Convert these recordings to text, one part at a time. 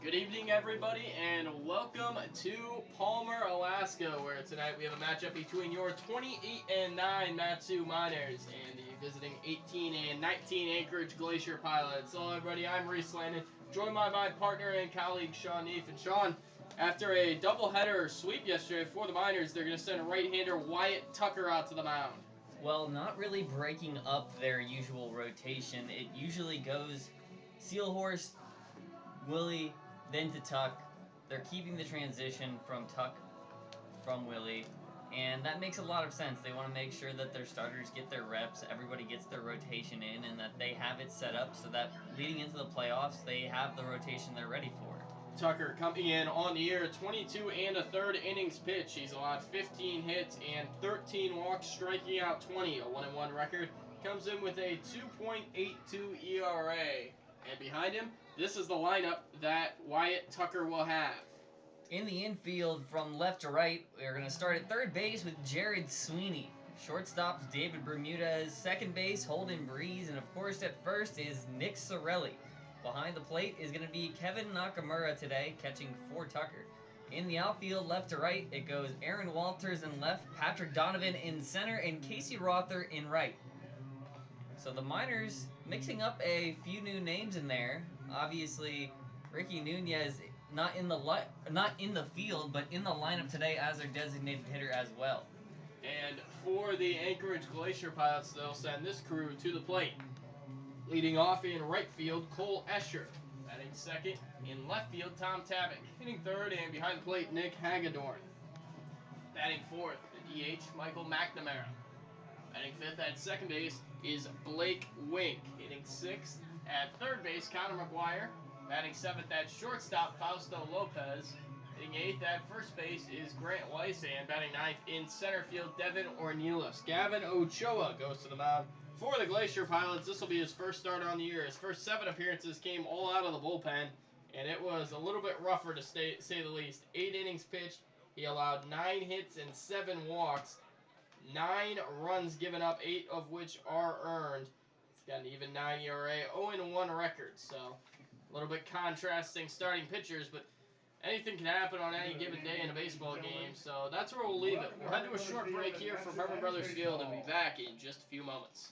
Good evening, everybody, and welcome to Palmer, Alaska, where tonight we have a matchup between your 28-9 Matsu Miners and the visiting 18-19 Anchorage Glacier Pilots. Hello, everybody. I'm Reese Landon, joined by my partner and colleague Sean Neef. And Sean, after a doubleheader sweep yesterday for the Miners, they're going to send right-hander Wyatt Tucker out to the mound. Well, not really breaking up their usual rotation. It usually goes Sealhorse, Willie, then to Tuck. They're keeping the transition from Tuck from Willie, and that makes a lot of sense. They want to make sure that their starters get their reps, everybody gets their rotation in, and that they have it set up so that leading into the playoffs, they have the rotation they're ready for. Tucker coming in on the year, 22 1/3 innings pitched. He's allowed 15 hits and 13 walks, striking out 20, a 1-1 record. Comes in with a 2.82 ERA. And behind him, this is the lineup that Wyatt Tucker will have. In the infield, from left to right, we're going to start at third base with Jared Sweeney. Shortstop's David Bermudez. Second base, Holden Breeze. And of course, at first is Nick Sorelli. Behind the plate is going to be Kevin Nakamura today, catching for Tucker. In the outfield, left to right, it goes Aaron Walters in left, Patrick Donovan in center, and Casey Rother in right. So the Miners mixing up a few new names in there. Obviously, Ricky Nunez not in the field, but in the lineup today as their designated hitter as well. And for the Anchorage Glacier Pilots, they'll send this crew to the plate. Leading off in right field, Cole Escher. Batting second in left field, Tom Tavick. Hitting third and behind the plate, Nick Hagedorn. Batting fourth, the DH, Michael McNamara. Batting fifth at second base is Blake Wink. Hitting sixth at third base, Connor McGuire. Batting seventh at shortstop, Fausto Lopez. Hitting eighth at first base is Grant Weiss. And batting ninth in center field, Devin Ornelas. Gavin Ochoa goes to the mound for the Glacier Pilots. This will be his first start on the year. His first 7 appearances came all out of the bullpen, and it was a little bit rougher to say the least. 8 innings pitched. He allowed 9 hits and 7 walks. 9 runs given up, 8 of which are earned. He's got an even 9 ERA, 0-1 record. So a little bit contrasting starting pitchers, but anything can happen on any given day in a baseball game. So that's where we'll leave it. We'll head to a short break here from Herman Brothers Field and be back in just a few moments.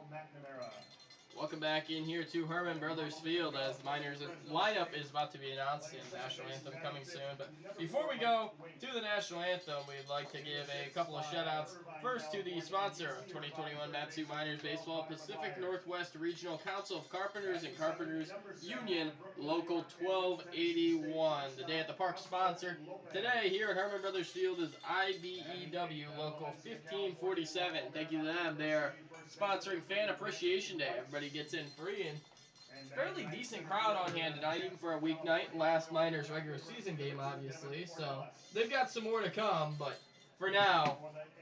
McNamara. Welcome back in here to Herman Brothers Field as the Miners lineup is about to be announced and the National Anthem coming soon. But before we go to the National Anthem, we'd like to give a couple of shout-outs. First to the sponsor of 2021 Matsu Miners Baseball, Pacific Northwest Regional Council of Carpenters and Carpenters Union, Local 1281. The Day at the Park sponsor today here at Herman Brothers Field is IBEW Local 1547. Thank you to them. They're sponsoring Fan Appreciation Day. Everybody gets in free, and it's a fairly decent crowd on hand tonight, even for a weeknight. Last Miners regular season game, obviously. So they've got some more to come, but for now,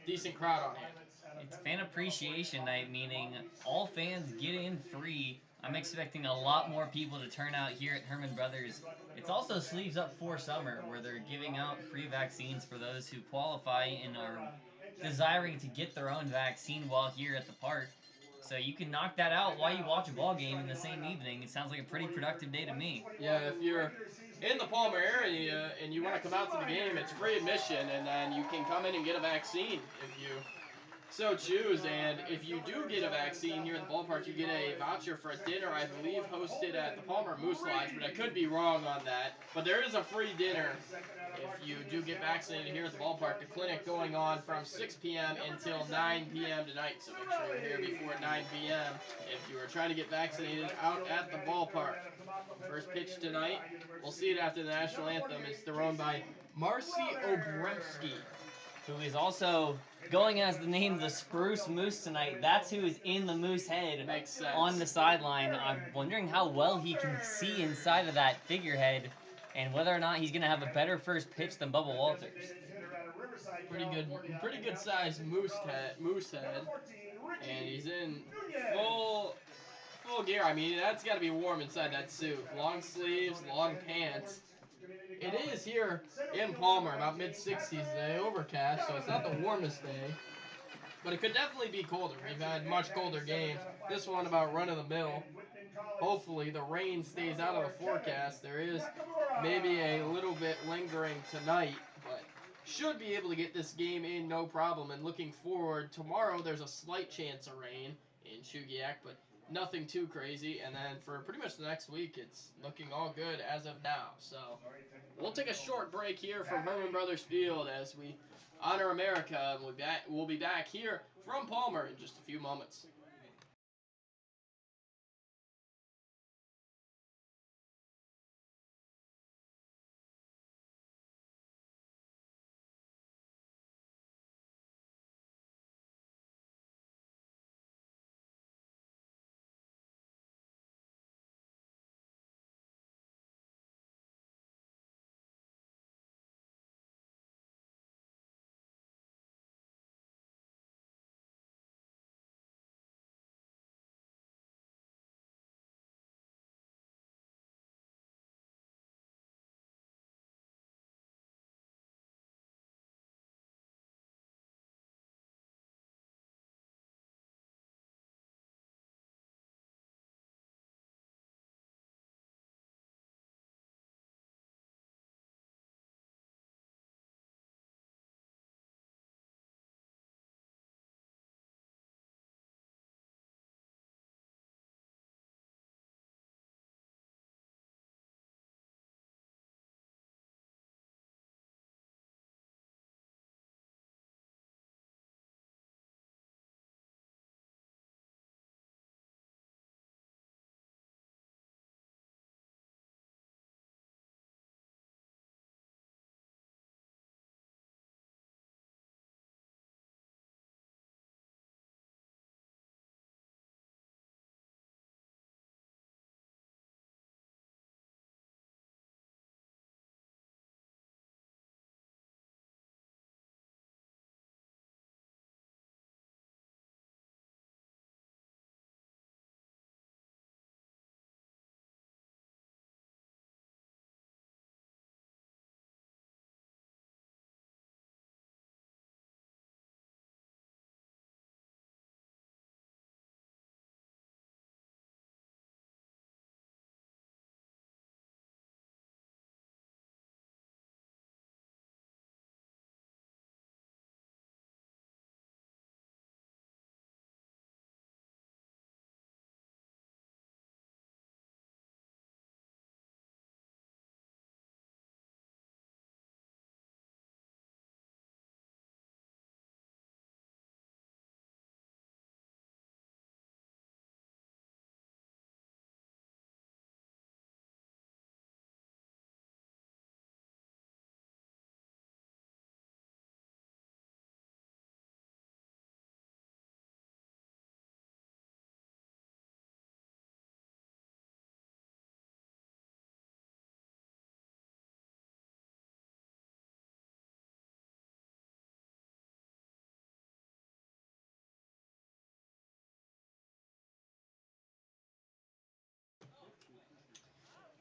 decent crowd on hand. It's Fan Appreciation Night, meaning all fans get in free. I'm expecting a lot more people to turn out here at Herman Brothers. It's also Sleeves Up for Summer, where they're giving out free vaccines for those who qualify and are desiring to get their own vaccine while here at the park. So you can knock that out while you watch a ball game in the same evening. It sounds like a pretty productive day to me. Yeah, if you're in the Palmer area and you want to come out to the game, it's free admission, and then you can come in and get a vaccine if you so choose. And if you do get a vaccine here at the ballpark, you get a voucher for a dinner, I believe, hosted at the Palmer Moose Lodge, but I could be wrong on that. But there is a free dinner if you do get vaccinated here at the ballpark. The clinic going on from 6 p.m. until 9 p.m. tonight, so make sure you're here before 9 p.m. if you are trying to get vaccinated out at the ballpark. First pitch tonight, we'll see it after the National Anthem, is thrown by Marcy Obremski, who is also going as the name the Spruce Moose tonight. That's who is in the Moose head. Makes sense. On the sideline. I'm wondering how well he can see inside of that figurehead and whether or not he's going to have a better first pitch than Bubba Walters. Pretty good sized moose head, and he's in full gear. I mean, that's got to be warm inside that suit. Long sleeves, long pants. It is here in Palmer, about mid-60s today, overcast, so it's not the warmest day. But it could definitely be colder. We've had much colder games. This one about run-of-the-mill. Hopefully the rain stays out of the forecast. There is maybe a little bit lingering tonight, but should be able to get this game in no problem. And looking forward, tomorrow there's a slight chance of rain in Chugiak, but nothing too crazy. And then for pretty much the next week, it's looking all good as of now. So we'll take a short break here from Herman Brothers Field as we honor America. We'll be back here from Palmer in just a few moments.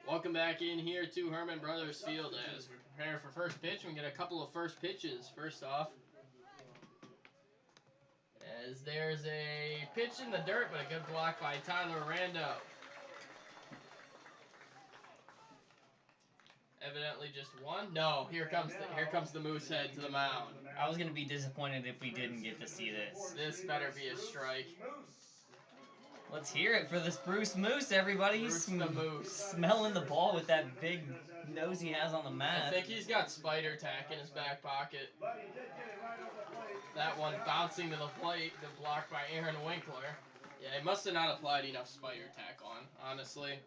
Welcome back in here to Herman Brothers Field as we prepare for first pitch. We get a couple of first pitches. First off, as there's a pitch in the dirt, but a good block by Tyler Rando. Evidently just one. No, here comes the moose head to the mound. I was gonna be disappointed if we didn't get to see this. This better be a strike. Let's hear it for this Bruce Moose, everybody. Bruce the Moose. Smelling the ball with that big nose he has on the mat. I think he's got spider tack in his back pocket. That one bouncing to the plate, the block by Aaron Winkler. Yeah, he must have not applied enough spider tack on, honestly.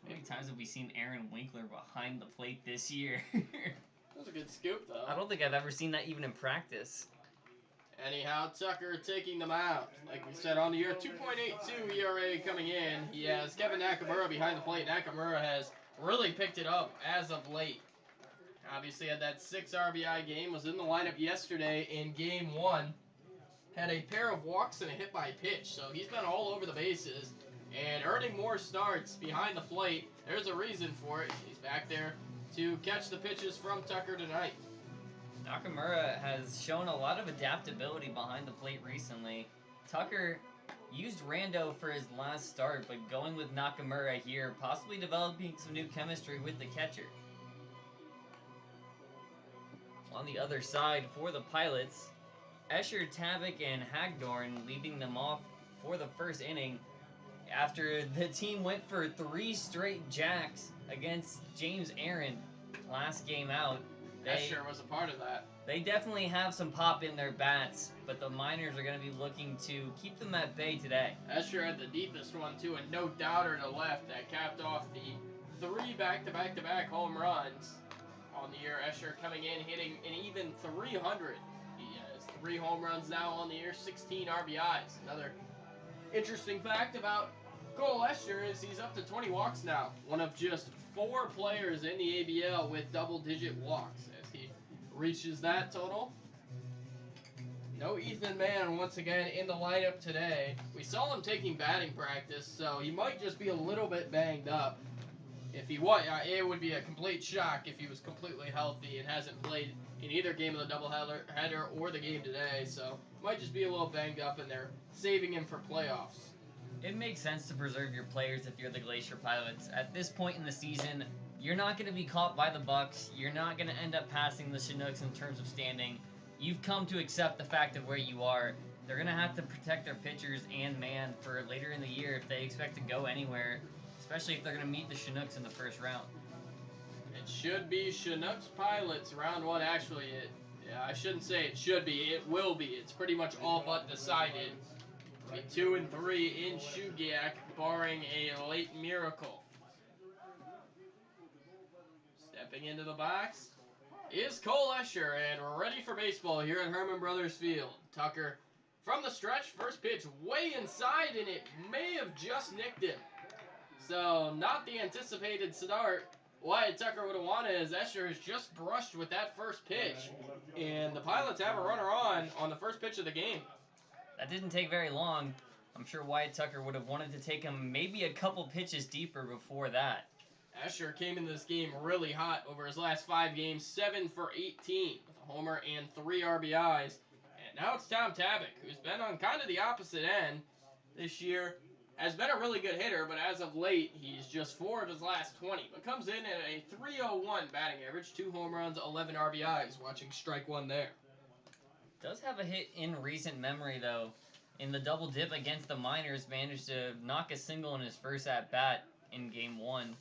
How many times have we seen Aaron Winkler behind the plate this year? That was a good scoop, though. I don't think I've ever seen that even in practice. Anyhow, Tucker taking the mound. Like we said, on the year, 2.82 ERA coming in. He has Kevin Nakamura behind the plate. Nakamura has really picked it up as of late. Obviously had that 6 RBI game, was in the lineup yesterday in game 1. Had a pair of walks and a hit by pitch, so he's been all over the bases and earning more starts behind the plate. There's a reason for it. He's back there to catch the pitches from Tucker tonight. Nakamura has shown a lot of adaptability behind the plate recently. Tucker used Rando for his last start, but going with Nakamura here, possibly developing some new chemistry with the catcher. On the other side for the Pilots, Escher, Tavik, and Hagdorn leading them off for the first inning after the team went for 3 straight jacks against James Aaron last game out. Escher was a part of that. They definitely have some pop in their bats, but the Miners are going to be looking to keep them at bay today. Escher had the deepest one, too, and no doubter to left that capped off the 3 back-to-back-to-back home runs on the year. Escher coming in, hitting an even 300. He has 3 home runs now on the year, 16 RBIs. Another interesting fact about Cole Escher is he's up to 20 walks now. One of just 4 players in the ABL with double-digit walks as he reaches that total. No Ethan Mann once again in the lineup today. We saw him taking batting practice, so he might just be a little bit banged up. If he was, it would be a complete shock if he was completely healthy and hasn't played in either game of the doubleheader or the game today. So might just be a little banged up, and they're saving him for playoffs. It makes sense to preserve your players if you're the Glacier Pilots. At this point in the season, you're not going to be caught by the Bucks. You're not going to end up passing the Chinooks in terms of standing. You've come to accept the fact of where you are. They're going to have to protect their pitchers and man for later in the year if they expect to go anywhere, especially if they're going to meet the Chinooks in the first round. It should be Chinooks Pilots round 1. Actually, I shouldn't say it should be. It will be. It's pretty much all but decided. 2 and 3 in Shugiak, barring a late miracle. Stepping into the box is Cole Escher, and ready for baseball here at Herman Brothers Field. Tucker from the stretch, first pitch way inside, and it may have just nicked him. So not the anticipated start. What Tucker would have wanted is Escher has just brushed with that first pitch, and the Pilots have a runner on the first pitch of the game. That didn't take very long. I'm sure Wyatt Tucker would have wanted to take him maybe a couple pitches deeper before that. Escher came into this game really hot over his last 5 games, 7 for 18 with a homer and 3 RBIs. And now it's Tom Tavik, who's been on kind of the opposite end this year. Has been a really good hitter, but as of late, he's just 4 of his last 20. But comes in at a .301 batting average, 2 home runs, 11 RBIs, watching strike 1 there. Does have a hit in recent memory, though. In the double dip against the Miners, managed to knock a single in his first at-bat in Game 1.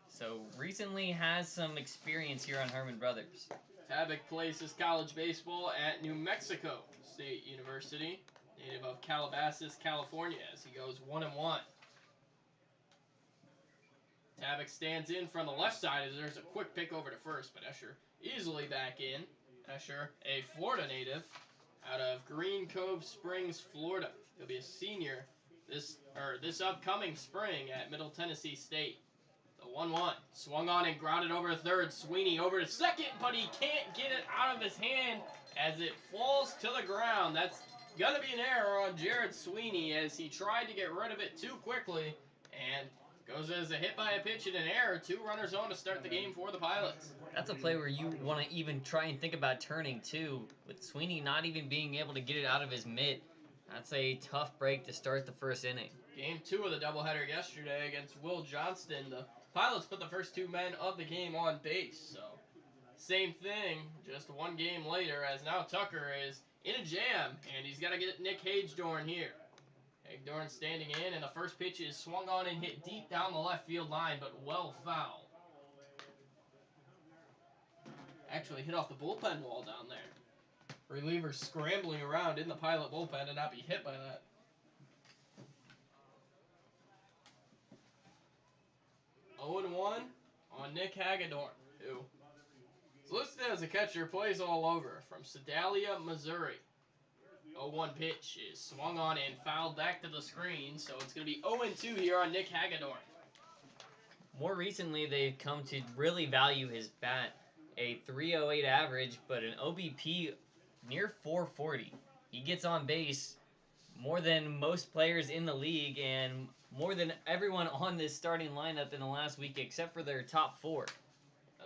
So recently has some experience here on Herman Brothers. Tavik plays his college baseball at New Mexico State University, native of Calabasas, California, as he goes 1-1. Tavik stands in from the left side as there's a quick pick over to first, but Escher easily back in. Escher, a Florida native, out of Green Cove Springs, Florida. He'll be a senior this upcoming spring at Middle Tennessee State. The 1-1. Swung on and grounded over to third. Sweeney over to second, but he can't get it out of his hand as it falls to the ground. That's going to be an error on Jared Sweeney as he tried to get rid of it too quickly. And Goes as a hit by a pitch and an error. 2 runners on to start the game for the Pilots. That's a play where you want to even try and think about turning too. With Sweeney not even being able to get it out of his mitt, that's a tough break to start the first inning. Game 2 of the doubleheader yesterday against Will Johnston. The Pilots put the first 2 men of the game on base. So, same thing, just 1 game later, as now Tucker is in a jam, and he's got to get Nick Hagedorn here. Hagedorn standing in, and the first pitch is swung on and hit deep down the left field line, but well foul. Actually hit off the bullpen wall down there. Relievers scrambling around in the Pilot bullpen to not be hit by that. 0-1 on Nick Hagedorn, who is listed as a catcher, plays all over, from Sedalia, Missouri. 0-1 pitch is swung on and fouled back to the screen, so it's going to be 0-2 here on Nick Hagedorn. More recently, they've come to really value his bat. A 308 average, but an OBP near 440. He gets on base more than most players in the league and more than everyone on this starting lineup in the last week except for their top 4.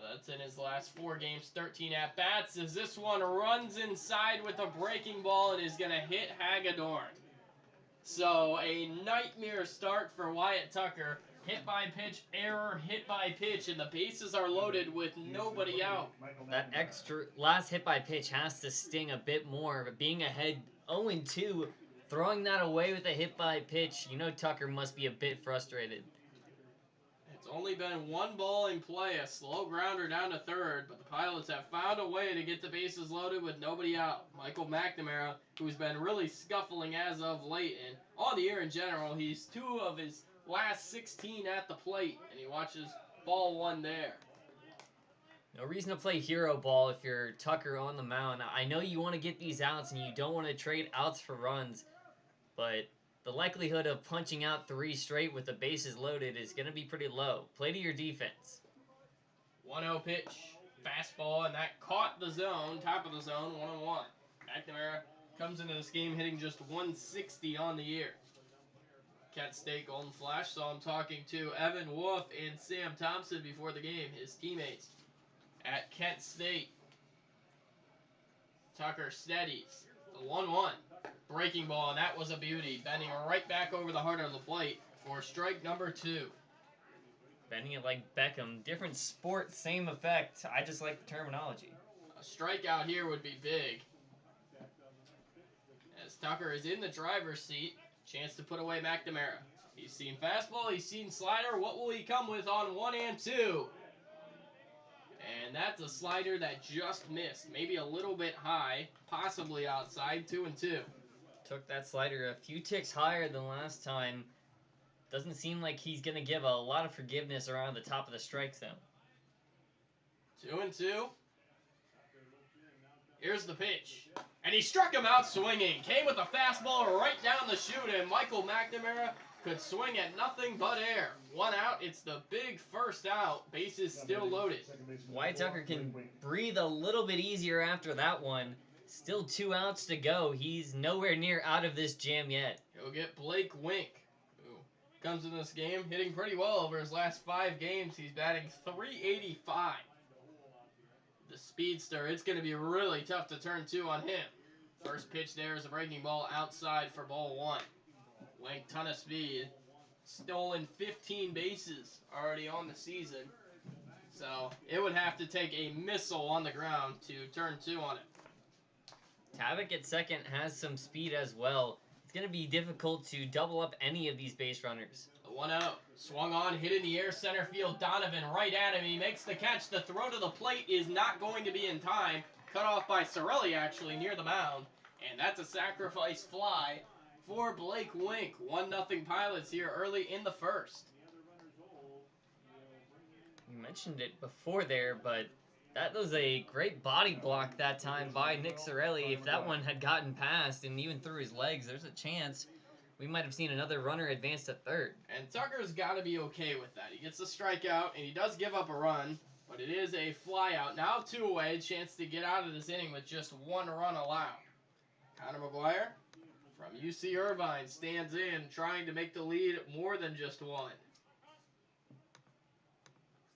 That's in his last 4 games, 13 at-bats, as this one runs inside with a breaking ball and is going to hit Hagedorn. So a nightmare start for Wyatt Tucker. Hit by pitch, error, hit by pitch, and the bases are loaded with nobody out. That extra last hit by pitch has to sting a bit more, but being ahead 0-2, throwing that away with a hit by pitch, you know Tucker must be a bit frustrated. It's only been 1 ball in play, a slow grounder down to third, but the Pilots have found a way to get the bases loaded with nobody out. Michael McNamara, who's been really scuffling as of late, and on the year in general, he's 2 of his last 16 at the plate, and he watches ball 1 there. No reason to play hero ball if you're Tucker on the mound. I know you want to get these outs and you don't want to trade outs for runs, but the likelihood of punching out 3 straight with the bases loaded is going to be pretty low. Play to your defense. 1-0 pitch, fastball, and that caught the zone, top of the zone, 1-1. McNamara comes into this game hitting just 160 on the year. Kent State Golden Flash saw him talking to Evan Wolf and Sam Thompson before the game, his teammates at Kent State. Tucker steadies the 1-1 breaking ball, and that was a beauty, bending right back over the heart of the plate for strike number 2. Bending it like Beckham, different sport, same effect. I just like the terminology. A strikeout here would be big, as Tucker is in the driver's seat. Chance to put away McNamara. He's seen fastball, he's seen slider. What will he come with on 1 and 2? And that's a slider that just missed. Maybe a little bit high, possibly outside, 2-2. Took that slider a few ticks higher than last time. Doesn't seem like he's going to give a lot of forgiveness around the top of the strike zone. 2-2. Here's the pitch. And he struck him out swinging. Came with a fastball right down the chute, and Michael McNamara could swing at nothing but air. 1 out. It's the big first out. Bases still loaded. Wyatt Tucker can breathe a little bit easier after that one. Still 2 outs to go. He's nowhere near out of this jam yet. He'll get Blake Wink, who comes in this game hitting pretty well over his last 5 games. He's batting .385. The speedster, it's going to be really tough to turn 2 on him. First pitch there is a breaking ball outside for ball 1. Wink, ton of speed. Stolen 15 bases already on the season. So it would have to take a missile on the ground to turn 2 on it. Tavik at second has some speed as well. It's going to be difficult to double up any of these base runners. The 1-0. Swung on, hit in the air, center field. Donovan right at him. He makes the catch. The throw to the plate is not going to be in time. Cut off by Sorelli, actually, near the mound. And that's a sacrifice fly for Blake Wink. 1-0 Pilots here early in the first. You mentioned it before there, but that was a great body block that time by Nick Sorelli. If that one had gotten past and even through his legs, there's a chance we might have seen another runner advance to third. And Tucker's got to be okay with that. He gets a strikeout, and he does give up a run, but it is a fly out. Now 2 away, chance to get out of this inning with just 1 run allowed. Connor McGuire from UC Irvine stands in, trying to make the lead more than just 1.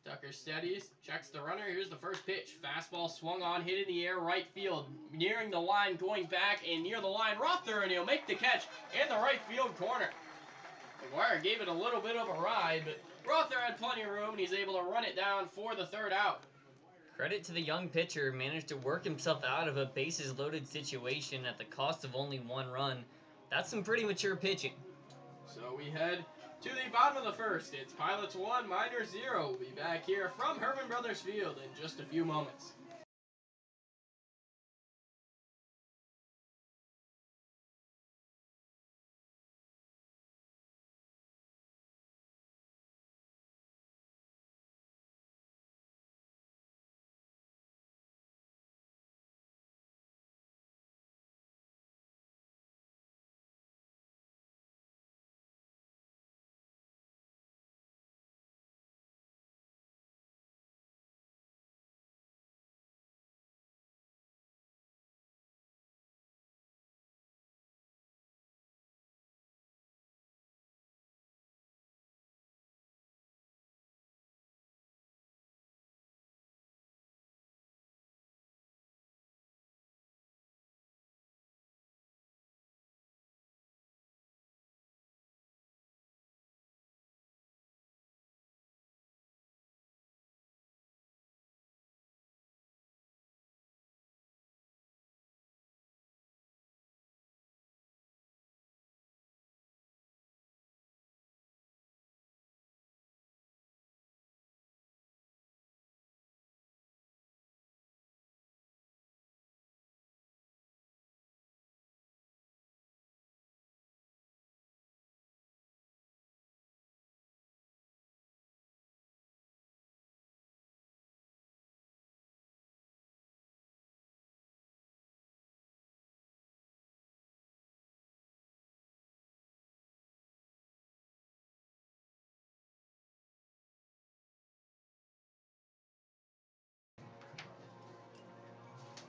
Tucker steadies, checks the runner. Here's the first pitch. Fastball swung on, hit in the air, right field. Nearing the line, going back, and near the line, Rother, and he'll make the catch in the right field corner. McGuire gave it a little bit of a ride, but Rother had plenty of room, and he's able to run it down for the third out. Credit to the young pitcher, managed to work himself out of a bases-loaded situation at the cost of only 1 run. That's some pretty mature pitching. So we head to the bottom of the first. It's Pilots 1, Miners 0. We'll be back here from Herman Brothers Field in just a few moments.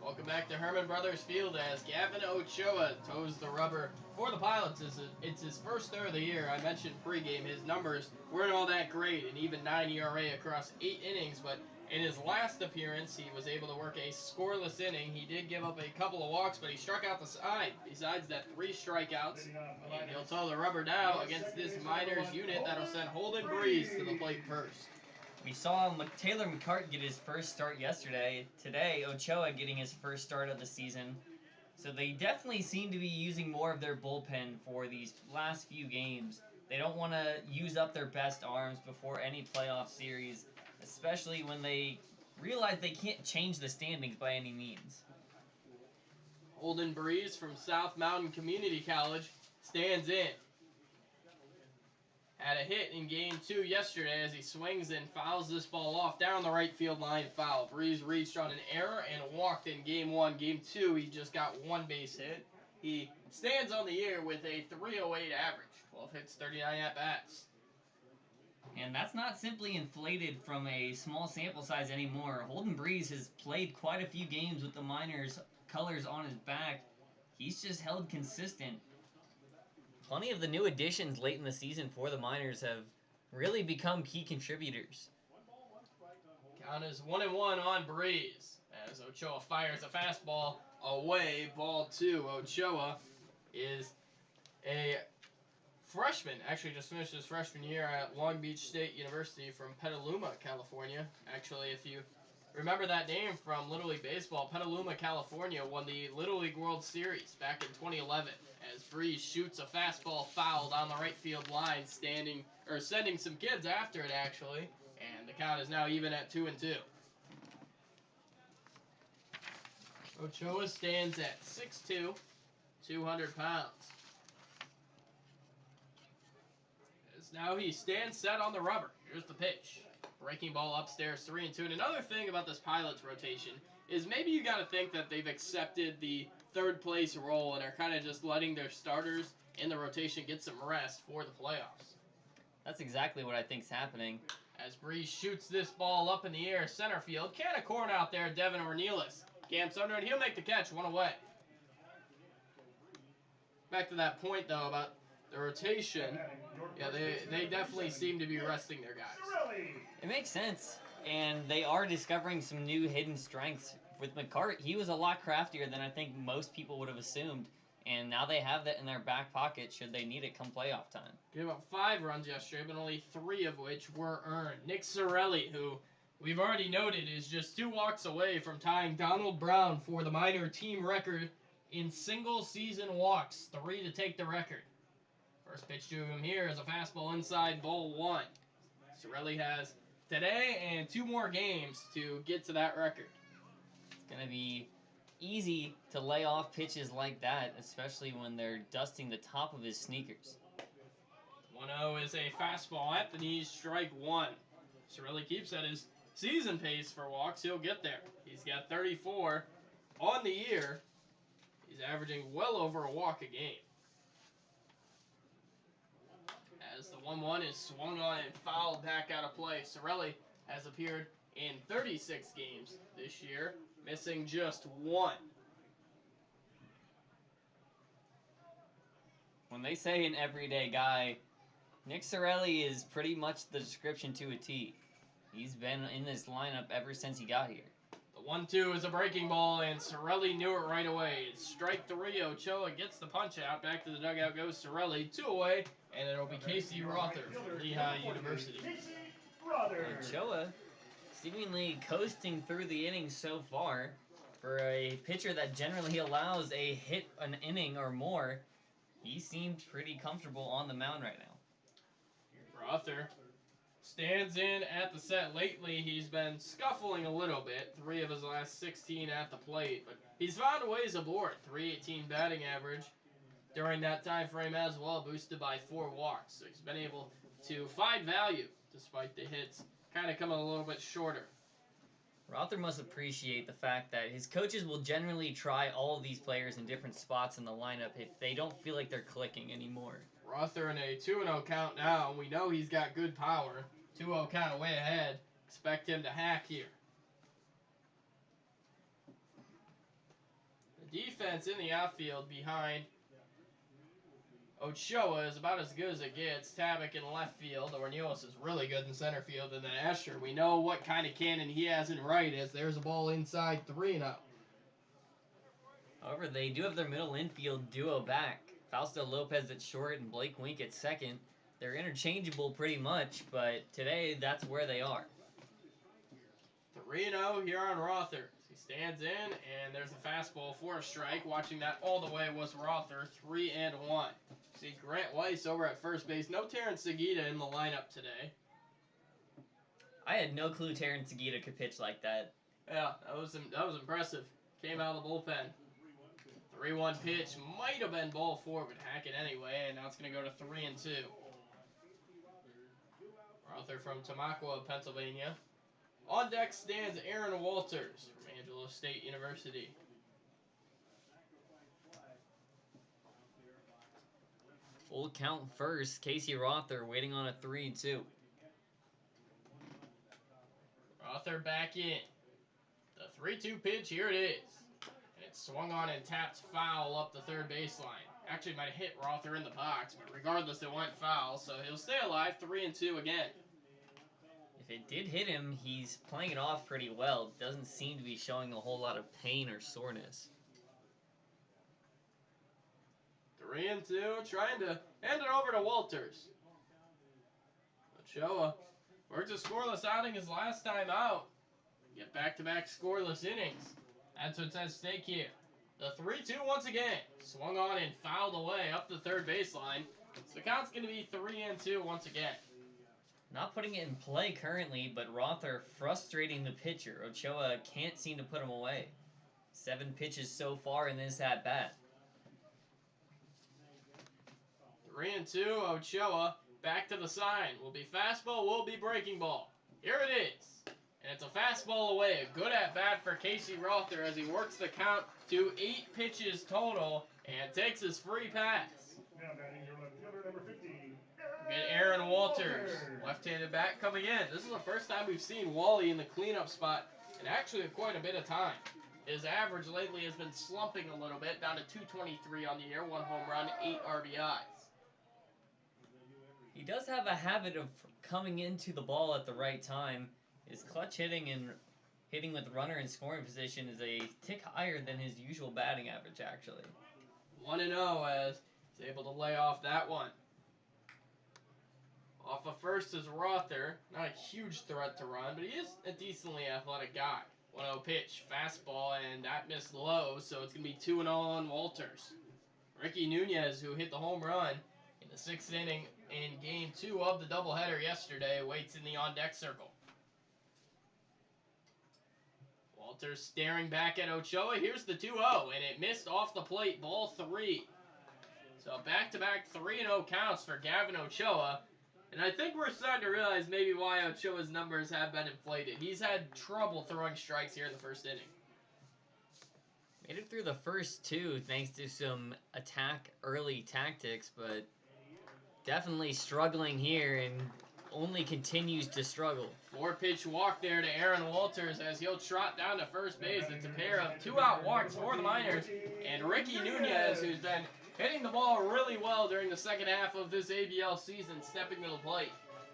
Welcome back to Herman Brothers Field as Gavin Ochoa toes the rubber for the Pilots. It's his first start of the year. I mentioned pregame his numbers weren't all that great, an even 9 ERA across 8 innings, but in his last appearance, he was able to work a scoreless inning. He did give up a couple of walks, but he struck out the side. Besides that, 3 strikeouts, and he'll toe the rubber now against this Miners unit that'll send Holden Breeze to the plate first. We saw Taylor McCart get his first start yesterday. Today, Ochoa getting his first start of the season. So they definitely seem to be using more of their bullpen for these last few games. They don't want to use up their best arms before any playoff series, especially when they realize they can't change the standings by any means. Holden Breeze from South Mountain Community College stands in. Had a hit in Game 2 yesterday as he swings and fouls this ball off down the right field line foul. Breeze reached on an error and walked in Game 1. Game 2, he just got 1 base hit. He stands on the year with a 308 average, 12 hits, 39 at-bats. And that's not simply inflated from a small sample size anymore. Holden Breeze has played quite a few games with the Miners' colors on his back. He's just held consistent. Plenty of the new additions late in the season for the Miners have really become key contributors. Count is 1-1 on Breeze as Ochoa fires a fastball away. Ball 2. Ochoa is a freshman. Actually just finished his freshman year at Long Beach State University from Petaluma, California. Actually, if you remember that name from Little League Baseball, Petaluma, California won the Little League World Series back in 2011 as Breeze shoots a fastball foul down the right field line, sending some kids after it actually, and the count is now even at 2-2. Ochoa stands at 6'2", 200 pounds. As now he stands set on the rubber. Here's the pitch. Breaking ball upstairs, 3-2. And another thing about this Pilots rotation is maybe you got to think that they've accepted the third place role and are kind of just letting their starters in the rotation get some rest for the playoffs. That's exactly what I think's happening. As Breeze shoots this ball up in the air, center field, can of corn out there, Devin Ornelas camps under and he'll make the catch, 1 away. Back to that point though about the rotation. Yeah, they definitely seem to be resting their guys. It makes sense. and they are discovering some new hidden strengths. With McCart, he was a lot craftier than I think most people would have assumed, and now they have that in their back pocket should they need it come playoff time. Gave up 5 runs yesterday, but only 3 of which were earned. Nick Sorelli, who we've already noted is just 2 walks away from tying Donald Brown for the minor team record in single-season walks, 3 to take the record. First pitch to him here is a fastball inside, ball 1. Sorelli has today and 2 more games to get to that record. It's going to be easy to lay off pitches like that, especially when they're dusting the top of his sneakers. 1-0 is a fastball at the knees, strike 1. Sorelli keeps at his season pace for walks. He'll get there. He's got 34 on the year. He's averaging well over a walk a game. As the 1-1 is swung on and fouled back out of play. Sorelli has appeared in 36 games this year, missing just 1. When they say an everyday guy, Nick Sorelli is pretty much the description to a T. He's been in this lineup ever since he got here. The 1-2 is a breaking ball, and Sorelli knew it right away. It's strike 3. Ochoa gets the punch out. Back to the dugout goes Sorelli. 2 away, and it'll be Casey Rother from Lehigh University. Ochoa seemingly coasting through the innings so far. For a pitcher that generally allows a hit an inning or more, he seemed pretty comfortable on the mound right now. Rother stands in at the set. Lately, he's been scuffling a little bit. 3 of his last 16 at the plate, but he's found ways aboard. .318 batting average during that time frame as well, boosted by 4 walks. So he's been able to find value despite the hits kind of coming a little bit shorter. Rother must appreciate the fact that his coaches will generally try all of these players in different spots in the lineup if they don't feel like they're clicking anymore. Rother in a 2-0 count now. We know he's got good power. 2-0 count way ahead. Expect him to hack here. The defense in the outfield behind Ochoa is about as good as it gets. Tabak in left field. Ornelas is really good in center field. And then Escher, we know what kind of cannon he has in right, as there's a ball inside 3-0. However, they do have their middle infield duo back. Fausto Lopez at short and Blake Wink at second. They're interchangeable pretty much, but today that's where they are. 3-0 here on Rother. He stands in, and there's a fastball for a strike. Watching that all the way was Rother, 3-1. See Grant Weiss over at first base. No Terrence Seguida in the lineup today. I had no clue Terrence Seguida could pitch like that. Yeah, that was impressive. Came out of the bullpen. 3-1 pitch might have been ball 4, but hack it anyway, and now it's going to go to 3-2. Rother from Tamaqua, Pennsylvania. On deck stands Aaron Walters from Angelo State University. Full count first. Casey Rother waiting on a 3-2. Rother back in. The 3-2 pitch, here it is. And it's swung on and tapped foul up the third baseline. Actually might have hit Rother in the box, but regardless, it went foul, so he'll stay alive. 3-2 again. If it did hit him, he's playing it off pretty well. Doesn't seem to be showing a whole lot of pain or soreness. 3-2, trying to hand it over to Walters. Ochoa worked a scoreless outing his last time out. Get back-to-back scoreless innings. That's what's at stake here. The 3-2 once again. Swung on and fouled away up the third baseline. So the count's going to be 3-2 once again. Not putting it in play currently, but Rother frustrating the pitcher. Ochoa can't seem to put him away. 7 pitches so far in this at-bat. 3-2, Ochoa back to the sign. Will be fastball, will be breaking ball. Here it is. And it's a fastball away. A good at-bat for Casey Rother as he works the count to 8 pitches total and takes his free pass. Now batting your left fielder, number 15. Get Aaron Walters, left-handed bat coming in. This is the first time we've seen Wally in the cleanup spot in actually quite a bit of time. His average lately has been slumping a little bit, down to 223 on the year, 1 home run, 8 RBIs. He does have a habit of coming into the ball at the right time. His clutch hitting and hitting with runner in scoring position is a tick higher than his usual batting average, actually. 1-0 as he's able to lay off that one. Off of first is Rother. Not a huge threat to run, but he is a decently athletic guy. 1-0 pitch, fastball, and that missed low, so it's going to be 2-0 on Walters. Ricky Nunez, who hit the home run in the 6th inning in Game 2 of the doubleheader yesterday, waits in the on-deck circle. Walters staring back at Ochoa. Here's the 2-0, and it missed off the plate, ball 3. So back-to-back 3-0 counts for Gavin Ochoa. And I think we're starting to realize maybe why Ochoa's numbers have been inflated. He's had trouble throwing strikes here in the 1st inning. Made it through the first 2 thanks to some attack early tactics, but definitely struggling here and only continues to struggle. 4-pitch walk there to Aaron Walters as he'll trot down to first base. It's a pair of 2-out walks for the Miners. And Ricky Nunez, who's been hitting the ball really well during the second half of this ABL season, stepping to the plate.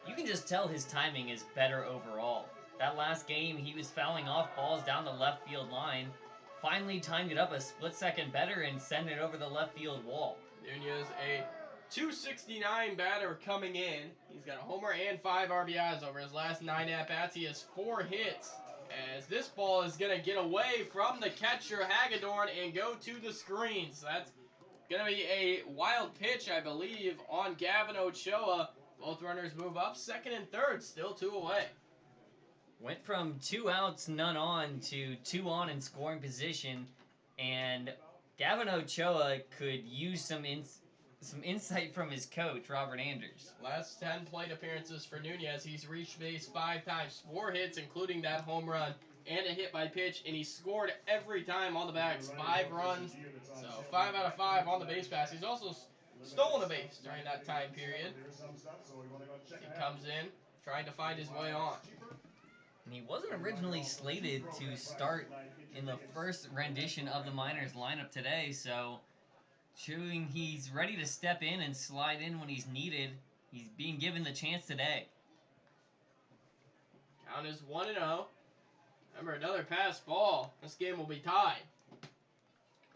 You can just tell his timing is better overall. That last game, he was fouling off balls down the left field line. Finally timed it up a split second better and sent it over the left field wall. Nunez, a .269 batter coming in. He's got a homer and 5 RBIs over his last 9 at-bats. He has 4 hits. As this ball is going to get away from the catcher, Hagedorn, and go to the screens. That's going to be a wild pitch, I believe, on Gavin Ochoa. Both runners move up. 2nd and 3rd, still 2 away. Went from 2 outs, none on to 2 on in scoring position, and Gavin Ochoa could use some insight from his coach, Robert Anders. Last 10 plate appearances for Nunez. He's reached base 5 times, 4 hits, including that home run and a hit by pitch, and he scored every time on the backs. 5 runs, so 5 out of 5 on the base pass. He's also stolen a base during that time period. He comes in, trying to find his way on. And he wasn't originally slated to start in the first rendition of the Miners lineup today, so showing he's ready to step in and slide in when he's needed. He's being given the chance today. Count is 1-0. Remember, another pass ball. This game will be tied.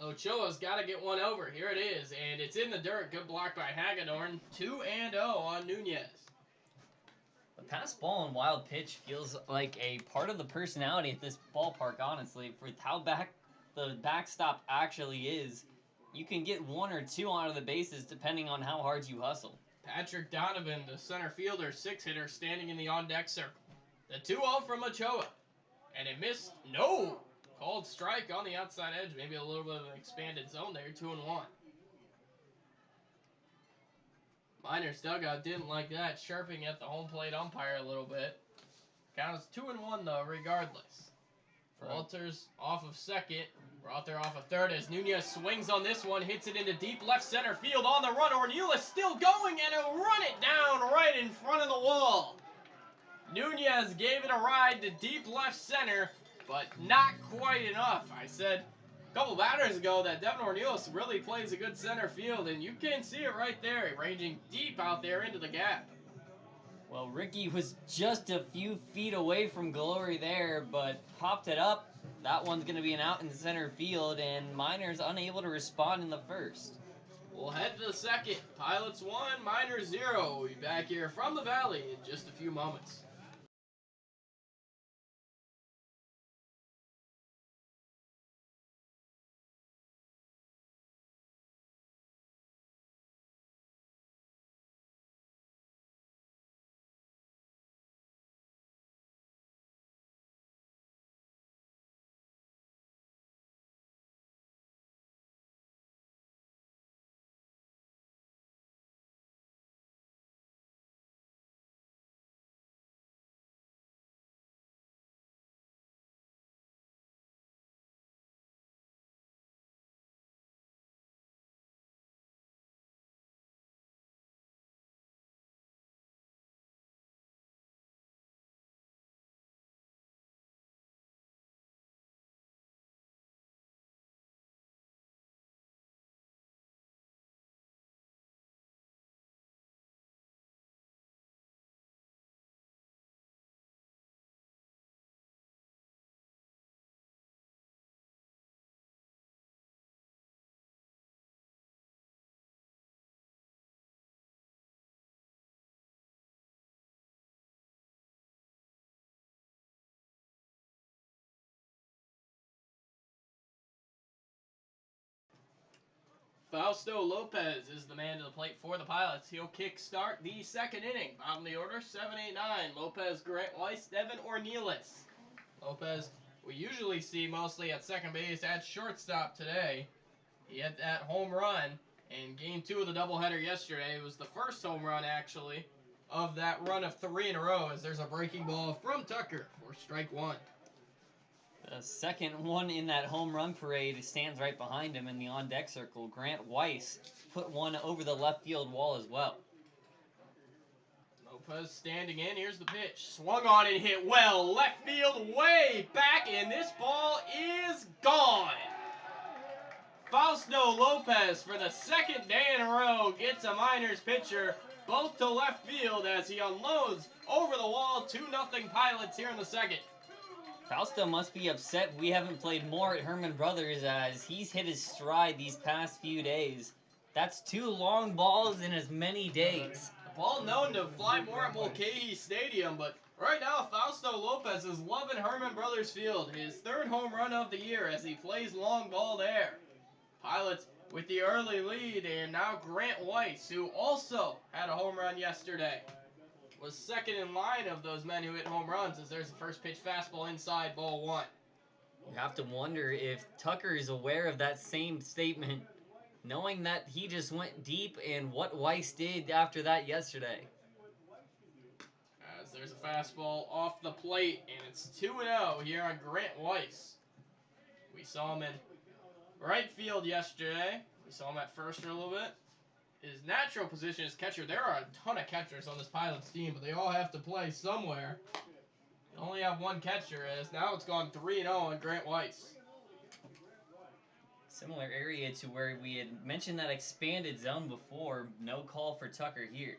Ochoa's got to get one over. Here it is, and it's in the dirt. Good block by Hagedorn. 2-0 on Nunez. The pass ball and wild pitch feels like a part of the personality at this ballpark, honestly. For how the backstop actually is, you can get 1 or 2 out of the bases depending on how hard you hustle. Patrick Donovan, the center fielder, 6-hitter, standing in the on-deck circle. The 2-0 from Ochoa. And it missed. No! Called strike on the outside edge. Maybe a little bit of an expanded zone there. 2-1. Miners dugout didn't like that, chirping at the home plate umpire a little bit. Count is 2-1 though, regardless. Walters off of second. Rother off of third as Nunez swings on this one, hits it into deep left center field on the run. Ornelas still going, and he'll run it down right in front of the wall. Nunez gave it a ride to deep left center, but not quite enough. I said a couple batters ago that Devin Ornelas really plays a good center field, and you can see it right there, ranging deep out there into the gap. Well, Ricky was just a few feet away from glory there, but popped it up. That one's going to be an out in center field, and Miners unable to respond in the first. We'll head to the second. Pilots 1, Miners 0. We'll be back here from the Valley in just a few moments. Fausto Lopez is the man to the plate for the Pilots. He'll kick start the second inning. Bottom of the order, 7-8-9. Lopez, Grant Weiss, Devin Ornelas. Lopez, we usually see mostly at second base, at shortstop today. He had that home run in Game 2 of the doubleheader yesterday. It was the first home run, actually, of that run of 3 in a row, as there's a breaking ball from Tucker for strike 1. The second one in that home run parade stands right behind him in the on-deck circle. Grant Weiss put one over the left field wall as well. Lopez standing in. Here's the pitch. Swung on and hit well. Left field way back, and this ball is gone. Fausto Lopez, for the second day in a row, gets a minors pitcher both to left field as he unloads over the wall. 2-0 Pilots here in the second. Fausto must be upset we haven't played more at Herman Brothers, as he's hit his stride these past few days. That's 2 long balls in as many days. The ball known to fly more at Mulcahy Stadium, but right now Fausto Lopez is loving Herman Brothers Field. His 3rd home run of the year as he plays long ball there. Pilots with the early lead, and now Grant Weiss, who also had a home run yesterday, was second in line of those men who hit home runs, as there's the first pitch fastball inside, ball 1. You have to wonder if Tucker is aware of that same statement, knowing that he just went deep and what Weiss did after that yesterday. As there's a fastball off the plate, and it's 2-0 here on Grant Weiss. We saw him in right field yesterday. We saw him at first for a little bit. His natural position is catcher. There are a ton of catchers on this Pilots team, but they all have to play somewhere. They only have one catcher, as now it's gone 3-0 on Grant Weiss. Similar area to where we had mentioned that expanded zone before. No call for Tucker here.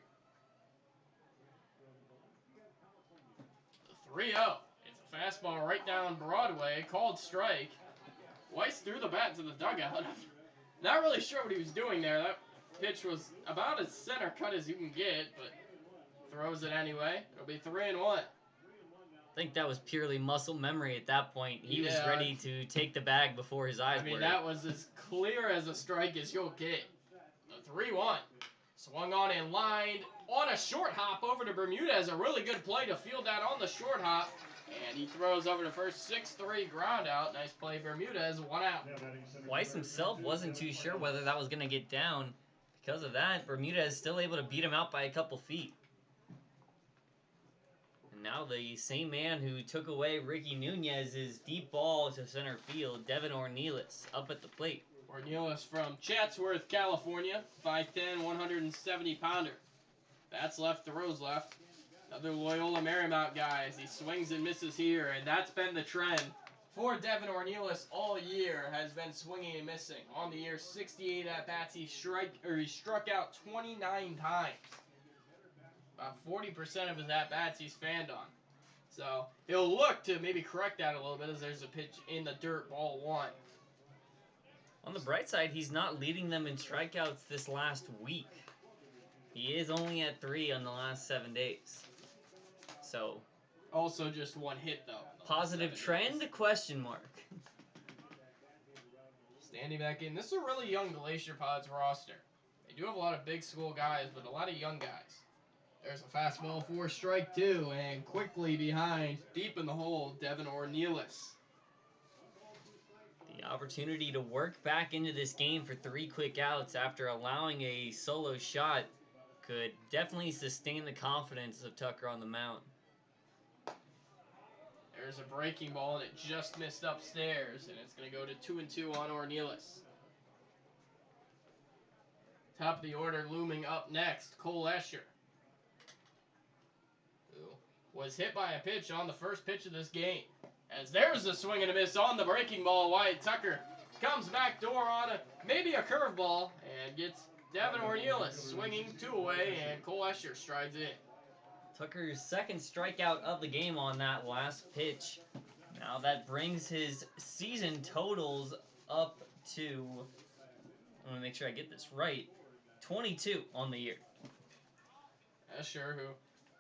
The 3-0. It's a fastball right down Broadway, called strike. Weiss threw the bat to the dugout. Not really sure what he was doing there. That pitch was about as center cut as you can get, but throws it anyway. It'll be 3-1. I think that was purely muscle memory at that point. He was Yeah. ready to take the bag before his eyes were. That was as clear as a strike as you'll get. The 3-1. Swung on and lined on a short hop over to Bermudez. A really good play to field that on the short hop. And he throws over to first, 6-3 ground out. Nice play, Bermudez, 1 out. Weiss himself wasn't too sure whether that was going to get down. Because of that, Bermudez is still able to beat him out by a couple feet. And now the same man who took away Ricky Nunez's deep ball to center field, Devin Ornelas, up at the plate. Ornelas from Chatsworth, California, 5'10", 170-pounder. Bats left, throws left. Another Loyola Marymount guy as he swings and misses here, and that's been the trend for Devin Ornelas all year, has been swinging and missing. On the year, 68 at-bats. He struck out 29 times. About 40% of his at-bats he's fanned on. So he'll look to maybe correct that a little bit, as there's a pitch in the dirt, ball 1. On the bright side, he's not leading them in strikeouts this last week. He is only at 3 on the last 7 days. So, also just 1 hit, though. Positive trend? Question mark. Standing back in. This is a really young Glacier Pilots roster. They do have a lot of big school guys, but a lot of young guys. There's a fastball for strike 2, and quickly behind, deep in the hole, Devin Ornelas. The opportunity to work back into this game for 3 quick outs after allowing a solo shot could definitely sustain the confidence of Tucker on the mound. There's a breaking ball, and it just missed upstairs, and it's going to go to 2-2 on Ornelas. Top of the order looming up next, Cole Escher, who was hit by a pitch on the first pitch of this game. As there's a swing and a miss on the breaking ball, Wyatt Tucker comes back door on maybe a curveball, and gets Devin Ornelas swinging 2 away, and Cole Escher strides in. Tucker's second strikeout of the game on that last pitch. Now that brings his season totals up to, I want to make sure I get this right, 22 on the year. Escher, who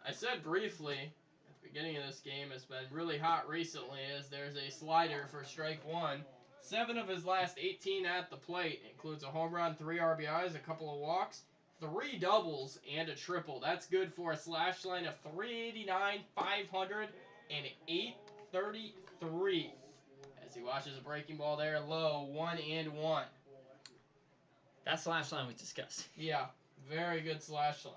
I said briefly at the beginning of this game, has been really hot recently, as there's a slider for strike 1. 7 of his last 18 at the plate. Includes a home run, 3 RBIs, a couple of walks, 3 doubles, and a triple. That's good for a slash line of 389, 500, and 833. As he watches a breaking ball there, low, 1-1. That slash line was disgusting. Yeah, very good slash line.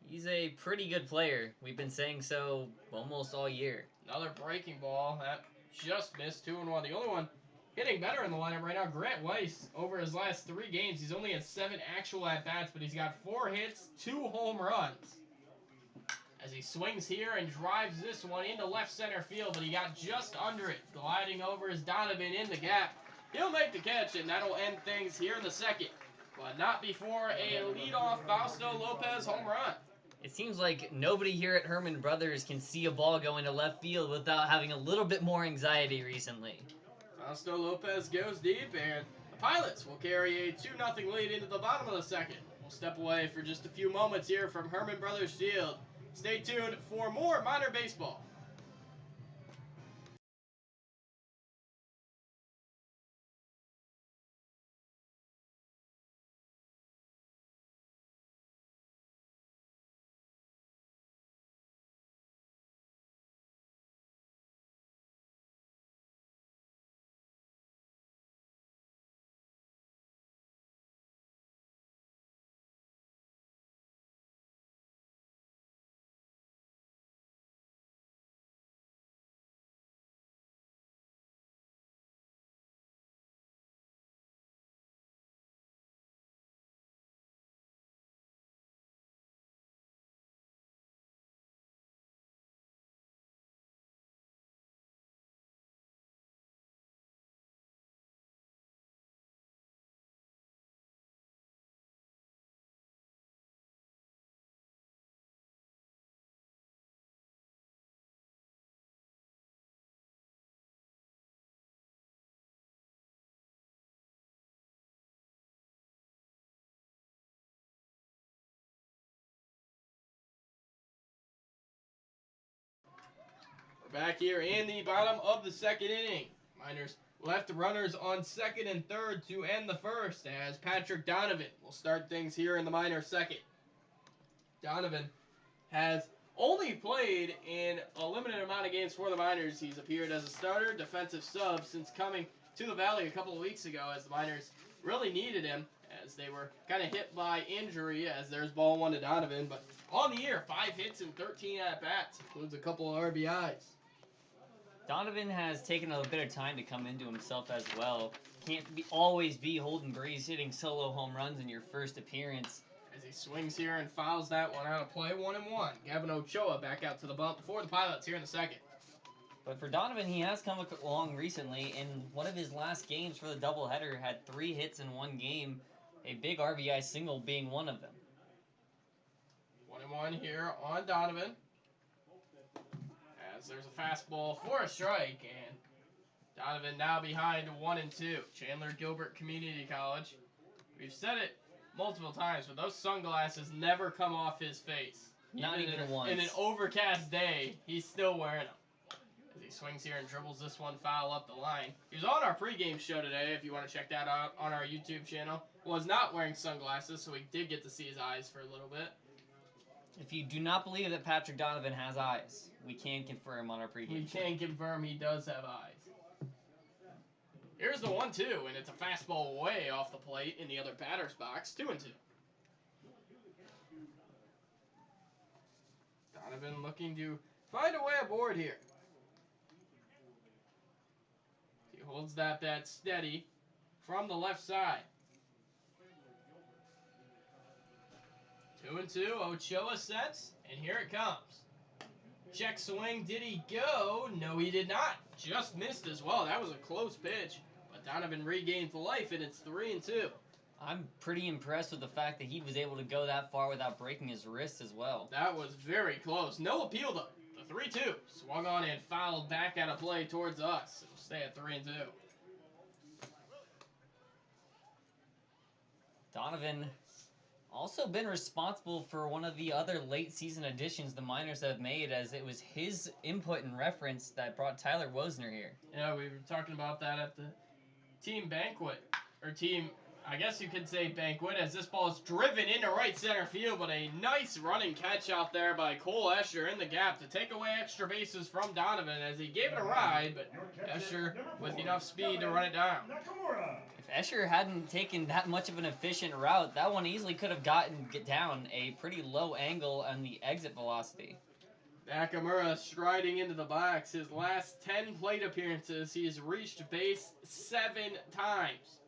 He's a pretty good player. We've been saying so almost all year. Another breaking ball that just missed, 2-1. The only one hitting better in the lineup right now, Grant Weiss. Over his last 3 games, he's only had 7 actual at-bats, but he's got 4 hits, 2 home runs. As he swings here and drives this one into left center field, but he got just under it. Gliding over is Donovan in the gap. He'll make the catch, and that'll end things here in the second. But not before a leadoff Fausto Lopez home run. It seems like nobody here at Herman Brothers can see a ball going to left field without having a little bit more anxiety recently. Fausto Lopez goes deep, and the Pilots will carry a 2-0 lead into the bottom of the second. We'll step away for just a few moments here from Herman Brothers Field. Stay tuned for more minor baseball. Back here in the bottom of the second inning. Miners left runners on second and third to end the first as Patrick Donovan will start things here in the Miners second. Donovan has only played in a limited amount of games for the Miners. He's appeared as a starter, defensive sub since coming to the Valley a couple of weeks ago as the Miners really needed him as they were kind of hit by injury as there's ball 1 to Donovan. But on the year, 5 hits and 13 at-bats, includes a couple of RBIs. Donovan has taken a bit of time to come into himself as well. Can't always be Holden Breeze hitting solo home runs in your first appearance. As he swings here and fouls that one out of play, 1-1. Gavin Ochoa back out to the bump for the Pilots here in the second. But for Donovan, he has come along recently. In one of his last games for the doubleheader, had 3 hits in one game, a big RBI single being one of them. 1-1 here on Donovan. As there's a fastball for a strike, and Donovan now behind 1-2. Chandler Gilbert Community College. We've said it multiple times, but those sunglasses never come off his face. Not even once. In an overcast day, he's still wearing them. As he swings here and dribbles this one foul up the line. He was on our pregame show today, if you want to check that out on our YouTube channel. Was not wearing sunglasses, so we did get to see his eyes for a little bit. If you do not believe that Patrick Donovan has eyes, we can confirm on our pregame We show. can confirm he does have eyes. Here's the 1-2, and it's a fastball way off the plate in the other batter's box. 2-2. Donovan looking to find a way aboard here. He holds that bat steady from the left side. 2-2, Ochoa sets, and here it comes. Check swing, did he go? No, he did not. Just missed as well. That was a close pitch, but Donovan regains life, and it's 3-2. I'm pretty impressed with the fact that he was able to go that far without breaking his wrist as well. That was very close. No appeal, though. The 3-2 swung on and fouled back out of play towards us. It'll stay at 3-2. Donovan Also been responsible for one of the other late season additions the Miners have made, as it was his input and reference that brought Tyler Wosner here. Yeah, we were talking about that at the team banquet, or team, I guess you could say banquet, as this ball is driven into right center field, but a nice running catch out there by Cole Escher in the gap to take away extra bases from Donovan as he gave it a ride, but Escher with enough speed to run it down. If Escher hadn't taken that much of an efficient route, that one easily could have gotten down a pretty low angle on the exit velocity. Nakamura striding into the box. His last 10 plate appearances, he has reached base 7 times.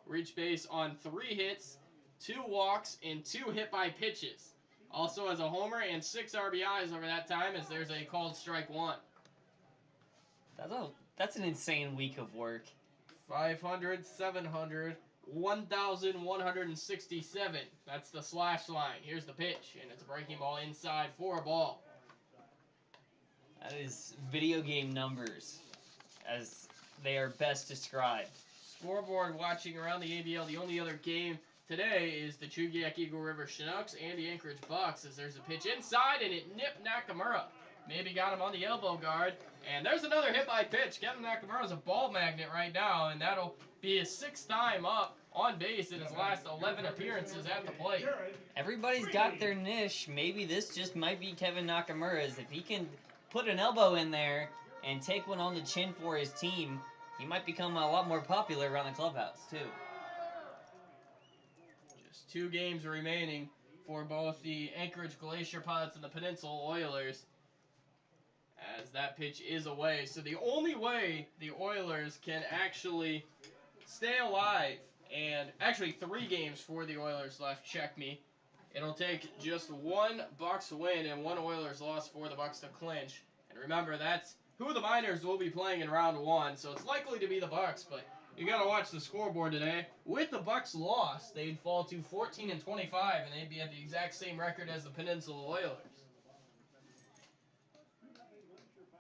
Reached base on 3 hits, 2 walks, and 2 hit by pitches. Also has a homer and 6 RBIs over that time, as there's a called strike 1. That's an insane week of work. 500, 700, 1,167. That's the slash line. Here's the pitch, and it's a breaking ball inside for a ball. That is video game numbers, as they are best described. Scoreboard watching around the ABL. The only other game today is the Chugiak Eagle River Chinooks and the Anchorage Bucks, as there's a pitch inside, and it nipped Nakamura. Maybe got him on the elbow guard. And there's another hit by pitch. Kevin Nakamura's a ball magnet right now, and that'll be his 6th time up on base in his last 11 appearances at the plate. Everybody's got their niche. Maybe this just might be Kevin Nakamura's. If he can put an elbow in there and take one on the chin for his team, he might become a lot more popular around the clubhouse, too. Just 2 games remaining for both the Anchorage Glacier Pilots and the Peninsula Oilers, as that pitch is away. So the only way the Oilers can actually stay alive, and actually 3 games for the Oilers left, check me. It'll take just 1 Bucks win and 1 Oilers loss for the Bucks to clinch. And remember, that's who the Miners will be playing in round 1, so it's likely to be the Bucks, but you gotta watch the scoreboard today. With the Bucks loss, they'd fall to 14 and 25, and they'd be at the exact same record as the Peninsula Oilers.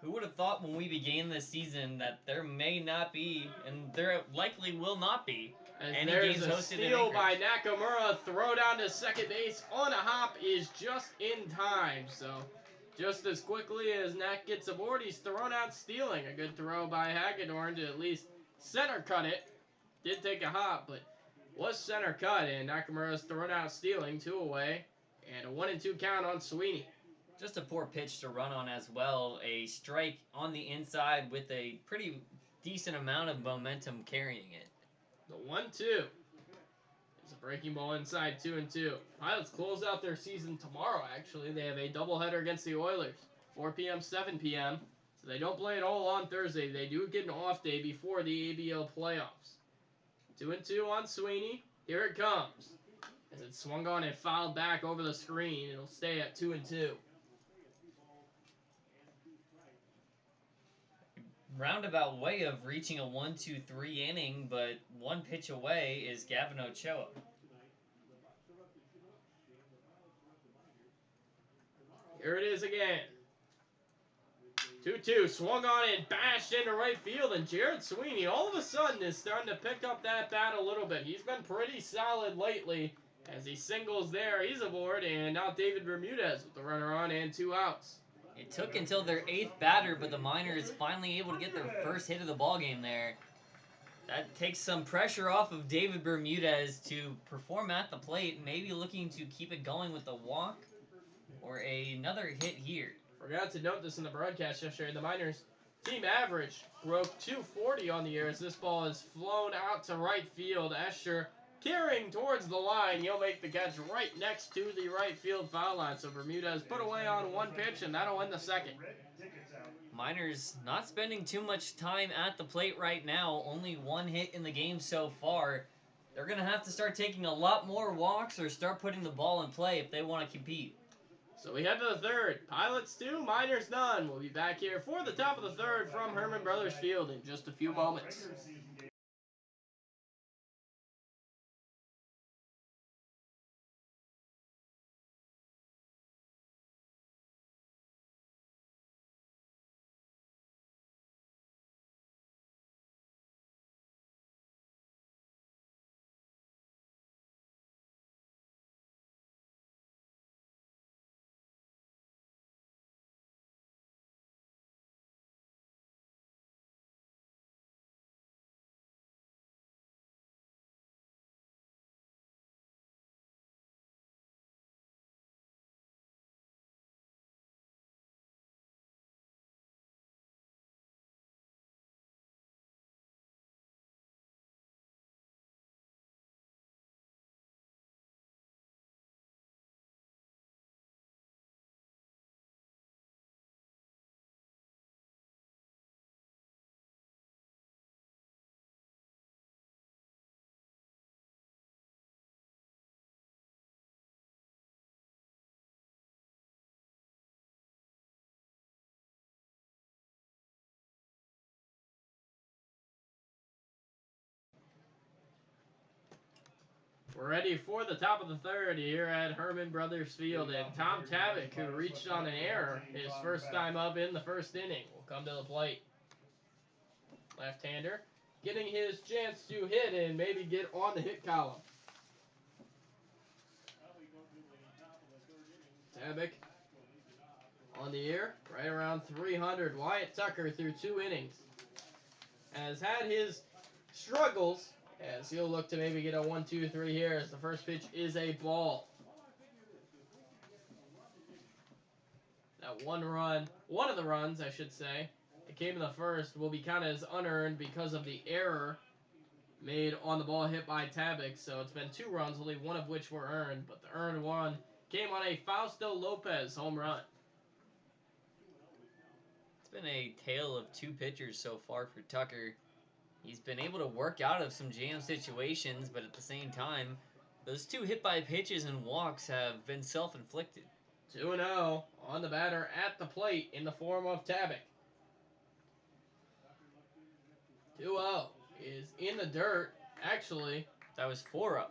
Who would have thought when we began this season that there may not be, and there likely will not be, any games hosted in steal by Anchorage? Nakamura, throw down to second base on a hop is just in time. So just as quickly as Nak gets aboard, he's thrown out stealing. A good throw by Hagedorn to at least center cut it. Did take a hop, but was center cut, and Nakamura's thrown out stealing, 2 away, and a 1-2 count on Sweeney. Just a poor pitch to run on as well. A strike on the inside with a pretty decent amount of momentum carrying it. The 1-2 is a breaking ball inside, 2-2. Pilots close out their season tomorrow, actually. They have a doubleheader against the Oilers, 4 p.m., 7 p.m. So they don't play it all on Thursday. They do get an off day before the ABL playoffs. 2-2 on Sweeney. Here it comes. As it swung on and fouled back over the screen, it'll stay at 2-2. Roundabout way of reaching a 1-2-3 inning, but 1 pitch away is Gavin Ochoa. Here it is again. 2-2, swung on and bashed into right field, and Jared Sweeney all of a sudden is starting to pick up that bat a little bit. He's been pretty solid lately as he singles there. He's aboard, and now David Bermudez with the runner on and 2 outs. It took until their 8th batter, but the Miners finally able to get their first hit of the ballgame there. That takes some pressure off of David Bermudez to perform at the plate, maybe looking to keep it going with a walk or another hit here. Forgot to note this in the broadcast yesterday. The Miners team average broke 240 on the year as this ball is flown out to right field. Escher carrying towards the line. He'll make the catch right next to the right field foul line. So Bermudez put away on 1 pitch, and that'll end the 2nd. Miners not spending too much time at the plate right now. Only 1 hit in the game so far. They're going to have to start taking a lot more walks or start putting the ball in play if they want to compete. So we head to the 3rd. Pilots 2, Miners none. We'll be back here for the top of the 3rd from Herman Brothers Field in just a few moments. We're ready for the top of the third here at Herman Brothers Field, and Tom Tavick, who reached on an error his first time up in the first inning, will come to the plate. Left-hander getting his chance to hit and maybe get on the hit column. Tavick on the year, right around 300. Wyatt Tucker through 2 innings has had his struggles, as he'll look to maybe get a 1-2-3 here, as the first pitch is a ball. That one of the runs, I should say, that came in the first will be counted as unearned because of the error made on the ball hit by Tavick. So it's been 2 runs, only one of which were earned, but the earned one came on a Fausto Lopez home run. It's been a tale of 2 pitchers so far for Tucker. He's been able to work out of some jam situations, but at the same time, those 2 hit by pitches and walks have been self-inflicted. 2-0 on the batter at the plate in the form of Tavick. 2-0 is in the dirt. Actually, that was 4-0.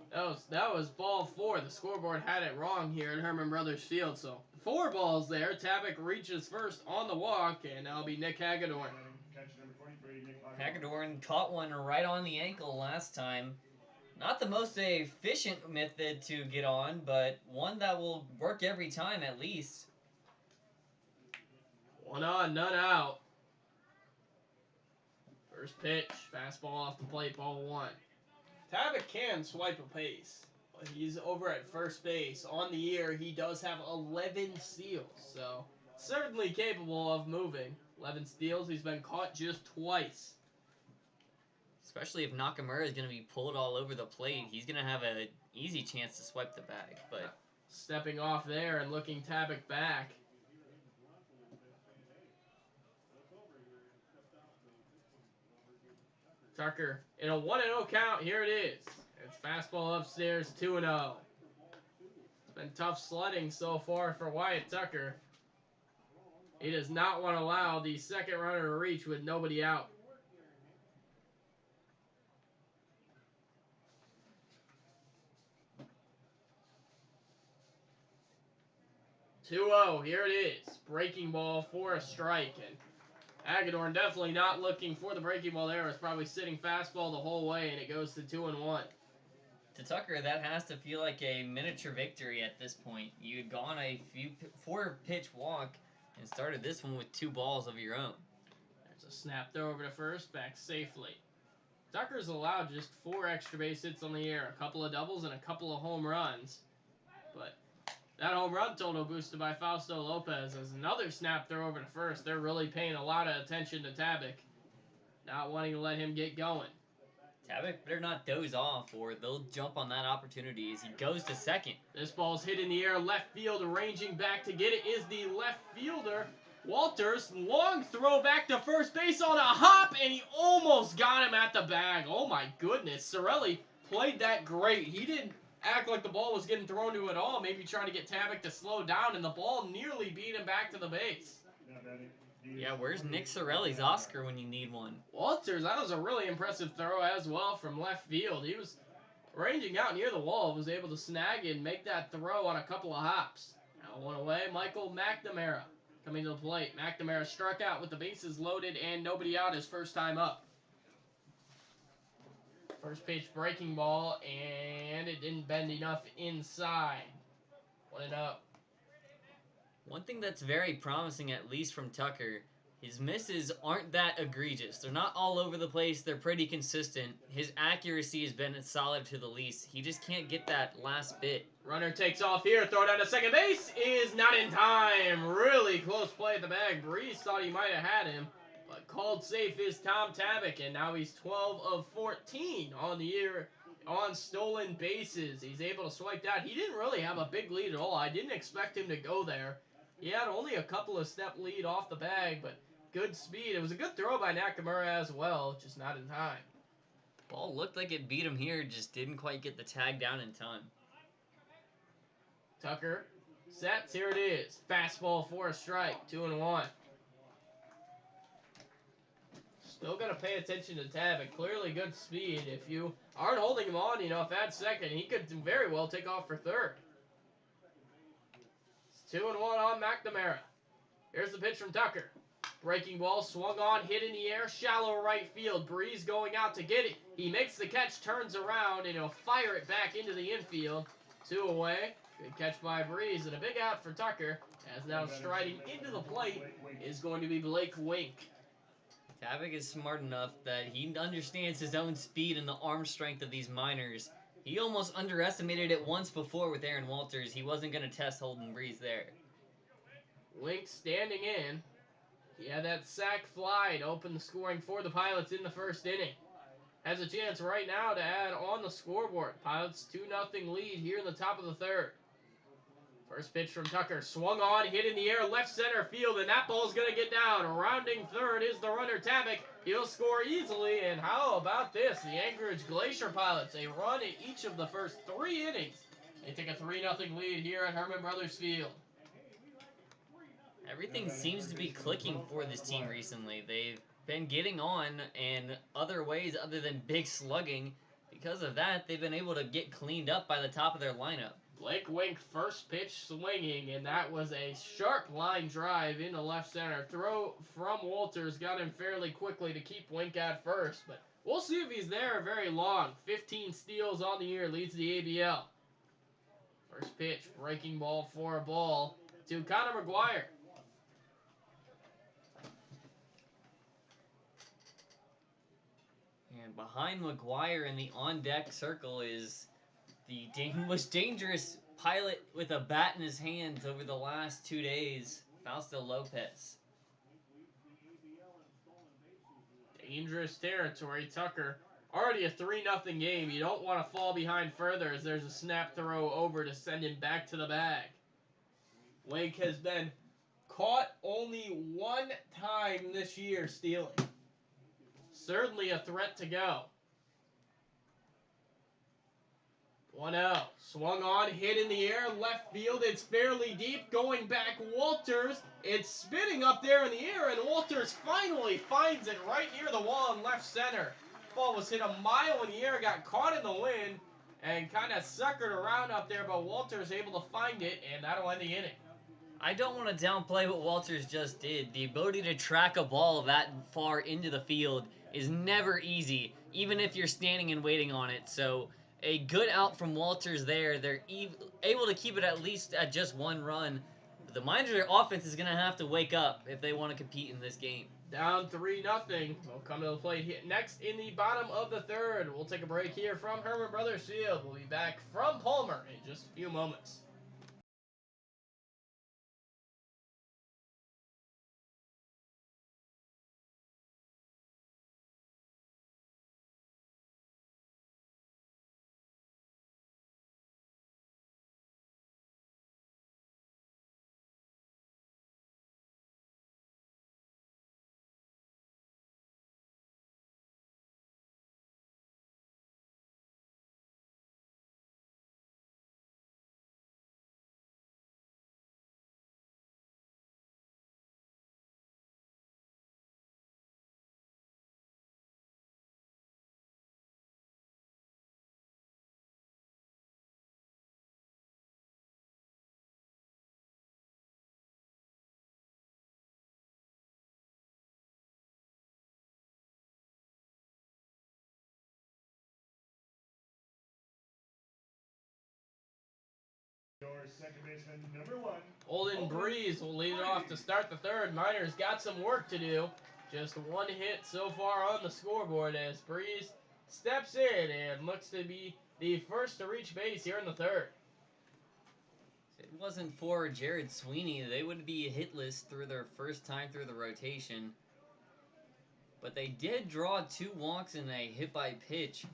That was ball 4. The scoreboard had it wrong here at Herman Brothers Field. So 4 balls there. Tavick reaches first on the walk, and that'll be Nick Hagedorn. Hagedorn caught one right on the ankle last time. Not the most efficient method to get on, but one that will work every time at least. 1 on, none out. First pitch, fastball off the plate, ball 1. Tavick can swipe a pace, but he's over at first base. On the year, he does have 11 steals, so certainly capable of moving. 11 steals, he's been caught just twice. Especially if Nakamura is going to be pulled all over the plate, he's going to have an easy chance to swipe the bag. But stepping off there and looking Tavick back. Tucker in a 1-0 count. Here it is. It's fastball upstairs, 2-0. It's been tough sledding so far for Wyatt Tucker. He does not want to allow the second runner to reach with nobody out. 2-0, here it is. Breaking ball for a strike. And Hagedorn definitely not looking for the breaking ball there. It's probably sitting fastball the whole way, and it goes to 2-1. To Tucker, that has to feel like a miniature victory at this point. You had gone a 4-pitch walk and started this one with 2 balls of your own. There's a snap throw over to first, back safely. Tucker's allowed just 4 extra base hits on the year, a couple of doubles and a couple of home runs. But that home run total boosted by Fausto Lopez as another snap throw over to first. They're really paying a lot of attention to Tavick, not wanting to let him get going. Tavick better not doze off or they'll jump on that opportunity as he goes to second. This ball's hit in the air, left field, arranging back to get it is the left fielder, Walters. Long throw back to first base on a hop, and he almost got him at the bag. Oh my goodness, Sorelli played that great. He didn't act like the ball was getting thrown to him at all, maybe trying to get Tavick to slow down, and the ball nearly beat him back to the base. Yeah, where's Nick Sorelli's Oscar when you need one? Walters, that was a really impressive throw as well from left field. He was ranging out near the wall, was able to snag and make that throw on a couple of hops. Now 1 away, Michael McNamara coming to the plate. McNamara struck out with the bases loaded and nobody out his first time up. First pitch breaking ball, and it didn't bend enough inside. 1-0. One thing that's very promising, at least from Tucker, his misses aren't that egregious. They're not all over the place. They're pretty consistent. His accuracy has been solid to the least. He just can't get that last bit. Runner takes off here. Throw down to second base is not in time. Really close play at the bag. Breeze thought he might have had him, but called safe is Tom Tavick, and now he's 12 of 14 on the year on stolen bases. He's able to swipe that. He didn't really have a big lead at all. I didn't expect him to go there. He had only a couple of step lead off the bag, but good speed. It was a good throw by Nakamura as well, just not in time. Ball looked like it beat him here, just didn't quite get the tag down in time. Tucker sets. Here it is. Fastball for a strike. 2-1. Still got to pay attention to Tabak. Clearly good speed. If you aren't holding him on, if at second, he could very well take off for third. It's 2-1 on McNamara. Here's the pitch from Tucker. Breaking ball, swung on, hit in the air, shallow right field. Breeze going out to get it. He makes the catch, turns around, and he'll fire it back into the infield. 2 away. Good catch by Breeze, and a big out for Tucker, as now striding into the plate is going to be Blake Wink. Tabak is smart enough that he understands his own speed and the arm strength of these minors. He almost underestimated it once before with Aaron Walters. He wasn't going to test Holden Breeze there. Wink standing in. He had that sac fly to open the scoring for the Pilots in the first inning. Has a chance right now to add on the scoreboard. Pilots 2-0 lead here in the top of the third. First pitch from Tucker. Swung on, hit in the air, left center field, and that ball's going to get down. Rounding third is the runner, Tabak. He'll score easily, and how about this? The Anchorage Glacier Pilots, a run in each of the first 3 innings. They take a 3-0 lead here at Herman Brothers Field. Everything seems to be clicking for this team recently. They've been getting on in other ways other than big slugging. Because of that, they've been able to get cleaned up by the top of their lineup. Blake Wink, first pitch swinging, and that was a sharp line drive into left center. Throw from Walters got him fairly quickly to keep Wink at first, but we'll see if he's there very long. 15 steals on the year, leads the ABL. First pitch, breaking ball for a ball to Connor McGuire. And behind McGuire in the on-deck circle is the most dangerous pilot with a bat in his hands over the last 2 days, Fausto Lopez. Dangerous territory, Tucker. Already a 3-0 game. You don't want to fall behind further as there's a snap throw over to send him back to the bag. Wink has been caught only 1 time this year stealing. Certainly a threat to go. 1-0. Swung on, hit in the air, left field. It's fairly deep. Going back, Walters. It's spinning up there in the air, and Walters finally finds it right near the wall in left center. Ball was hit a mile in the air, got caught in the wind, and kind of suckered around up there, but Walters able to find it, and that'll end the inning. I don't want to downplay what Walters just did. The ability to track a ball that far into the field is never easy, even if you're standing and waiting on it. So a good out from Walters there. They're able to keep it at least at just 1 run. But the Miners' offense is going to have to wake up if they want to compete in this game. Down 3-0. We'll come to the plate here next in the bottom of the third. We'll take a break here from Herman Brothers Field. We'll be back from Palmer in just a few moments. Your second baseman, number 1. Holden Breeze will lead it off to start the third. Miners got some work to do. Just 1 hit so far on the scoreboard as Breeze steps in and looks to be the first to reach base here in the third. If it wasn't for Jared Sweeney, they would be hitless through their first time through the rotation. But they did draw 2 walks and a hit by pitch.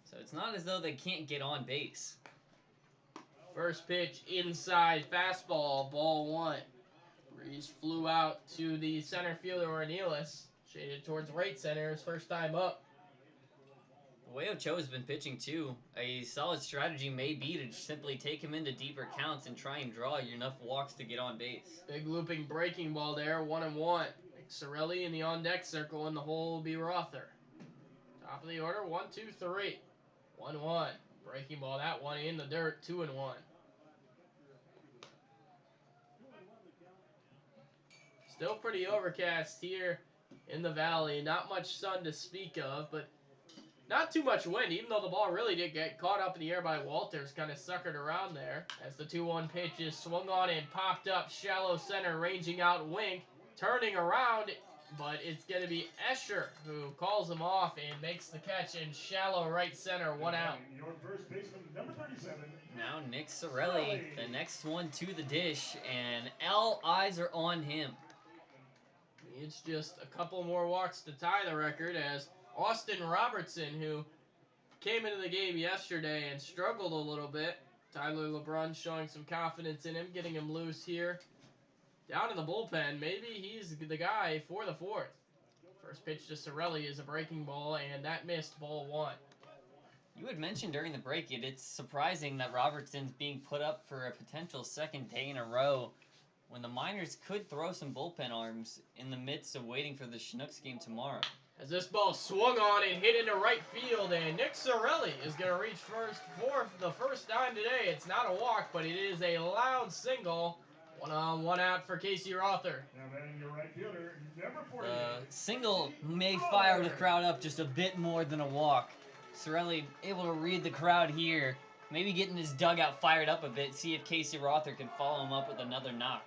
So it's not as though they can't get on base. First pitch inside fastball, ball 1. Breeze flew out to the center fielder Ornelas, shaded towards right center his first time up. The way Ochoa has been pitching too, a solid strategy may be to simply take him into deeper counts and try and draw enough walks to get on base. Big looping breaking ball there, 1-1. Sorelli in the on-deck circle, and the hole will be Rother. Top of the order, 1, 2, 3. 1-1. Breaking ball, that one in the dirt, 2-1. Still pretty overcast here in the valley. Not much sun to speak of, but not too much wind, even though the ball really did get caught up in the air by Walters, kind of suckered around there. As the 2-1 pitch is swung on and popped up, shallow center, ranging out Wink, turning around, but it's going to be Escher who calls him off and makes the catch in shallow right center, 1 out. Your first baseman, number 37. Now Nick Sorelli, the next one to the dish, and all eyes are on him. It's just a couple more walks to tie the record as Austin Robertson, who came into the game yesterday and struggled a little bit. Tyler LeBrun showing some confidence in him, getting him loose here. Down in the bullpen, maybe he's the guy for the 4th. First pitch to Sorelli is a breaking ball, and that missed, ball 1. You had mentioned during the break it's surprising that Robertson's being put up for a potential 2nd day in a row when the Miners could throw some bullpen arms in the midst of waiting for the Chinooks game tomorrow. As this ball swung on and hit into right field, and Nick Sorelli is going to reach first for the first time today. It's not a walk, but it is a loud single. 1 on, 1 out for Casey Rother. Now batting your right fielder, number 48. Single may fire the crowd up just a bit more than a walk. Sorelli able to read the crowd here, maybe getting his dugout fired up a bit, see if Casey Rother can follow him up with another knock.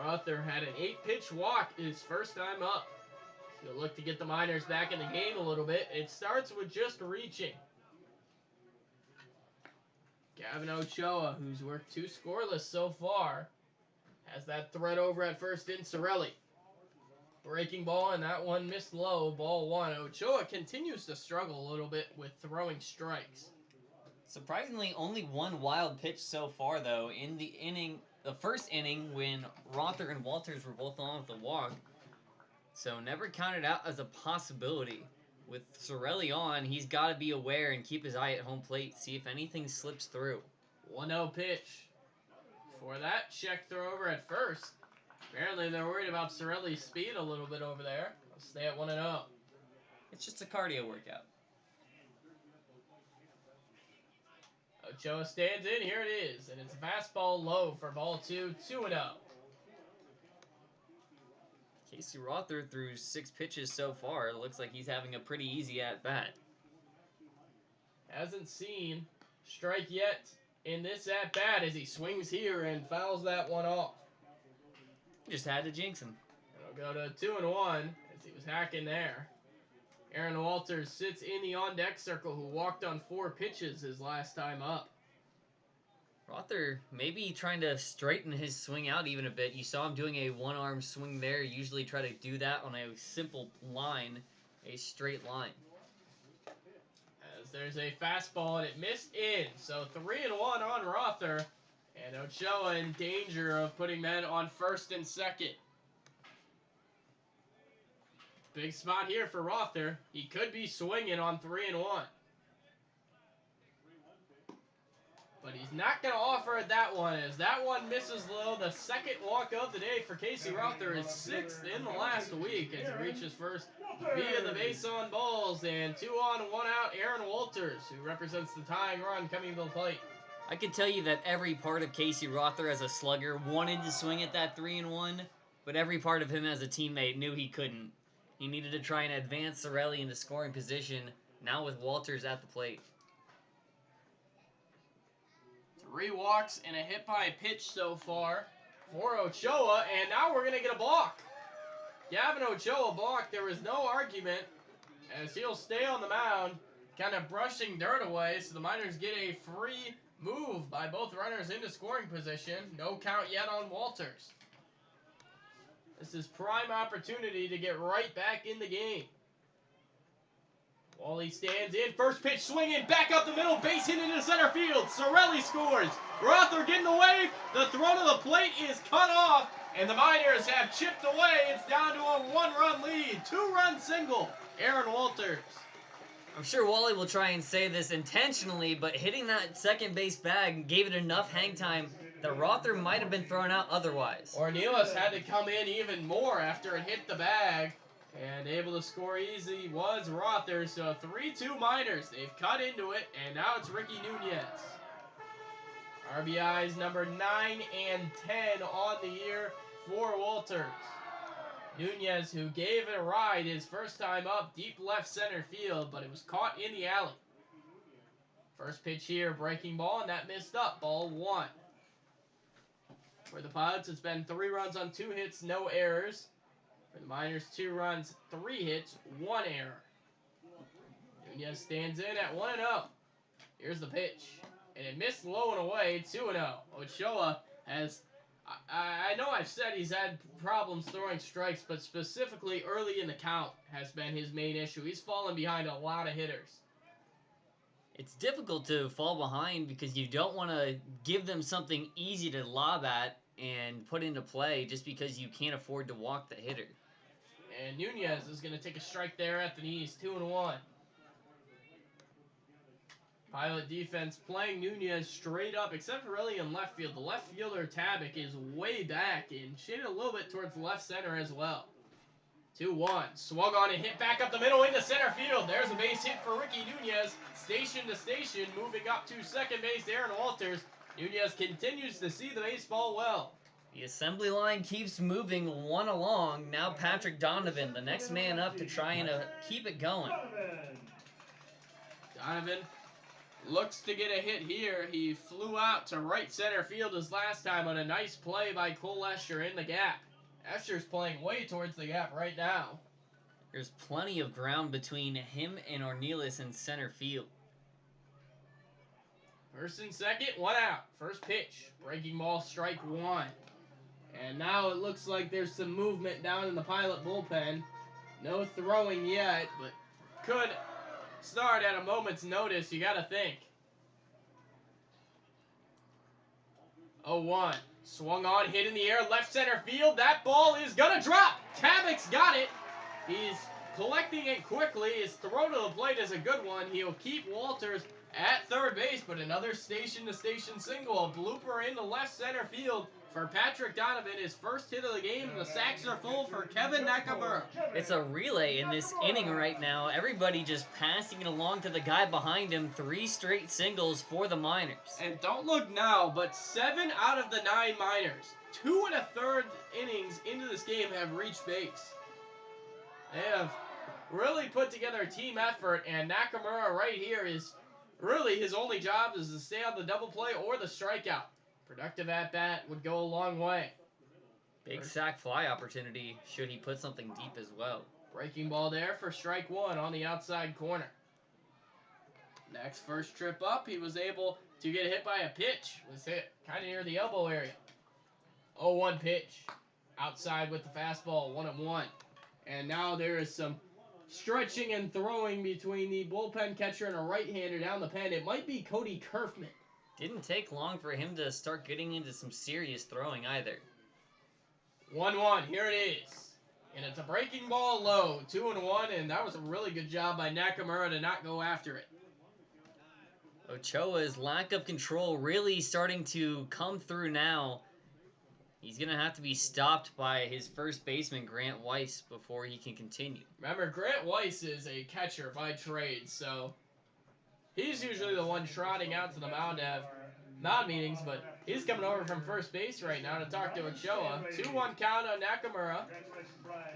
Rother had an 8-pitch walk his first time up. He'll look to get the Miners back in the game a little bit. It starts with just reaching. Gavin Ochoa, who's worked 2 scoreless so far, has that threat over at first in Sorelli. Breaking ball, and that one missed low, ball 1. Ochoa continues to struggle a little bit with throwing strikes. Surprisingly, only 1 wild pitch so far, though, in the first inning when Rother and Walters were both on with a walk. So never counted out as a possibility. With Sorelli on, he's got to be aware and keep his eye at home plate, see if anything slips through. 1-0 pitch. For that, check throw over at first. Apparently they're worried about Sorelli's speed a little bit over there. I'll stay at 1-0. It's just a cardio workout. Ochoa stands in. Here it is. And it's a fastball low for ball 2, 2-0. Casey Rother threw 6 pitches so far. It looks like he's having a pretty easy at-bat. Hasn't seen strike yet in this at-bat as he swings here and fouls that one off. Just had to jinx him. It'll go to 2-1 as he was hacking there. Aaron Walters sits in the on-deck circle, who walked on 4 pitches his last time up. Rother maybe trying to straighten his swing out even a bit. You saw him doing a 1-arm swing there. Usually try to do that on a simple line, a straight line. As there's a fastball and it missed in. So 3-1 on Rother. And Ochoa in danger of putting men on first and second. Big spot here for Rother. He could be swinging on 3-1. But he's not going to offer it that one, as that one misses low. The second walk of the day for Casey Rother is 6th in the last week as he reaches first via the base on balls. And 2 on, 1 out, Aaron Walters, who represents the tying run coming to the plate. I can tell you that every part of Casey Rother as a slugger wanted to swing at that 3-1, but every part of him as a teammate knew he couldn't. He needed to try and advance Sorelli into scoring position, now with Walters at the plate. 3 walks and a hit by pitch so far for Ochoa, and now we're going to get a balk. Gavin Ochoa balked. There was no argument, as he'll stay on the mound, kind of brushing dirt away, so the Miners get a free move by both runners into scoring position. No count yet on Walters. This is prime opportunity to get right back in the game. Wally stands in. First pitch swinging. Back up the middle. Base hit into center field. Sorelli scores. Rother getting the wave. The throw to the plate is cut off. And the Miners have chipped away. It's down to a 1-run lead. 2-run single. Aaron Walters. I'm sure Wally will try and say this intentionally, but hitting that second base bag gave it enough hang time The Rother might have been thrown out otherwise. Ornelas had to come in even more after it hit the bag. And able to score easy was Rother. So 3-2 Miners. They've cut into it, and now it's Ricky Nunez. RBIs number 9 and 10 on the year for Walters. Nunez, who gave it a ride his first time up deep left center field, but it was caught in the alley. First pitch here, breaking ball, and that missed up. Ball 1. For the Pilots, it's been 3 runs on 2 hits, no errors. For the Miners, 2 runs, 3 hits, 1 error. Nunez stands in at 1-0. Here's the pitch. And it missed low and away, 2-0. Ochoa has, I know I've said he's had problems throwing strikes, but specifically early in the count has been his main issue. He's fallen behind a lot of hitters. It's difficult to fall behind because you don't want to give them something easy to lob at and put into play just because you can't afford to walk the hitter. And Nunez is going to take a strike there at the knees, 2-1. Pilot defense playing Nunez straight up, except for really in left field. The left fielder, Tabak, is way back and shaded a little bit towards left center as well. 2-1. Swung on and hit back up the middle into center field. There's a base hit for Ricky Nunez. Station to station, moving up to second base, Aaron Walters. Nunez continues to see the baseball well. The assembly line keeps moving one along. Now Patrick Donovan, the next man up to try and keep it going. Donovan looks to get a hit here. He flew out to right center field his last time on a nice play by Cole Escher in the gap. Escher's playing way towards the gap right now. There's plenty of ground between him and Ornelas in center field. First and second, 1 out. First pitch, breaking ball, strike 1. And now it looks like there's some movement down in the Pilot bullpen. No throwing yet, but could start at a moment's notice, you gotta think. 0-1. Swung on, hit in the air, left center field. That ball is gonna drop. Tabak's got it. He's collecting it quickly. His throw to the plate is a good one. He'll keep Walters at third base, but another station-to-station single. A blooper into left center field for Patrick Donovan. His first hit of the game. The sacks are full for Kevin Nakamura. It's a relay in this inning right now. Everybody just passing it along to the guy behind him. 3 straight singles for the Miners. And don't look now, but 7 out of the 9 Miners, 2 1/3 innings into this game, have reached base. They have really put together a team effort, and Nakamura right here is really his only job is to stay on the double play or the strikeout. Productive at-bat would go a long way. Big sac fly opportunity should he put something deep as well. Breaking ball there for strike 1 on the outside corner. Next first trip up, he was able to get hit by a pitch. Was hit kind of near the elbow area. 0-1 pitch. Outside with the fastball, 1-1. And now there is some stretching and throwing between the bullpen catcher and a right-hander down the pen. It might be Cody Kerfman. Didn't take long for him to start getting into some serious throwing either. 1-1, here it is. And it's a breaking ball low, 2-1, and that was a really good job by Nakamura to not go after it. Ochoa's lack of control really starting to come through now. He's going to have to be stopped by his first baseman, Grant Weiss, before he can continue. Remember, Grant Weiss is a catcher by trade, so he's usually the one trotting out to the mound to have mound meetings, but he's coming over from first base right now to talk to Ochoa. 2-1 count on Nakamura.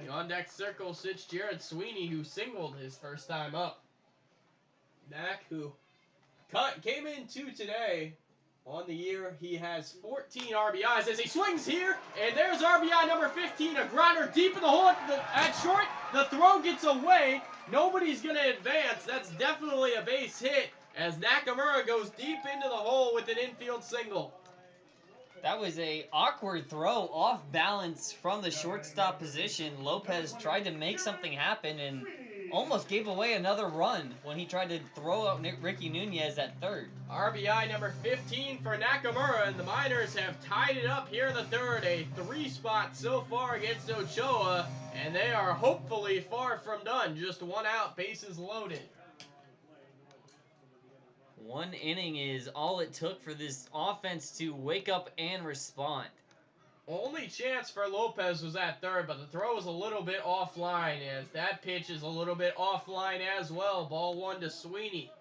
The on-deck circle sits Jared Sweeney, who singled his first time up. Nak, who came into today on the year, he has 14 RBIs as he swings here, and there's RBI number 15, a grounder deep in the hole at short. The throw gets away. Nobody's going to advance. That's definitely a base hit as Nakamura goes deep into the hole with an infield single. That was a awkward throw off balance from the shortstop position. Lopez tried to make something happen and almost gave away another run when he tried to throw out Ricky Nunez at third. RBI number 15 for Nakamura, and the Miners have tied it up here in the third. A 3-spot so far against Ochoa, and they are hopefully far from done. Just 1 out, bases loaded. One inning is all it took for this offense to wake up and respond. Only chance for Lopez was at third, but the throw was a little bit offline, as that pitch is a little bit offline as well. Ball 1 to Sweeney.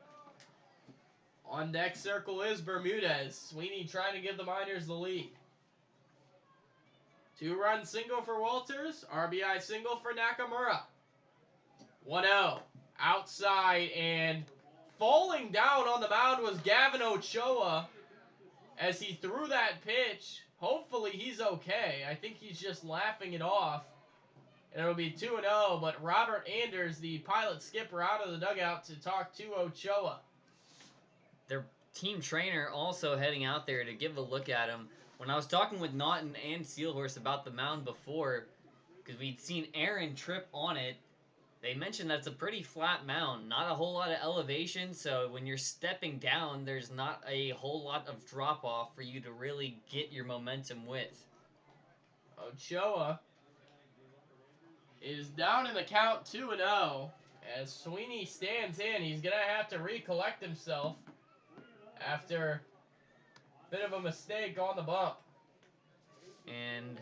On deck circle is Bermudez. Sweeney trying to give the Miners the lead. 2-run single for Walters. RBI single for Nakamura. 1-0. Outside, and falling down on the mound was Gavin Ochoa as he threw that pitch. Hopefully he's okay. I think he's just laughing it off. And it'll be 2-0, but Robert Anders, the Pilot skipper, out of the dugout to talk to Ochoa. Their team trainer also heading out there to give a look at him. When I was talking with Naughton and Steelhorse about the mound before, because we'd seen Aaron trip on it, they mentioned that's a pretty flat mound, not a whole lot of elevation, so when you're stepping down, there's not a whole lot of drop-off for you to really get your momentum with. Ochoa is down in the count 2-0. As Sweeney stands in, he's going to have to recollect himself after a bit of a mistake on the bump. And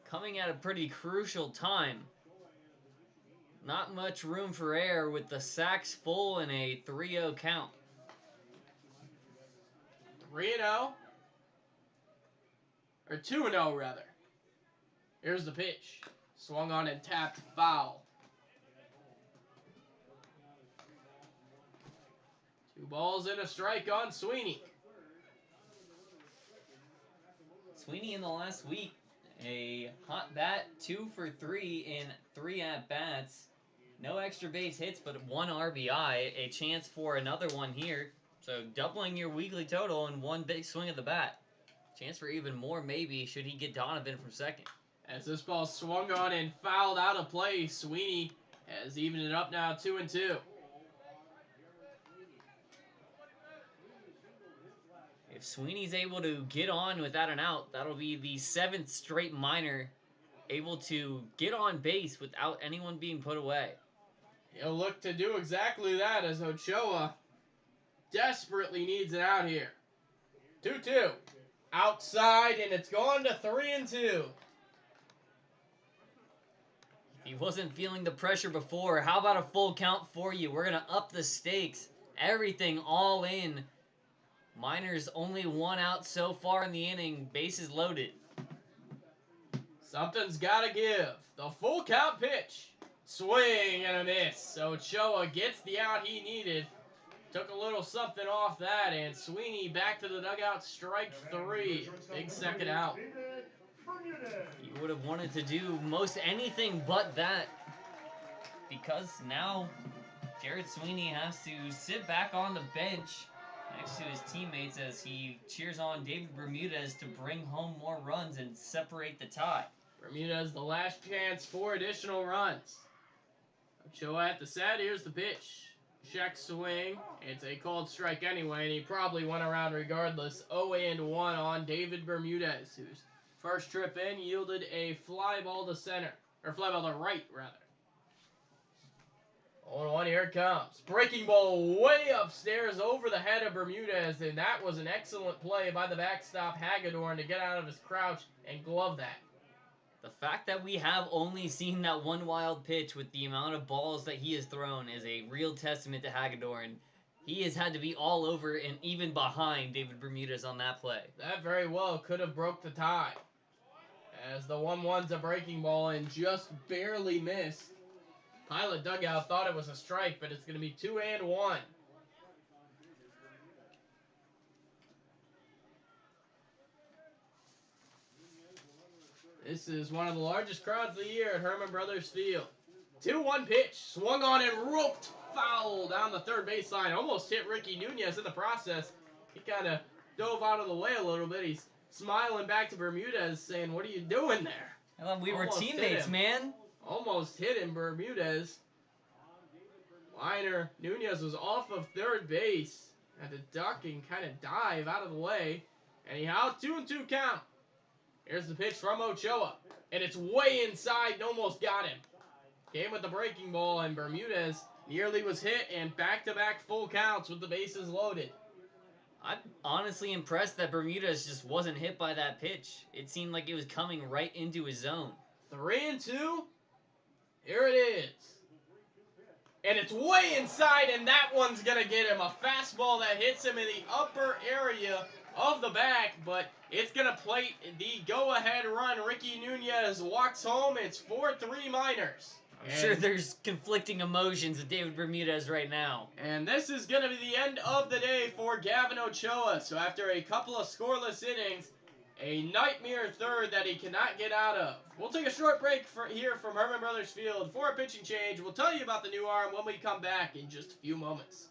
coming at a pretty crucial time. Not much room for error with the sacks full and a 3-0 count. 3-0. Or 2-0, rather. Here's the pitch. Swung on and tapped, foul. 2 balls and a strike on Sweeney. Sweeney in the last week, a hot bat, 2 for 3 in 3 at-bats. No extra base hits, but 1 RBI. A chance for another one here. So doubling your weekly total in 1 big swing of the bat. Chance for even more maybe should he get Donovan from second. As this ball swung on and fouled out of play, Sweeney has evened it up now 2-2. If Sweeney's able to get on without an out, that'll be the 7th straight Miner able to get on base without anyone being put away. He'll look to do exactly that as Ochoa desperately needs it out here. 2-2. Outside, and it's gone to 3-2. He wasn't feeling the pressure before. How about a full count for you? We're going to up the stakes. Everything all in. Miners only 1 out so far in the inning. Bases loaded. Something's got to give. The full count pitch. Swing and a miss. Ochoa gets the out he needed. Took a little something off that, and Sweeney back to the dugout, strike 3. Big second out. You would have wanted to do most anything but that, because now Jared Sweeney has to sit back on the bench next to his teammates as he cheers on David Bermudez to bring home more runs and separate the tie. Bermudez the last chance for additional runs. Ochoa at the set. Here's the pitch. Check swing. It's a called strike anyway, and he probably went around regardless. 0-1 on David Bermudez, whose first trip in yielded a fly ball to center. Or fly ball to right, rather. 0-1, here it comes. Breaking ball way upstairs over the head of Bermudez, and that was an excellent play by the backstop Hagedorn to get out of his crouch and glove that. The fact that we have only seen that one wild pitch with the amount of balls that he has thrown is a real testament to Hagedorn. He has had to be all over and even behind David Bermudez on that play. That very well could have broke the tie, as the 1-1's a breaking ball and just barely missed. Pilot dugout thought it was a strike, but it's going to be 2-1. This is one of the largest crowds of the year at Herman Brothers Field. 2-1 pitch, swung on and roped foul down the third baseline. Almost hit Ricky Nunez in the process. He kind of dove out of the way a little bit. He's smiling back to Bermudez saying, "What are you doing there?" I thought we were Almost teammates, man. Almost hit him, Bermudez. Liner, Nunez was off of third base. Had to duck and kind of dive out of the way. Anyhow, 2-2 count. Here's the pitch from Ochoa. And it's way inside and almost got him. Came with the breaking ball, and Bermudez nearly was hit, and back-to-back full counts with the bases loaded. I'm honestly impressed that Bermudez just wasn't hit by that pitch. It seemed like it was coming right into his zone. 3-2. Here it is. And it's way inside, and that one's going to get him. A fastball that hits him in the upper area of the back, but it's going to plate the go-ahead run. Ricky Nunez walks home. It's 4-3 Miners. I'm sure there's conflicting emotions with David Bermudez right now. And this is going to be the end of the day for Gavin Ochoa. So after a couple of scoreless innings, a nightmare third that he cannot get out of. We'll take a short break here from Herman Brothers Field for a pitching change. We'll tell you about the new arm when we come back in just a few moments.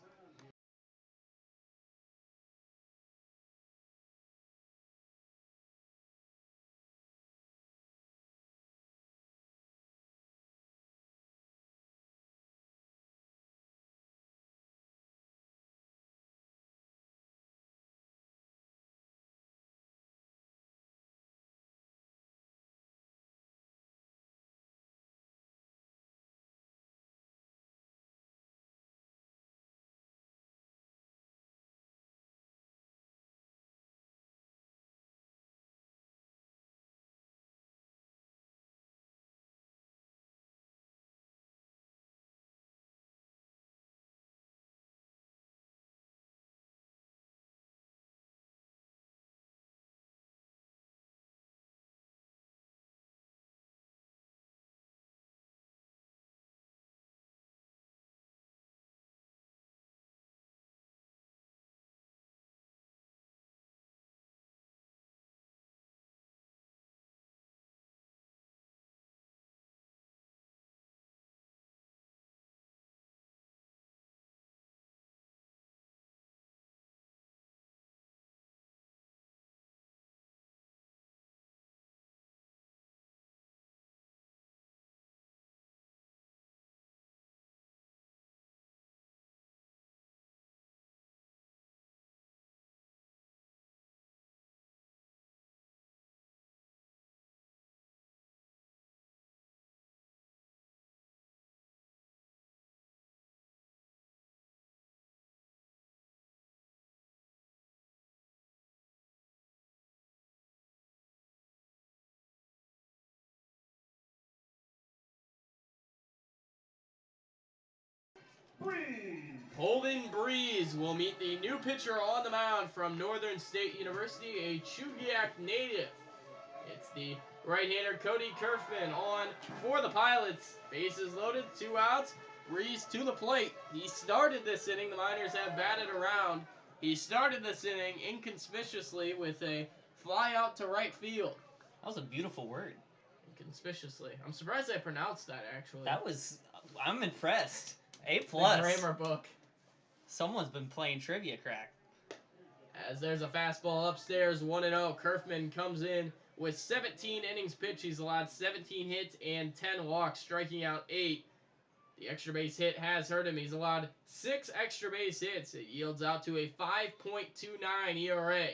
Holden Breeze will meet the new pitcher on the mound from Northern State University, a Chugiak native. It's the right-hander Cody Kerfman on for the Pilots. Bases loaded, 2 outs. Breeze to the plate. He started this inning. The Miners have batted around. He started this inning inconspicuously with a fly out to right field. That was a beautiful word. Inconspicuously. I'm surprised I pronounced that, actually. I'm impressed. A+. The grammar book. Someone's been playing trivia crack. As there's a fastball upstairs, 1-0. Kerfman comes in with 17 innings pitched. He's allowed 17 hits and 10 walks, striking out 8. The extra base hit has hurt him. He's allowed 6 extra base hits. It yields out to a 5.29 ERA.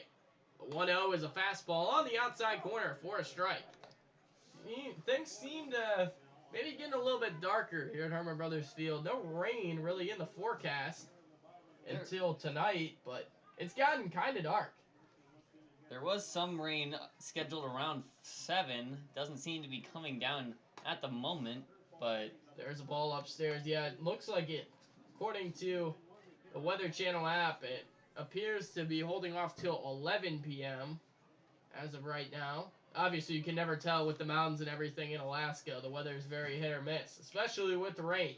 1-0 is a fastball on the outside corner for a strike. Things seem to maybe getting a little bit darker here at Herman Brothers Field. No rain really in the forecast until tonight, but it's gotten kind of dark. There was some rain scheduled around 7. Doesn't seem to be coming down at the moment, but there's a ball upstairs. Yeah, it looks like it. According to the Weather Channel app, it appears to be holding off till 11 p.m. as of right now. Obviously, you can never tell with the mountains and everything in Alaska. The weather is very hit or miss, especially with the rain.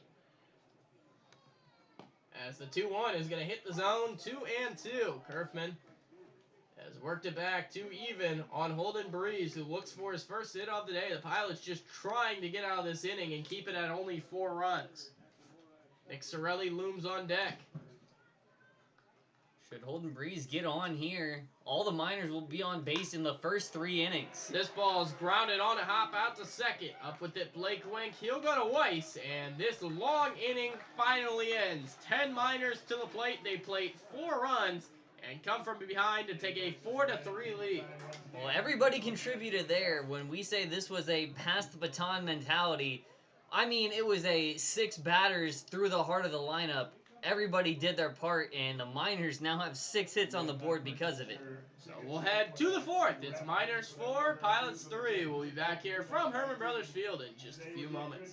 As the 2-1 is going to hit the zone, 2-2. Kerfman has worked it back to even on Holden Breeze, who looks for his first hit of the day. The Pilots just trying to get out of this inning and keep it at only 4 runs. Nick Sorelli looms on deck. Should Holden Breeze get on here, all the Miners will be on base in the first 3 innings. This ball's grounded on a hop out to second. Up with it, Blake Wink. He'll go to Weiss, and this long inning finally ends. 10 Miners to the plate. They plate 4 runs and come from behind to take a 4-3 lead. Well, everybody contributed there. When we say this was a pass the baton mentality, I mean, it was a 6 batters through the heart of the lineup. Everybody did their part, and the Miners now have 6 hits on the board because of it. So we'll head to the 4th. It's Miners 4, Pilots 3. We'll be back here from Herman Brothers Field in just a few moments.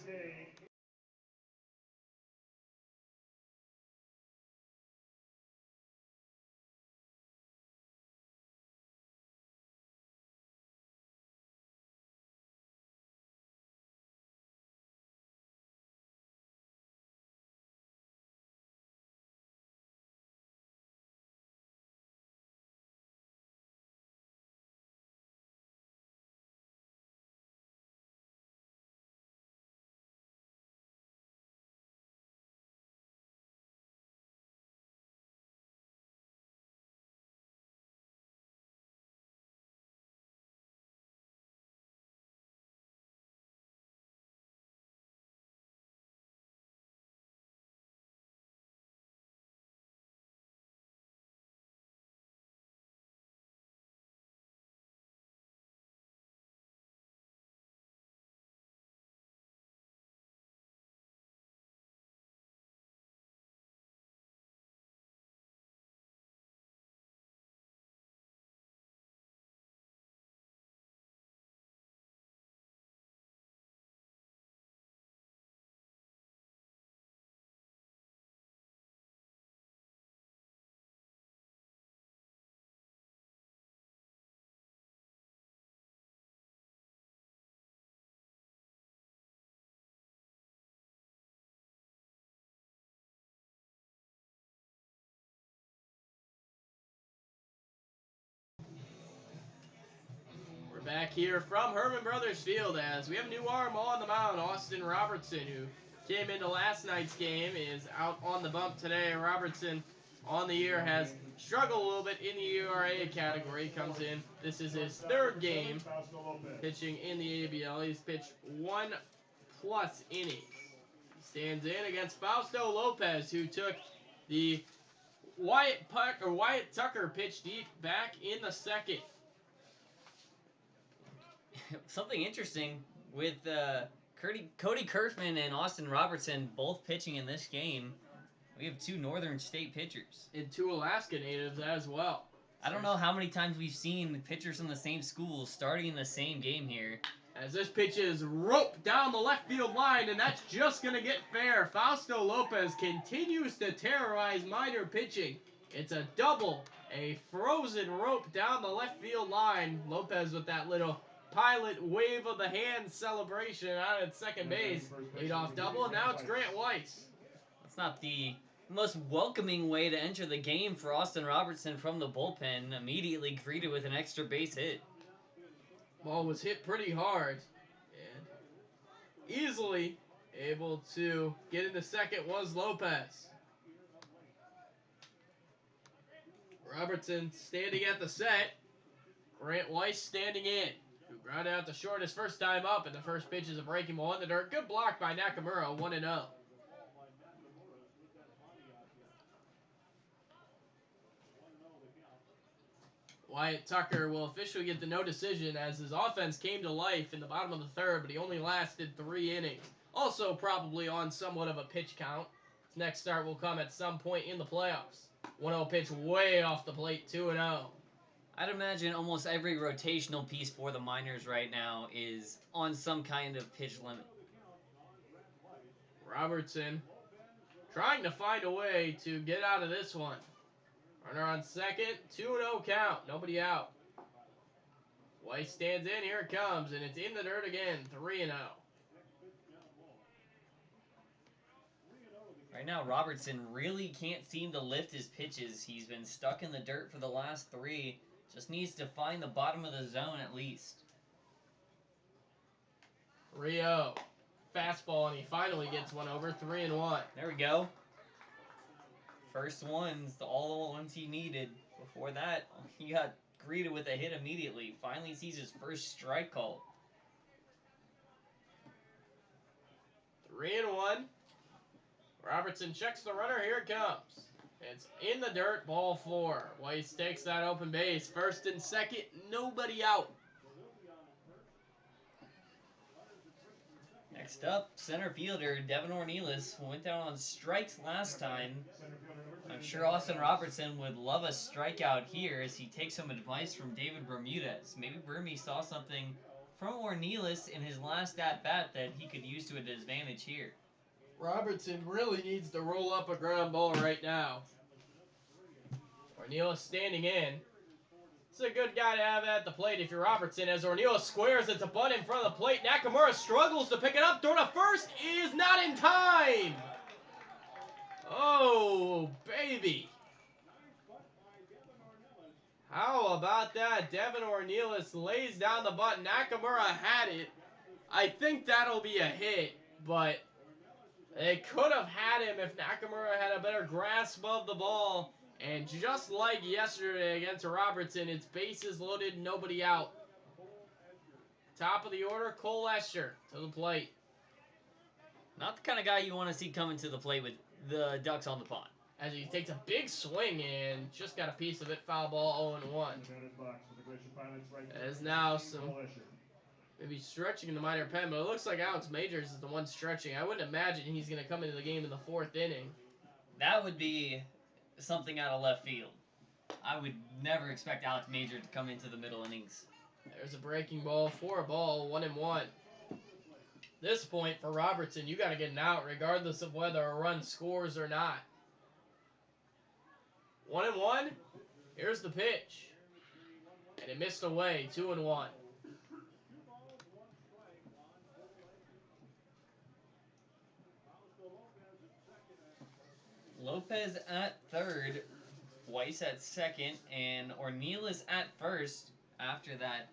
We're back here from Herman Brothers Field as we have a new arm on the mound, Austin Robertson, who came into last night's game, is out on the bump today. Robertson on the year has struggled a little bit in the ERA category. Comes in, this is his 3rd game pitching in the ABL. He's pitched 1+ innings. He stands in against Fausto Lopez, who took the Wyatt Tucker pitch deep back in the 2nd. Something interesting with Cody Kerfman and Austin Robertson both pitching in this game. We have 2 Northern State pitchers. And 2 Alaska natives as well. I don't know how many times we've seen pitchers from the same school starting in the same game here. As this pitch is roped down the left field line, and that's just going to get fair. Fausto Lopez continues to terrorize Miner pitching. It's a double, a frozen rope down the left field line. Lopez with that little pilot wave of the hand celebration out at second base. Leadoff double, and now it's Grant Weiss. That's not the most welcoming way to enter the game for Austin Robertson from the bullpen. Immediately greeted with an extra base hit. Ball was hit pretty hard, and easily able to get into second was Lopez. Robertson standing at the set. Grant Weiss standing in. Who grounded out to short his first time up, and the first pitch is a breaking ball in the dirt. Good block by Nakamura, 1-0. Wyatt Tucker will officially get the no decision as his offense came to life in the bottom of the 3rd, but he only lasted 3 innings. Also probably on somewhat of a pitch count. His next start will come at some point in the playoffs. 1-0 pitch way off the plate, 2-0. I'd imagine almost every rotational piece for the Miners right now is on some kind of pitch limit. Robertson trying to find a way to get out of this one. Runner on second, 2-0 count, nobody out. Weiss stands in, here it comes, and it's in the dirt again, 3-0. Right now, Robertson really can't seem to lift his pitches. He's been stuck in the dirt for the last 3. Just needs to find the bottom of the zone at least. 3-0. Fastball, and he finally gets one over, 3-1. There we go. First one's all the ones he needed. Before that, he got greeted with a hit immediately. Finally sees his first strike call. 3-1. Robertson checks the runner, here it comes. It's in the dirt, ball 4. Weiss takes that open base. First and second, nobody out. Next up, center fielder Devin Ornelas went down on strikes last time. I'm sure Austin Robertson would love a strikeout here as he takes some advice from David Bermudez. Maybe Bermie saw something from Ornelas in his last at-bat that he could use to his advantage here. Robertson really needs to roll up a ground ball right now. Ornelas standing in. It's a good guy to have at the plate if you're Robertson. As Ornelas squares, it's a bunt in front of the plate. Nakamura struggles to pick it up. Throw to first is not in time. Oh, baby. How about that? Devin Ornelas lays down the bunt. Nakamura had it. I think that'll be a hit, but they could have had him if Nakamura had a better grasp of the ball. And just like yesterday against Robertson, it's bases loaded, nobody out. Top of the order, Cole Escher to the plate. Not the kind of guy you want to see coming to the plate with the Ducks on the pond. As he takes a big swing and just got a piece of it, foul ball 0-1. As now some maybe stretching in the minor pen, but it looks like Alex Majors is the one stretching. I wouldn't imagine he's going to come into the game in the 4th inning. That would be something out of left field. I would never expect Alex Major to come into the middle innings. There's a breaking ball for a ball, 1-1. This point for Robertson, you got to get an out regardless of whether a run scores or not. 1-1. Here's the pitch. And it missed away, 2-1. Lopez at third, Weiss at second, and Ornelas at first after that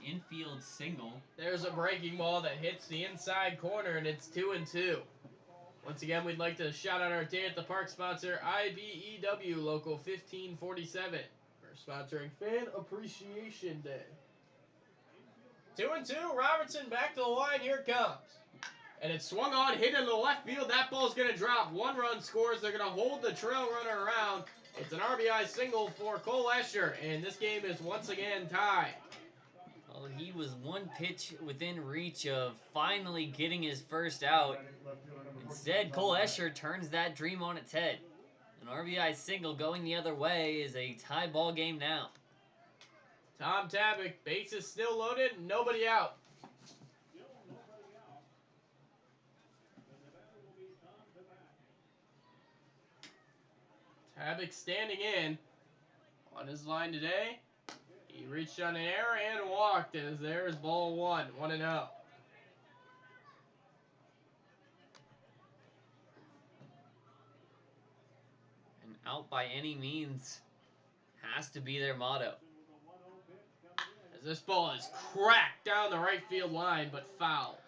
infield single. There's a breaking ball that hits the inside corner, and it's 2-2. Once again, we'd like to shout out our Day at the Park sponsor, IBEW Local 1547, for sponsoring Fan Appreciation Day. 2-2, Robertson back to the line, here it comes. And it's swung on, hit in the left field. That ball's going to drop. 1 run scores. They're going to hold the trail runner around. It's an RBI single for Cole Escher, and this game is once again tied. Well, he was 1 pitch within reach of finally getting his first out. Instead, Cole Escher turns that dream on its head. An RBI single going the other way is a tie ball game now. Tom Tabak, bases still loaded, nobody out. Tabak standing in on his line today. He reached on an error and walked as there's ball 1, 1-0. And out by any means has to be their motto. As this ball is cracked down the right field line, but foul.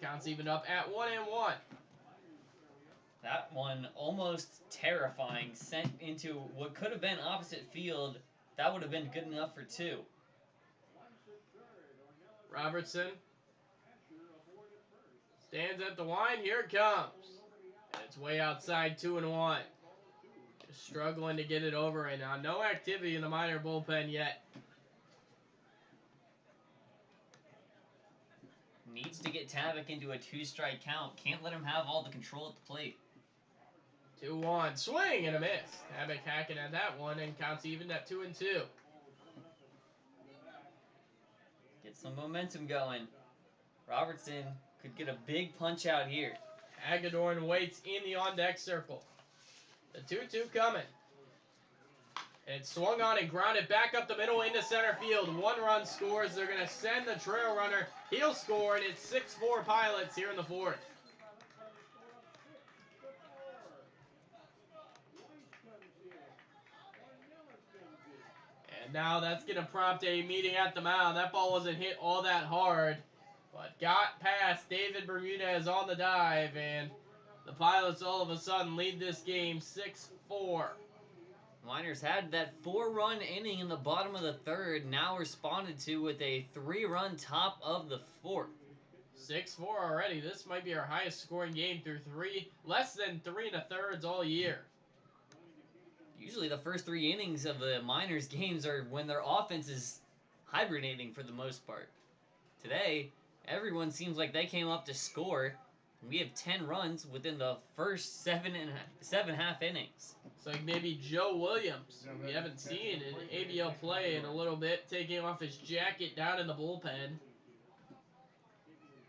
Counts even up at 1-1. That one almost terrifying, sent into what could have been opposite field. That would have been good enough for 2. Robertson stands at the line. Here it comes. And it's way outside, 2-1. Just struggling to get it over right now. No activity in the minor bullpen yet. Needs to get Tabak into a 2-strike count. Can't let him have all the control at the plate. 2-1. Swing and a miss. Tabak hacking at that one and counts even at 2-2. Get some momentum going. Robertson could get a big punch out here. Hagedorn waits in the on-deck circle. The 2-2 coming. And it's swung on and grounded back up the middle into center field. 1 run scores. They're going to send the trail runner. He'll score, and it's 6-4 Pilots here in the 4th. And now that's going to prompt a meeting at the mound. That ball wasn't hit all that hard, but got past David Bermudez on the dive, and the Pilots all of a sudden lead this game 6-4. Miners had that 4-run inning in the bottom of the 3rd, now responded to with a 3-run top of the 4th. 6-4 already. This might be our highest scoring game through less than 3 1/3 all year. Usually the first 3 innings of the Miners games are when their offense is hibernating for the most part. Today, everyone seems like they came up to score. We have 10 runs within the first seven half innings. It's like maybe Joe Williams, who we haven't seen in ABL play in a little bit, taking off his jacket down in the bullpen.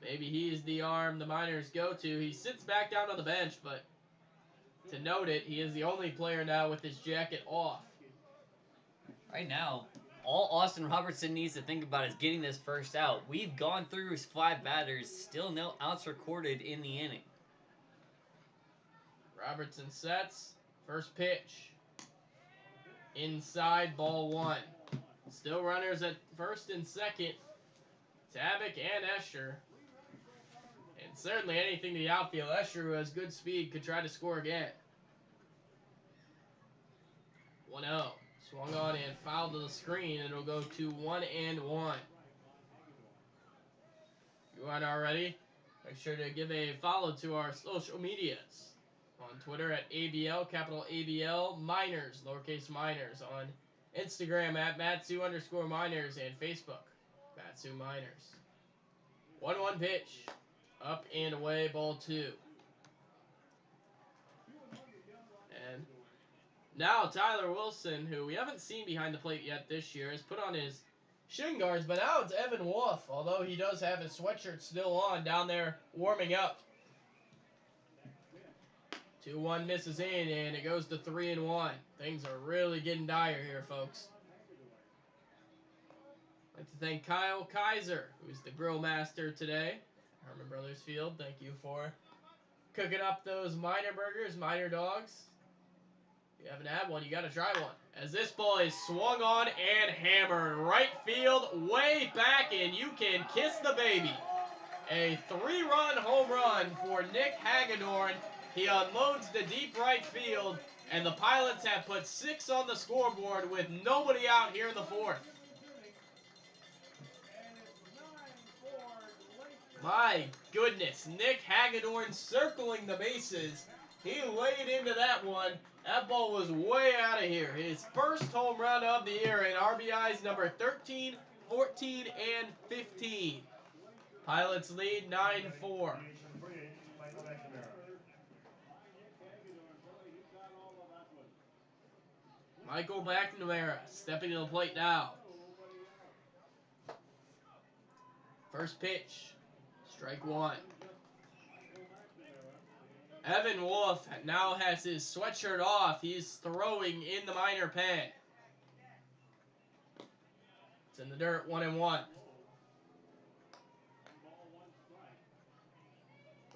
Maybe he's the arm the Miners go to. He sits back down on the bench, but to note it, he is the only player now with his jacket off. Right now, all Austin Robertson needs to think about is getting this first out. We've gone through his 5 batters, still no outs recorded in the inning. Robertson sets. First pitch. Inside, ball 1. Still runners at first and second. Tabak and Escher. And certainly anything to the outfield. Escher, who has good speed, could try to score again. 1-0. Swung on and fouled to the screen. It'll go to 1-1. If you aren't already, make sure to give a follow to our social medias. On Twitter at ABL, capital ABL, Miners, lowercase Miners. On Instagram at Matsu_Miners and Facebook, Matsu Miners. 1-1 pitch. Up and away, ball 2. And now Tyler Wilson, who we haven't seen behind the plate yet this year, has put on his shin guards, but now it's Evan Wolf, although he does have his sweatshirt still on down there warming up. 2-1 misses in, and it goes to 3-1. Things are really getting dire here, folks. I'd like to thank Kyle Kaiser, who's the grill master today. Herman Brothers Field, thank you for cooking up those Miner burgers, Miner dogs. If you haven't had one, you got to try one. As this ball is swung on and hammered. Right field, way back, and you can kiss the baby. A 3-run home run for Nick Hagedorn. He unloads the deep right field, and the Pilots have put 6 on the scoreboard with nobody out here in the 4th. My goodness, Nick Hagedorn circling the bases. He laid into that one. That ball was way out of here. His first home run of the year in RBIs number 13, 14, and 15. Pilots lead 9-4. Michael McNamara stepping to the plate now. First pitch, strike 1. Evan Wolf now has his sweatshirt off. He's throwing in the Miner pen. It's in the dirt, 1-1.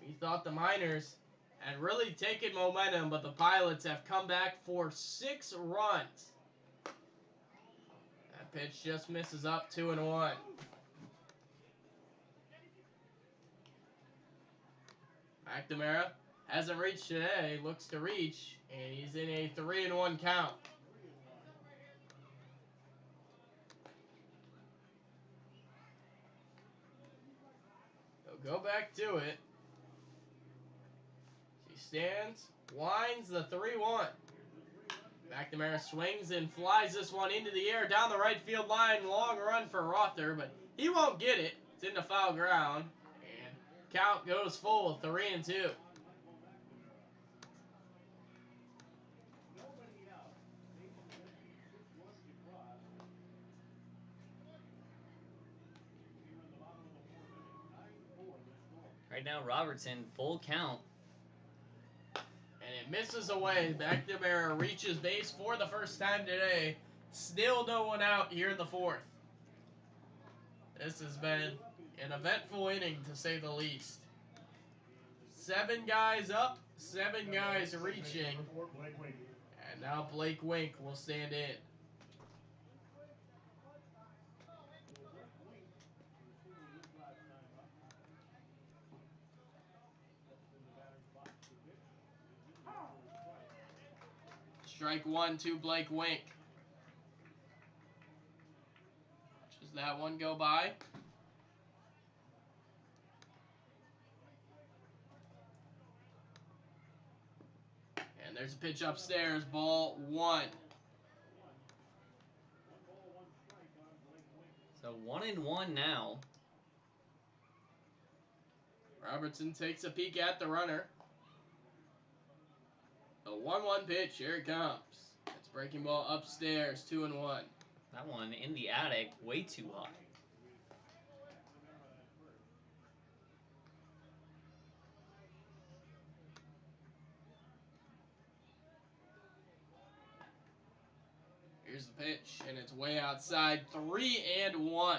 We thought the Miners had really taken momentum, but the Pilots have come back for 6 runs. That pitch just misses up, 2-1. McNamara hasn't reached today, looks to reach, and he's in a 3-1 count. He'll go back to it. He stands, winds the 3-1. McNamara swings and flies this one into the air down the right field line. Long run for Rother, but he won't get it. It's into foul ground. And count goes full, 3-2. Right now, Robertson, full count. And it misses away. McNamara reaches base for the first time today. Still no one out here in the 4th. This has been an eventful inning, to say the least. 7 guys up, 7 guys reaching. And now Blake Wink will stand in. Strike 1 to Blake Wink. Does that one go by? And there's a pitch upstairs, ball 1. So 1-1 now. Robertson takes a peek at the runner. The 1-1 pitch, here it comes. It's breaking ball upstairs, 2-1. That one in the attic, way too high. Here's the pitch, and it's way outside, 3-1.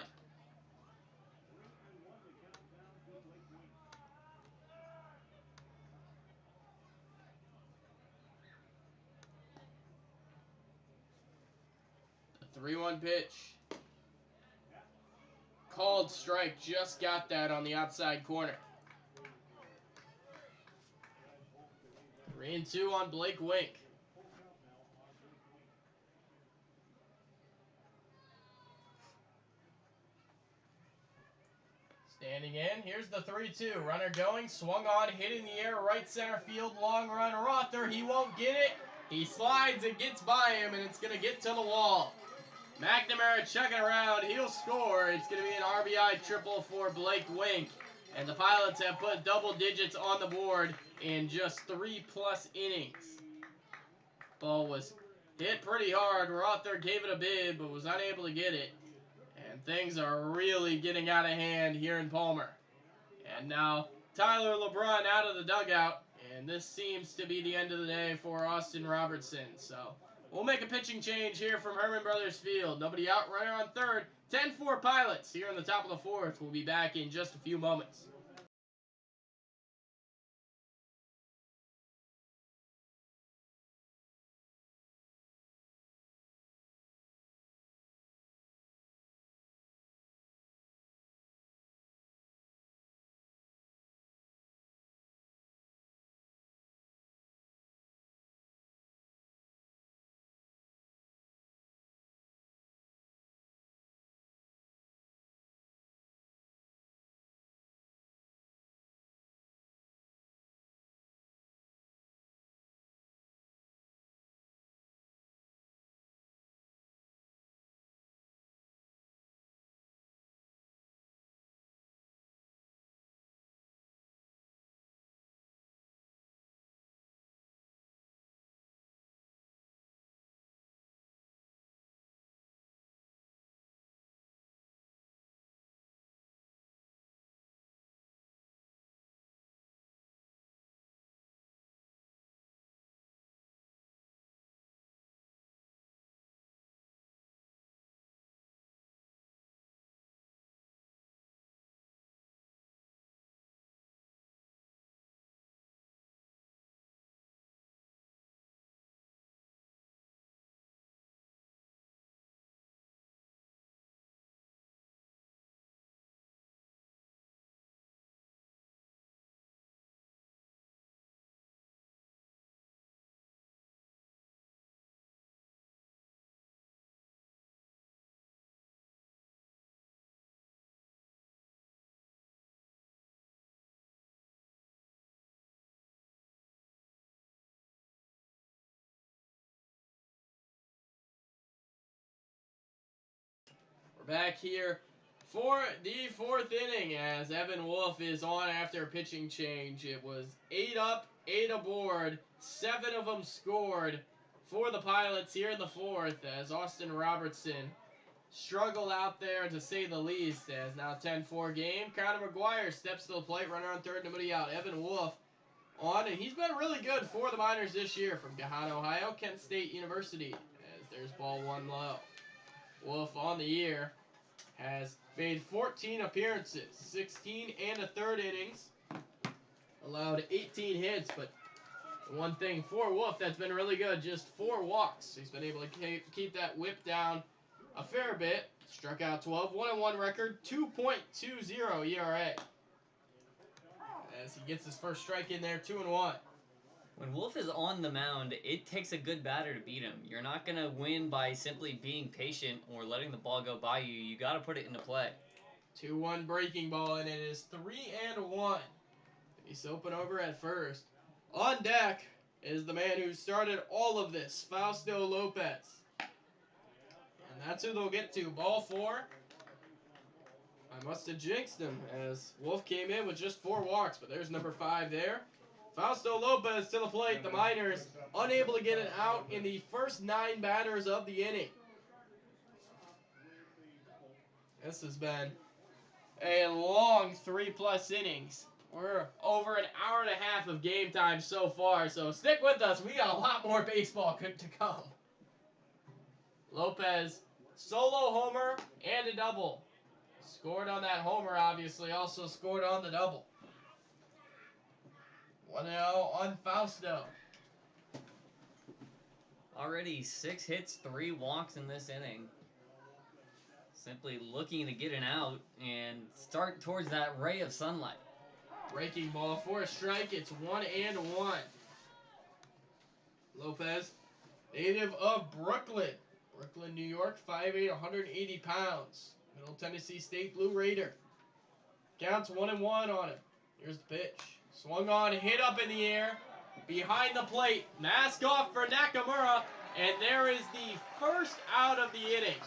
The 3-1 pitch. Called strike, just got that on the outside corner. 3-2 on Blake Wink. Standing in, here's the 3-2. Runner going, swung on, hit in the air, right center field, long run. Rother, he won't get it. He slides, it gets by him, and it's going to get to the wall. McNamara checking around, he'll score. It's going to be an RBI triple for Blake Wink. And the Pilots have put double digits on the board in just 3+ innings. Ball was hit pretty hard. Rother gave it a bid, but was unable to get it. And things are really getting out of hand here in Palmer. And now Tyler LeBron out of the dugout. And this seems to be the end of the day for Austin Robertson. So we'll make a pitching change here from Herman Brothers Field. Nobody out, runner on third. 10-4 Pilots here in the top of the fourth. We'll be back in just a few moments. Back here for the fourth inning as Evan Wolf is on after a pitching change. It was 8 up, 8 aboard, 7 of them scored for the Pilots here in the fourth as Austin Robertson struggled out there to say the least as now 10-4 game. Connor McGuire steps to the plate, runner on third, nobody out. Evan Wolf on, and he's been really good for the Miners this year from Gahan, Ohio, Kent State University as there's ball one low. Wolf on the year has made 14 appearances, 16 and a third innings, allowed 18 hits, but the one thing for Wolf that's been really good, just 4 walks. He's been able to keep that whip down a fair bit, struck out 12, 1-1 record, 2.20 ERA. As he gets his first strike in there, 2-1. When Wolf is on the mound, it takes a good batter to beat him. You're not going to win by simply being patient or letting the ball go by you. You got to put it into play. 2-1 breaking ball, and it is 3-1. He's open over at first. On deck is the man who started all of this, Fausto Lopez. And that's who they'll get to. Ball 4. I must have jinxed him as Wolf came in with just 4 walks, but there's number 5 there. Fausto Lopez to the plate. The Miners unable to get it out in the first 9 batters of the inning. This has been a long 3+ innings. We're over an hour and a half of game time so far, so stick with us. We got a lot more baseball to come. Lopez, solo homer and a double. Scored on that homer, obviously. Also scored on the double. 1-0 on Fausto. Already 6 hits, 3 walks in this inning. Simply looking to get an out and start towards that ray of sunlight. Breaking ball for a strike. It's 1-1. Lopez, native of Brooklyn. Brooklyn, New York, 5'8", 180 pounds. Middle Tennessee State Blue Raider. Counts 1-1 on him. Here's the pitch. Swung on, hit up in the air. Behind the plate. Mask off for Nakamura. And there is the first out of the inning.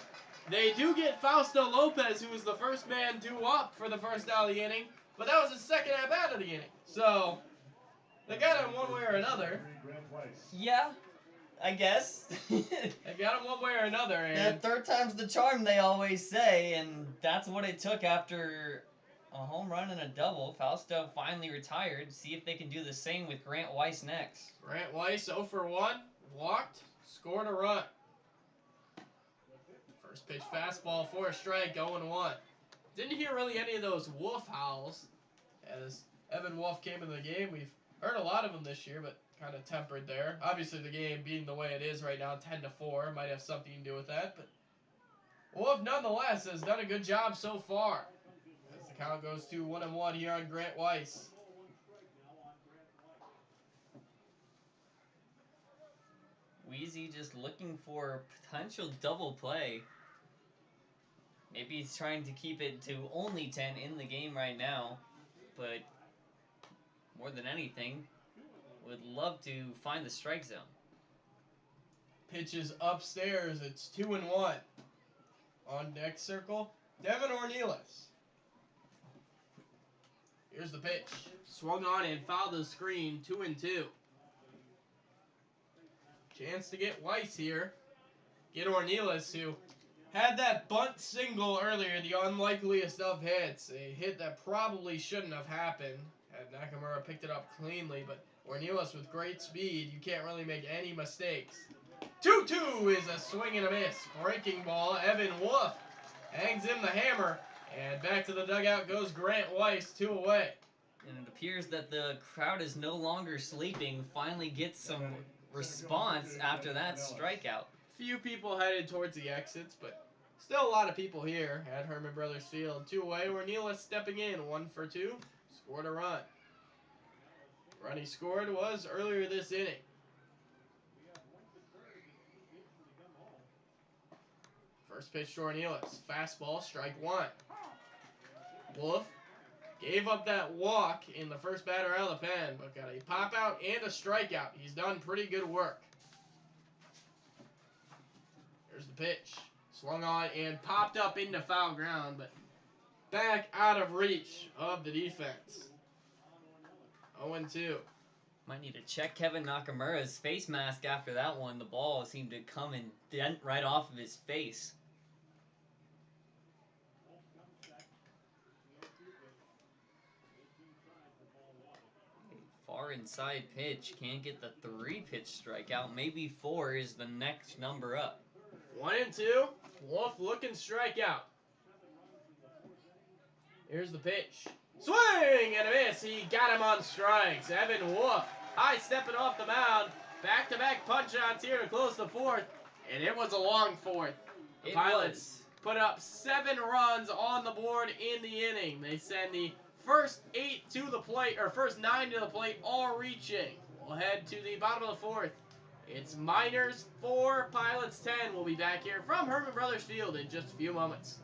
They do get Fausto Lopez, who was the first man due up for the first out of the inning. But that was his second at-bat of the inning. So, they got him one way or another. Yeah, I guess. They got him one way or another. And The third time's the charm, they always say, and that's what it took after a home run and a double. Fausto finally retired. See if they can do the same with Grant Weiss next. Grant Weiss 0 for 1. Walked. Scored a run. First pitch fastball for a strike, 0-1. Didn't hear really any of those Wolf howls as Evan Wolf came into the game. We've heard a lot of them this year, but kind of tempered there. Obviously, the game being the way it is right now, 10-4, might have something to do with that. But Wolf, nonetheless, has done a good job so far. As the count goes to 1-1 here on Grant Weiss. Wheezy just looking for potential double play. Maybe he's trying to keep it to only 10 in the game right now. But more than anything, would love to find the strike zone. Pitches upstairs. It's 2-1. On deck circle, Devin Ornelas. Here's the pitch. Swung on and fouled the screen. 2-2. Chance to get Weiss here. Get Ornelas, who had that bunt single earlier, the unlikeliest of hits. A hit that probably shouldn't have happened had Nakamura picked it up cleanly, but Ornelas with great speed, you can't really make any mistakes. 2-2 is a swing and a miss. Breaking ball, Evan Wolf hangs him the hammer, and back to the dugout goes Grant Weiss, 2 away. And it appears that the crowd is no longer sleeping, finally gets some response after that strikeout. Few people headed towards the exits, but still a lot of people here at Herman Brothers Field. 2 away, Ornelas stepping in, 1 for 2, scored a run. Run he scored was earlier this inning. First pitch to Ornelas, fastball, strike 1. Wolf gave up that walk in the first batter out of the pen, but got a pop out and a strikeout. He's done pretty good work. Here's the pitch. Swung on and popped up into foul ground, but back out of reach of the defense. 0-2. Might need to check Kevin Nakamura's face mask after that one. The ball seemed to come and dent right off of his face. Far inside pitch. Can't get the 3-pitch strikeout. Maybe 4 is the next number up. 1-2. Wolf looking strikeout. Here's the pitch. Swing and a miss. He got him on strikes. Evan Wolf high stepping off the mound. Back-to-back punch-outs here to close the 4th. And it was a long 4th. The Pilots put up 7 runs on the board in the inning. They send the first 8 to the plate, or first 9 to the plate, all reaching. We'll head to the bottom of the 4th. It's Miners 4, Pilots 10. We'll be back here from Herman Brothers Field in just a few moments.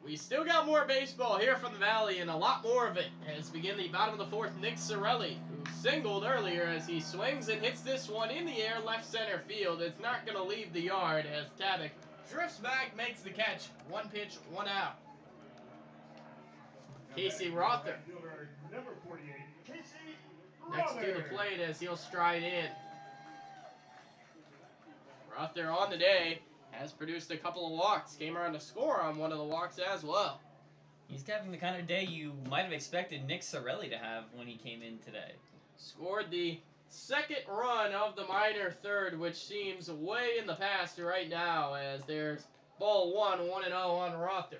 We still got more baseball here from the Valley, and a lot more of it as begin the bottom of the fourth. Nick Sorelli, who singled earlier as he swings and hits this one in the air left center field. It's not going to leave the yard as Tabak drifts back, makes the catch. 1 pitch, 1 out. Casey Rother Number 48, Casey next to the Rother. plate as he'll stride in. Rother on the day has produced a couple of walks. Came around to score on one of the walks as well. He's having the kind of day you might have expected Nick Sorelli to have when he came in today. Scored the second run of the minor third, which seems way in the past right now as there's ball 1-0 on Rother.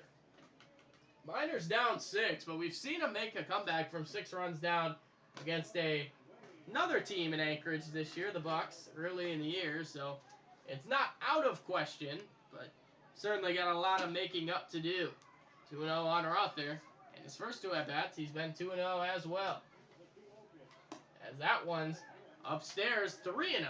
Minor's down 6, but we've seen him make a comeback from 6 runs down against another team in Anchorage this year, the Bucks, early in the year, so it's not out of question, but certainly got a lot of making up to do. 2-0 on Rother, and his first 2 at-bats, he's been 2-0 as well. As that one's upstairs, 3-0.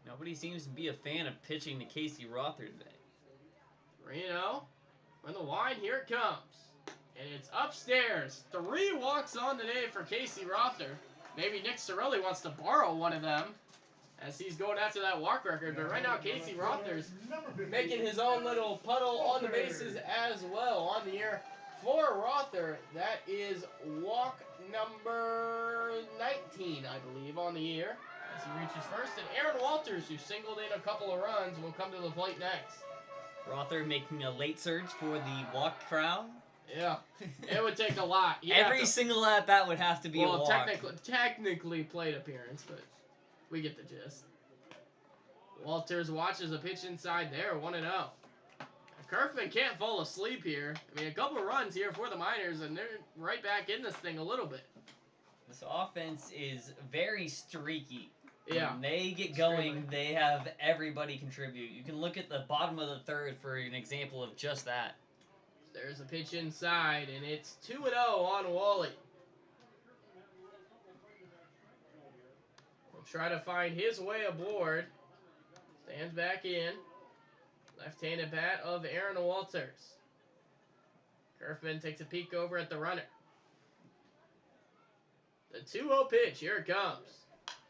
Nobody seems to be a fan of pitching to Casey Rother today. 3-0. From the line, here it comes. And it's upstairs. 3 walks on the day for Casey Rother. Maybe Nick Sorelli wants to borrow one of them as he's going after that walk record. But right now, Casey Rother's making his own little puddle on the bases as well. On the air for Rother, that is walk number 19, I believe, on the air as he reaches first. And Aaron Walters, who singled in a couple of runs, will come to the plate next. Rother making a late surge for the walk crowd. Yeah, it would take a lot. Every single at-bat would have to be a walk. Technically plate appearance, but we get the gist. Walters watches a pitch inside there, 1-0. Kerfman can't fall asleep here. I mean, a couple of runs here for the Miners, and they're right back in this thing a little bit. This offense is very streaky. Yeah. When they get going, they have everybody contribute. You can look at the bottom of the third for an example of just that. There's a pitch inside, and it's 2-0 on Wally. Will try to find his way aboard. Stands back in. Left-handed bat of Aaron Walters. Kerfman takes a peek over at the runner. The 2-0 pitch, here it comes.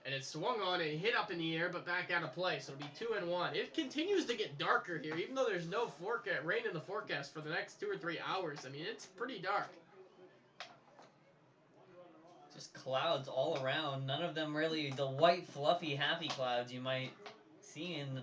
And it's swung on and hit up in the air, but back out of play. So it'll be 2-1. It continues to get darker here, even though there's no rain in the forecast for the next 2 or 3 hours. I mean, it's pretty dark. Just clouds all around. None of them really the white, fluffy, happy clouds you might see in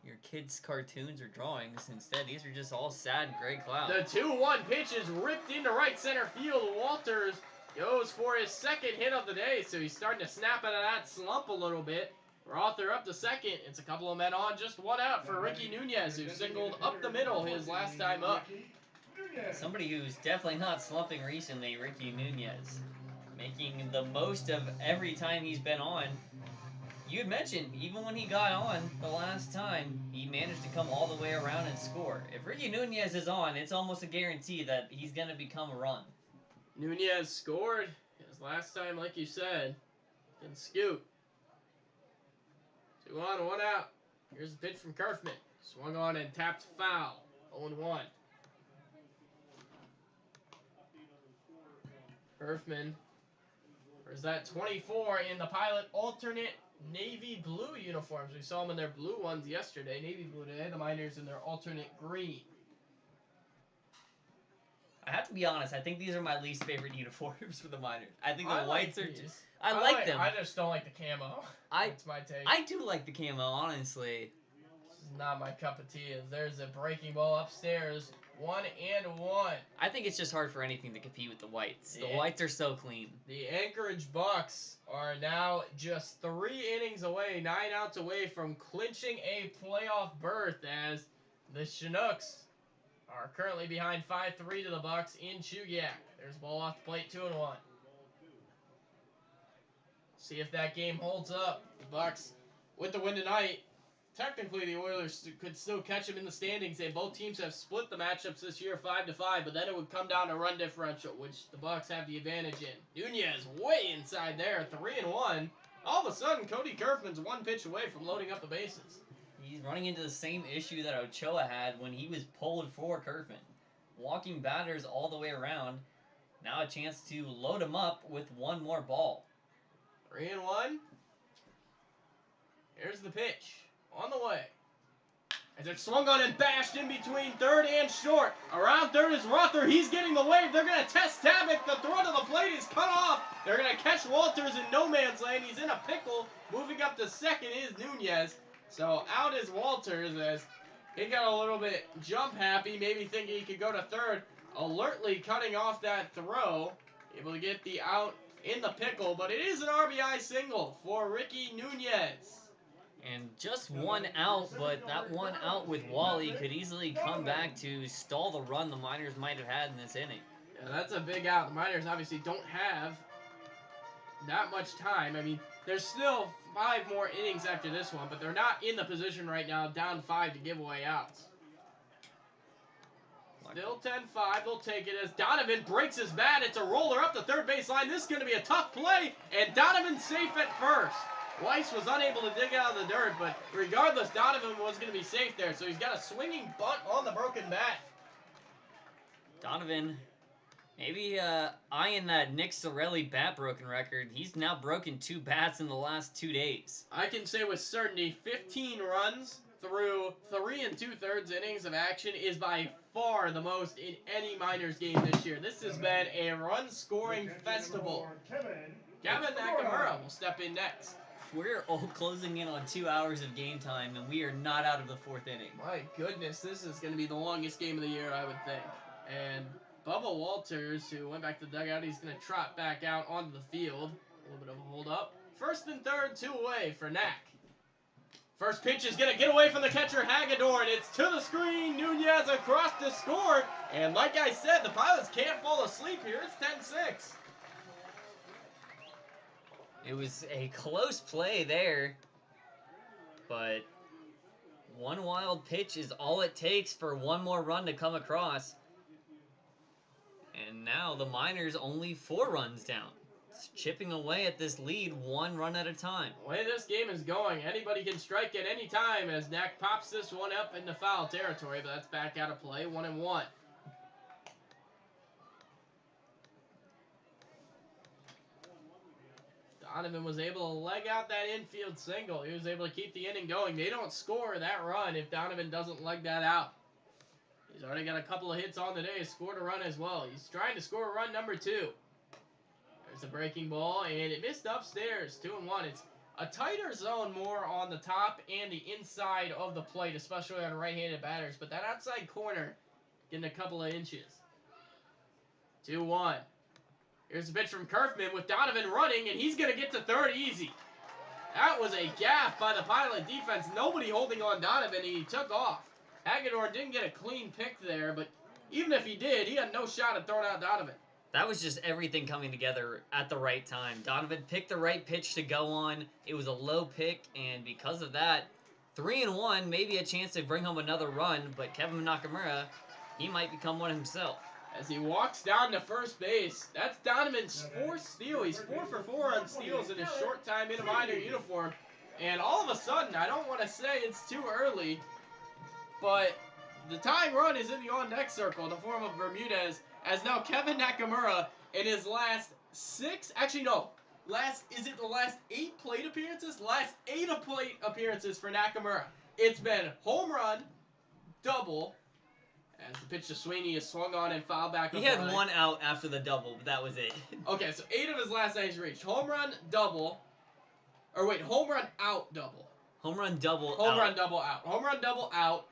your kids' cartoons or drawings. Instead, these are just all sad gray clouds. The 2-1 pitch is ripped into right center field. Walters goes for his second hit of the day, so he's starting to snap out of that slump a little bit. Rother up to second. It's a couple of men on, just 1 out for Ricky Nunez, who singled up the middle his last time up. Somebody who's definitely not slumping recently, Ricky Nunez. Making the most of every time he's been on. You had mentioned, even when he got on the last time, he managed to come all the way around and score. If Ricky Nunez is on, it's almost a guarantee that he's going to become a run. Nunez scored his last time, like you said, in Scoot. 2 on, 1 out. Here's the pitch from Kerfman. Swung on and tapped foul. 0-1. Kerfman. There's that 24 in the Pilot alternate navy blue uniforms. We saw them in their blue ones yesterday. Navy blue today. The Miners in their alternate green. I have to be honest, I think these are my least favorite uniforms for the Miners. I think the I whites like are these. just... I like them. I just don't like the camo. That's my take. I do like the camo, honestly. This is not my cup of tea. There's a breaking ball upstairs. 1-1. I think it's just hard for anything to compete with the whites. The Yeah. whites are so clean. The Anchorage Bucks are now just 3 innings away, 9 outs away from clinching a playoff berth as the Chinooks are currently behind 5-3 to the Bucks in Chugiak. There's ball off the plate, 2-1. See if that game holds up. The Bucks, with the win tonight, technically the Oilers could still catch them in the standings. And both teams have split the matchups this year 5-5, but then it would come down to run differential, which the Bucks have the advantage in. Nunez way inside there, 3-1. All of a sudden, Cody Kerfman's 1 pitch away from loading up the bases. He's running into the same issue that Ochoa had when he was pulled for Kerfman. Walking batters all the way around. Now a chance to load him up with one more ball. 3-1. Here's the pitch. On the way. As it's swung on and bashed in between third and short. Around third is Rother. He's getting the wave. They're going to test Tabak. The throw to the plate is cut off. They're going to catch Walters in no man's land. He's in a pickle. Moving up to second is Nunez. So out is Walters as he got a little bit jump happy, maybe thinking he could go to third. Alertly cutting off that throw. Able to get the out in the pickle, but it is an RBI single for Ricky Nunez. And just one out, but that one out with Wally could easily come back to stall the run the Miners might have had in this inning. Yeah, that's a big out. The Miners obviously don't have that much time. I mean, there's still 5 more innings after this one, but they're not in the position right now, down 5 to give away outs. Still 10-5. They'll take it as Donovan breaks his bat. It's a roller up the third base line. This is going to be a tough play, and Donovan's safe at first. Weiss was unable to dig out of the dirt, but regardless, Donovan was going to be safe there, so he's got a swinging bunt on the broken bat. Donovan, maybe eyeing that Nick Sorelli bat broken record. He's now broken 2 bats in the last 2 days. I can say with certainty 15 runs through 3 2/3 innings of action is by far the most in any Miners game this year. This has been a run-scoring festival. Kevin Nakamura will step in next. We're all closing in on 2 hours of game time, and we are not out of the 4th inning. My goodness, this is going to be the longest game of the year, I would think. And Bubba Walters, who went back to the dugout, he's going to trot back out onto the field. A little bit of a hold-up. First and third, 2 away for Knack. First pitch is going to get away from the catcher, Hagedorn, and it's to the screen. Nunez across to score. And like I said, the Pilots can't fall asleep here. It's 10-6. It was a close play there, but one wild pitch is all it takes for one more run to come across. And now the Miners only 4 runs down. It's chipping away at this lead 1 run at a time. The way this game is going, anybody can strike at any time as Knack pops this one up into foul territory, but that's back out of play, 1-1. Donovan was able to leg out that infield single. He was able to keep the inning going. They don't score that run if Donovan doesn't leg that out. He's already got a couple of hits on the day. Scored a run as well. He's trying to score run number 2. There's a breaking ball, and it missed upstairs. 2-1. It's a tighter zone more on the top and the inside of the plate, especially on right-handed batters. But that outside corner getting a couple of inches. 2-1. Here's a pitch from Kerfman with Donovan running, and he's going to get to third easy. That was a gaffe by the Pilot defense. Nobody holding on Donovan, and he took off. Hagedorn didn't get a clean pick there, but even if he did, he had no shot at throwing out Donovan. That was just everything coming together at the right time. Donovan picked the right pitch to go on. It was a low pick, and because of that, 3-1, maybe a chance to bring home another run, but Kevin Nakamura, he might become one himself. As he walks down to first base, that's Donovan's 4th steal. He's 4 for 4 on steals in his short time in a Miner uniform. And all of a sudden, I don't want to say it's too early, but the tying run is in the on-deck circle in the form of Bermudez, as now Kevin Nakamura in his last 6, actually no, is it the last 8 plate appearances? Last 8 plate appearances for Nakamura. It's been home run, double, as the pitch to Sweeney is swung on and fouled back. He had 1 out after the double, but that was it. Okay, so 8 of his last 9 he's reached. Home run, double. Or wait, home run, out, double. Home run, double, Home out. run, double, out. Home run, double, out.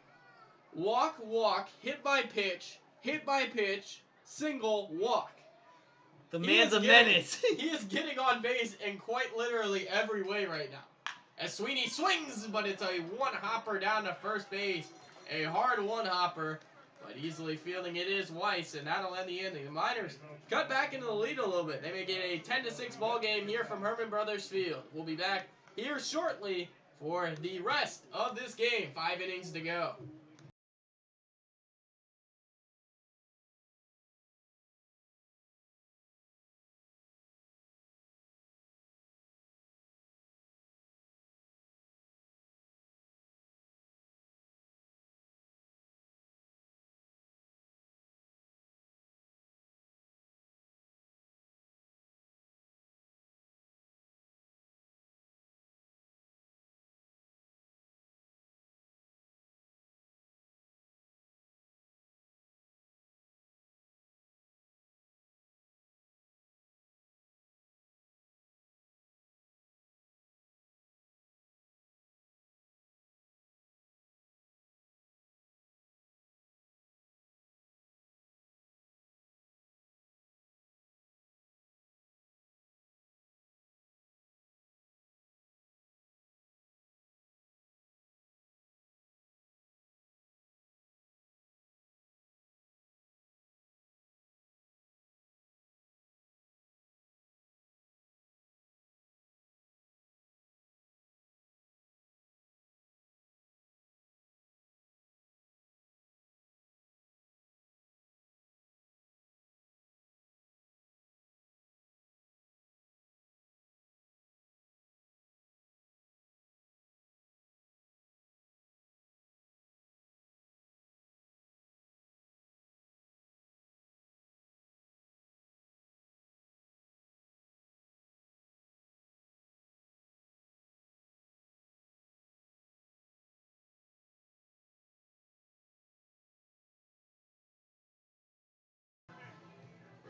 Walk, walk, hit by pitch, single, walk. The man's a menace. He is getting on base in quite literally every way right now. As Sweeney swings, but it's a one-hopper down to first base. A hard one-hopper. But easily fielding it is Weiss, and that'll end the inning. The Miners cut back into the lead a little bit. They make it a 10-6 ball game here from Herman Brothers Field. We'll be back here shortly for the rest of this game. 5 innings to go.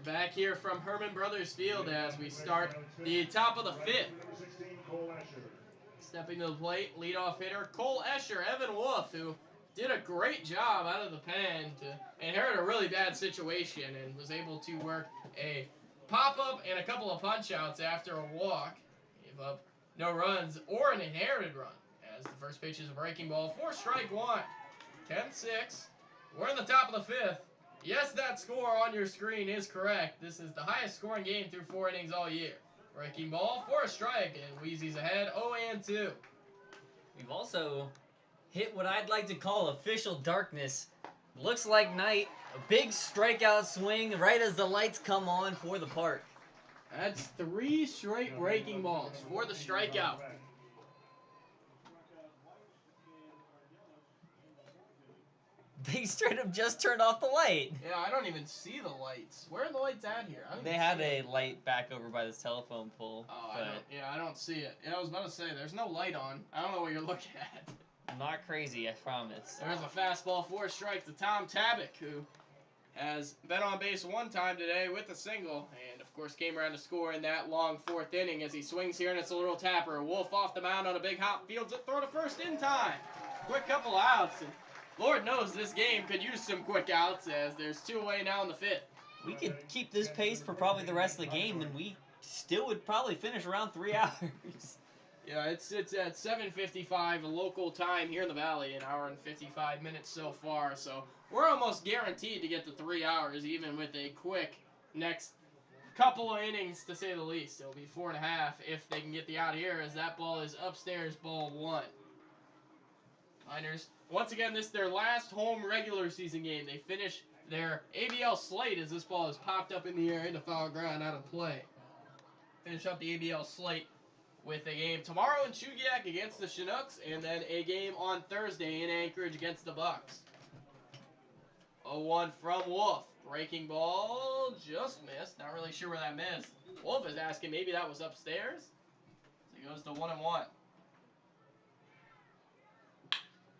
We're back here from Herman Brothers Field as we start the top of the fifth. Stepping to the plate, leadoff hitter Cole Escher, Evan Wolf, who did a great job out of the pen to inherit a really bad situation and was able to work a pop-up and a couple of punch-outs after a walk. Gave up no runs or an inherited run as the first pitch is a breaking ball for strike one. 10-6. We're in the top of the fifth. Yes, that score on your screen is correct. This is the highest scoring game through 4 innings all year. Breaking ball for a strike, and Wheezy's ahead 0-2. We've also hit what I'd like to call official darkness. Looks like night. A big strikeout swing right as the lights come on for the park. That's 3 straight breaking balls for the strikeout. They straight up just turned off the light. Yeah, I don't even see the lights. Where are the lights at here? They had a light back over by this telephone pole. Oh, I don't see it. Yeah, I was about to say, there's no light on. I don't know what you're looking at. Not crazy, I promise. There's a fastball for a strike to Tom Tabak, who has been on base 1 time today with a single, and of course came around to score in that long 4th inning as he swings here, and it's a little tapper. Wolf off the mound on a big hop, fields it, throw to first in time. Quick couple outs, and Lord knows this game could use some quick outs as there's 2 away now in the 5th. We could keep this pace for probably the rest of the game, and we still would probably finish around 3 hours. Yeah, it's at 7:55 local time here in the Valley, 1 hour and 55 minutes so far. So we're almost guaranteed to get to 3 hours, even with a quick next couple of innings, to say the least. It'll be 4.5 if they can get the out here, as that ball is upstairs, ball 1. Miners, once again, this is their last home regular season game. They finish their ABL slate as this ball is popped up in the air into foul ground out of play. Finish up the ABL slate with a game tomorrow in Chugiak against the Chinooks, and then a game on Thursday in Anchorage against the Bucks. 0-1 from Wolf. Breaking ball just missed. Not really sure where that missed. Wolf is asking maybe that was upstairs. So he goes to 1-1.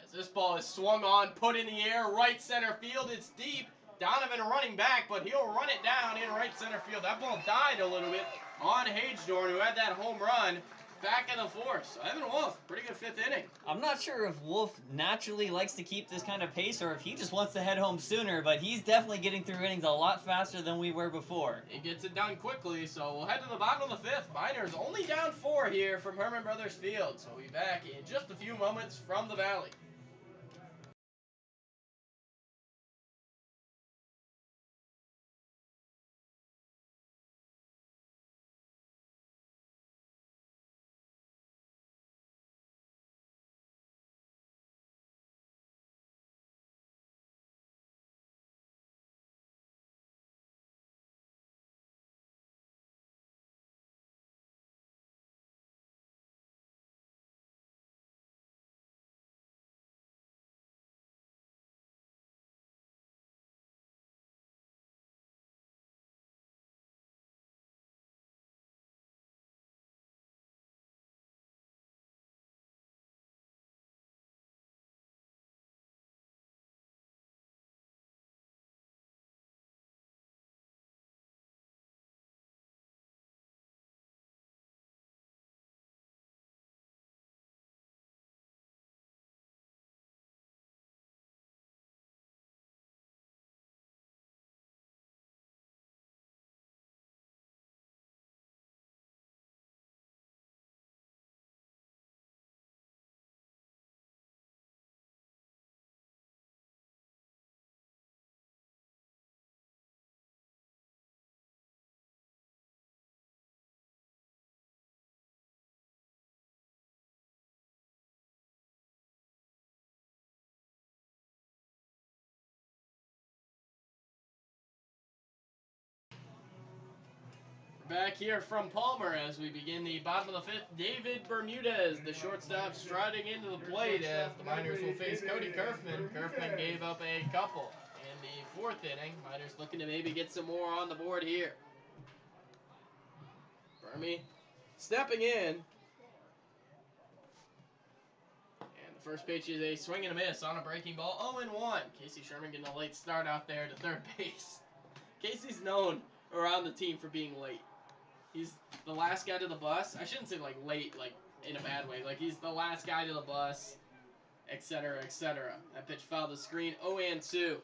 As this ball is swung on, put in the air, right center field. It's deep. Donovan running back, but he'll run it down in right center field. That ball died a little bit on Hagedorn, who had that home run back in the 4th. So Evan Wolf, pretty good 5th inning. I'm not sure if Wolf naturally likes to keep this kind of pace or if he just wants to head home sooner, but he's definitely getting through innings a lot faster than we were before. He gets it done quickly, so we'll head to the bottom of the 5th. Miners only down 4 here from Herman Brothers Field, so we'll be back in just a few moments from the Valley. Back here from Palmer as we begin the bottom of the 5th. David Bermudez, the shortstop, striding into the plate as the Miners will face Cody Kerfman. Kerfman gave up a couple in the 4th inning. Miners looking to maybe get some more on the board here. Bermy stepping in. And the first pitch is a swing and a miss on a breaking ball. 0-1. Casey Sherman getting a late start out there to third base. Casey's known around the team for being late. He's the last guy to the bus. I shouldn't say like late, like in a bad way. Like he's the last guy to the bus, etc., etc. That pitch fouled the screen. 0-2.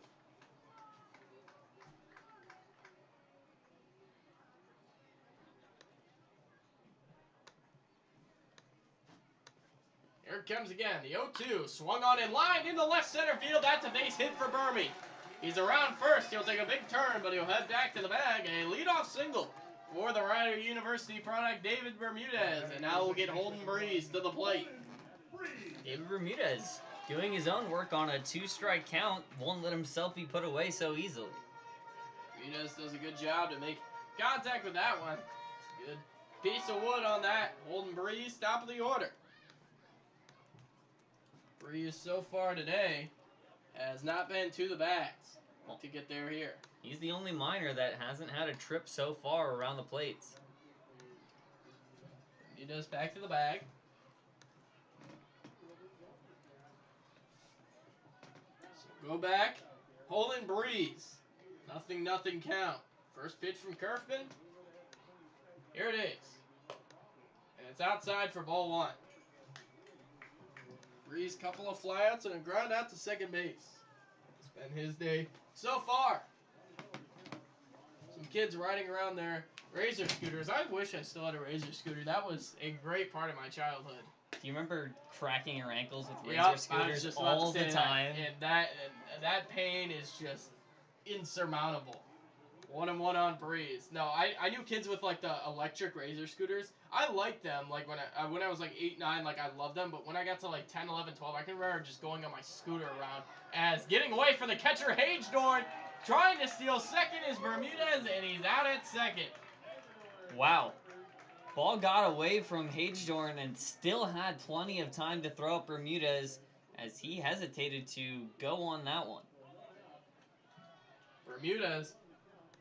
Here it comes again. The 0-2 swung on in line into left center field. That's a base hit for Burmy. He's around first. He'll take a big turn, but he'll head back to the bag. A leadoff single for the Rider University product, David Bermudez. And now we'll get Holden Breeze to the plate. David Bermudez doing his own work on a 2-strike count. Won't let himself be put away so easily. Bermudez does a good job to make contact with that one. Good piece of wood on that. Holden Breeze, top of the order. Breeze so far today has not been to the bats to get there here. He's the only minor that hasn't had a trip so far around the plates. He does back to the bag. So go back. Holden Breeze. Nothing count. First pitch from Kerfman. Here it is. And it's outside for ball 1. Breeze, couple of flyouts and a ground out to second base. It's been his day so far. Some kids riding around their Razor scooters. I wish I still had a Razor scooter. That was a great part of my childhood. Do you remember cracking your ankles with Yep, Razor scooters I was just about all to say the time? that pain is just insurmountable. 1-1 on Breeze. No, I knew kids with like the electric Razor scooters. I liked them. Like when I was like 8, 9, like I loved them. But when I got to like 10, 11, 12, I can remember just going on my scooter around as getting away from the catcher Hagedorn. Trying to steal second is Bermudez, and he's out at second. Wow. Ball got away from Hagedorn and still had plenty of time to throw up Bermudez as he hesitated to go on that one. Bermudez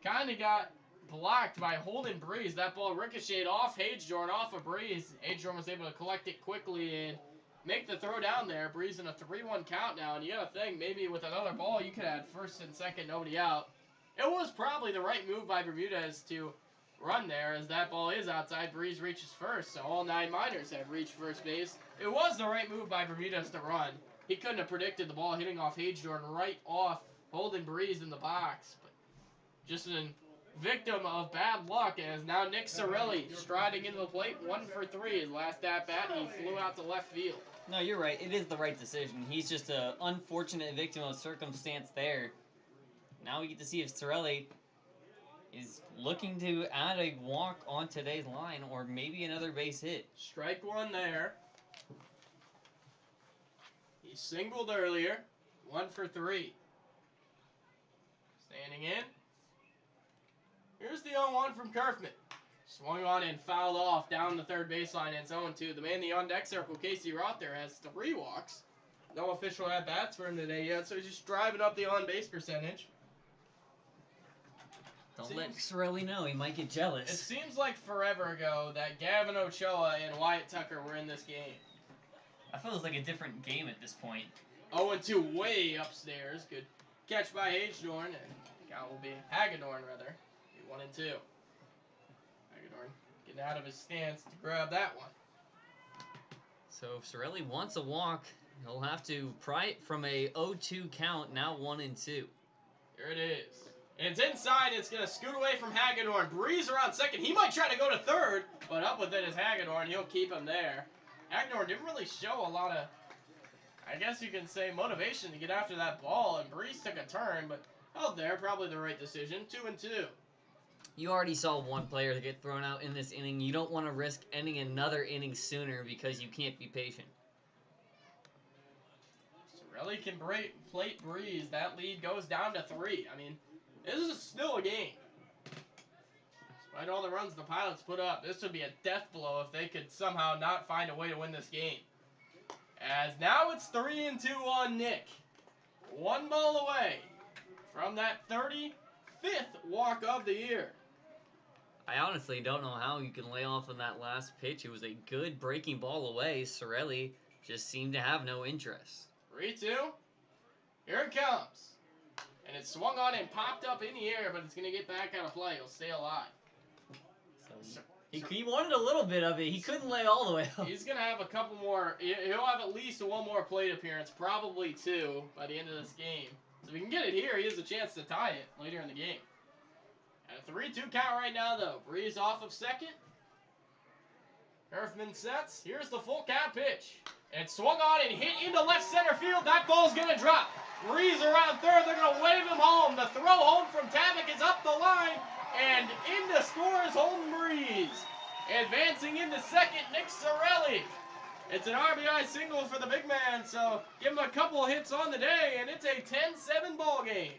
kind of got blocked by Holden Breeze. That ball ricocheted off Hagedorn, off of Breeze. Hagedorn was able to collect it quickly and make the throw down there. Breeze in a 3-1 count now, and you gotta think maybe with another ball you could have first and second, nobody out. It was probably the right move by Bermudez to run there, as that ball is outside. Breeze reaches first, so all 9 minors have reached first base. It was the right move by Bermudez to run. He couldn't have predicted the ball hitting off Hagedorn right off Holden Breeze in the box, but just a victim of bad luck, as now Nick Sorelli striding into the plate, 1 for 3. His last at bat, he flew out to left field. No, you're right. It is the right decision. He's just an unfortunate victim of circumstance there. Now we get to see if Sorelli is looking to add a walk on today's line or maybe another base hit. Strike 1 there. He singled earlier, 1 for 3. Standing in. Here's the 0-1 from Kerfman. Swung on and fouled off down the third baseline, and it's 0-2. The man in the on-deck circle, Casey Rother, has 3 walks. No official at-bats for him today yet, so he's just driving up the on-base percentage. Don't let Sorelli know. He might get jealous. It seems like forever ago that Gavin Ochoa and Wyatt Tucker were in this game. I feel it's like a different game at this point. 0-2 way upstairs. Good catch by Hagedorn, and count will be Hagedorn, rather. 1-2. Hagedorn getting out of his stance to grab that one. So if Sorelli wants a walk, he'll have to pry it from a 0-2 count, now 1-2. Here it is. And it's inside. It's going to scoot away from Hagedorn. Breeze around second. He might try to go to third, but up with it is Hagedorn. He'll keep him there. Hagedorn didn't really show a lot of, I guess you can say, motivation to get after that ball, and Breeze took a turn, but held there. Probably the right decision. 2-2. You already saw one player get thrown out in this inning. You don't want to risk ending another inning sooner because you can't be patient. Sorelli can plate Breeze. That lead goes down to 3. I mean, this is still a game. Despite all the runs the Pilots put up, this would be a death blow if they could somehow not find a way to win this game. As now it's 3-2 on Nick. 1 ball away from that 35th walk of the year. I honestly don't know how you can lay off on that last pitch. It was a good breaking ball away. Sorelli just seemed to have no interest. 3-2. Here it comes. And it swung on and popped up in the air, but it's going to get back out of play. It'll stay alive. So he wanted a little bit of it. He couldn't lay all the way up. He's going to have a couple more. He'll have at least one more plate appearance, probably 2 by the end of this game. So if he can get it here, he has a chance to tie it later in the game. At a 3-2 count right now, though. Breeze off of second. Kerfman sets. Here's the full count pitch. And swung on and hit into left center field. That ball's going to drop. Breeze around third. They're going to wave him home. The throw home from Tavik is up the line. And in to score is Holden Breeze. Advancing into second, Nick Sorelli. It's an RBI single for the big man. So give him a couple of hits on the day. And it's a 10-7 ball game.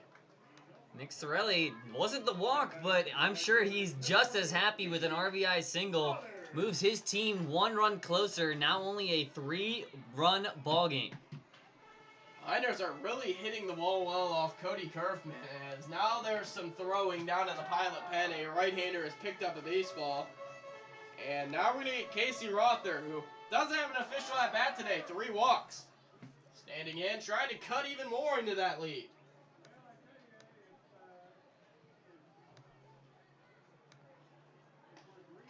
Nick Sorelli wasn't the walk, but I'm sure he's just as happy with an RBI single. Moves his team 1 run closer, now only a 3-run ball game. Miners are really hitting the ball well off Cody Kerfman, as now there's some throwing down in the pilot pen. A right-hander has picked up a baseball. And now we're going to get Casey Rother, who doesn't have an official at-bat today. 3 walks. Standing in, trying to cut even more into that lead.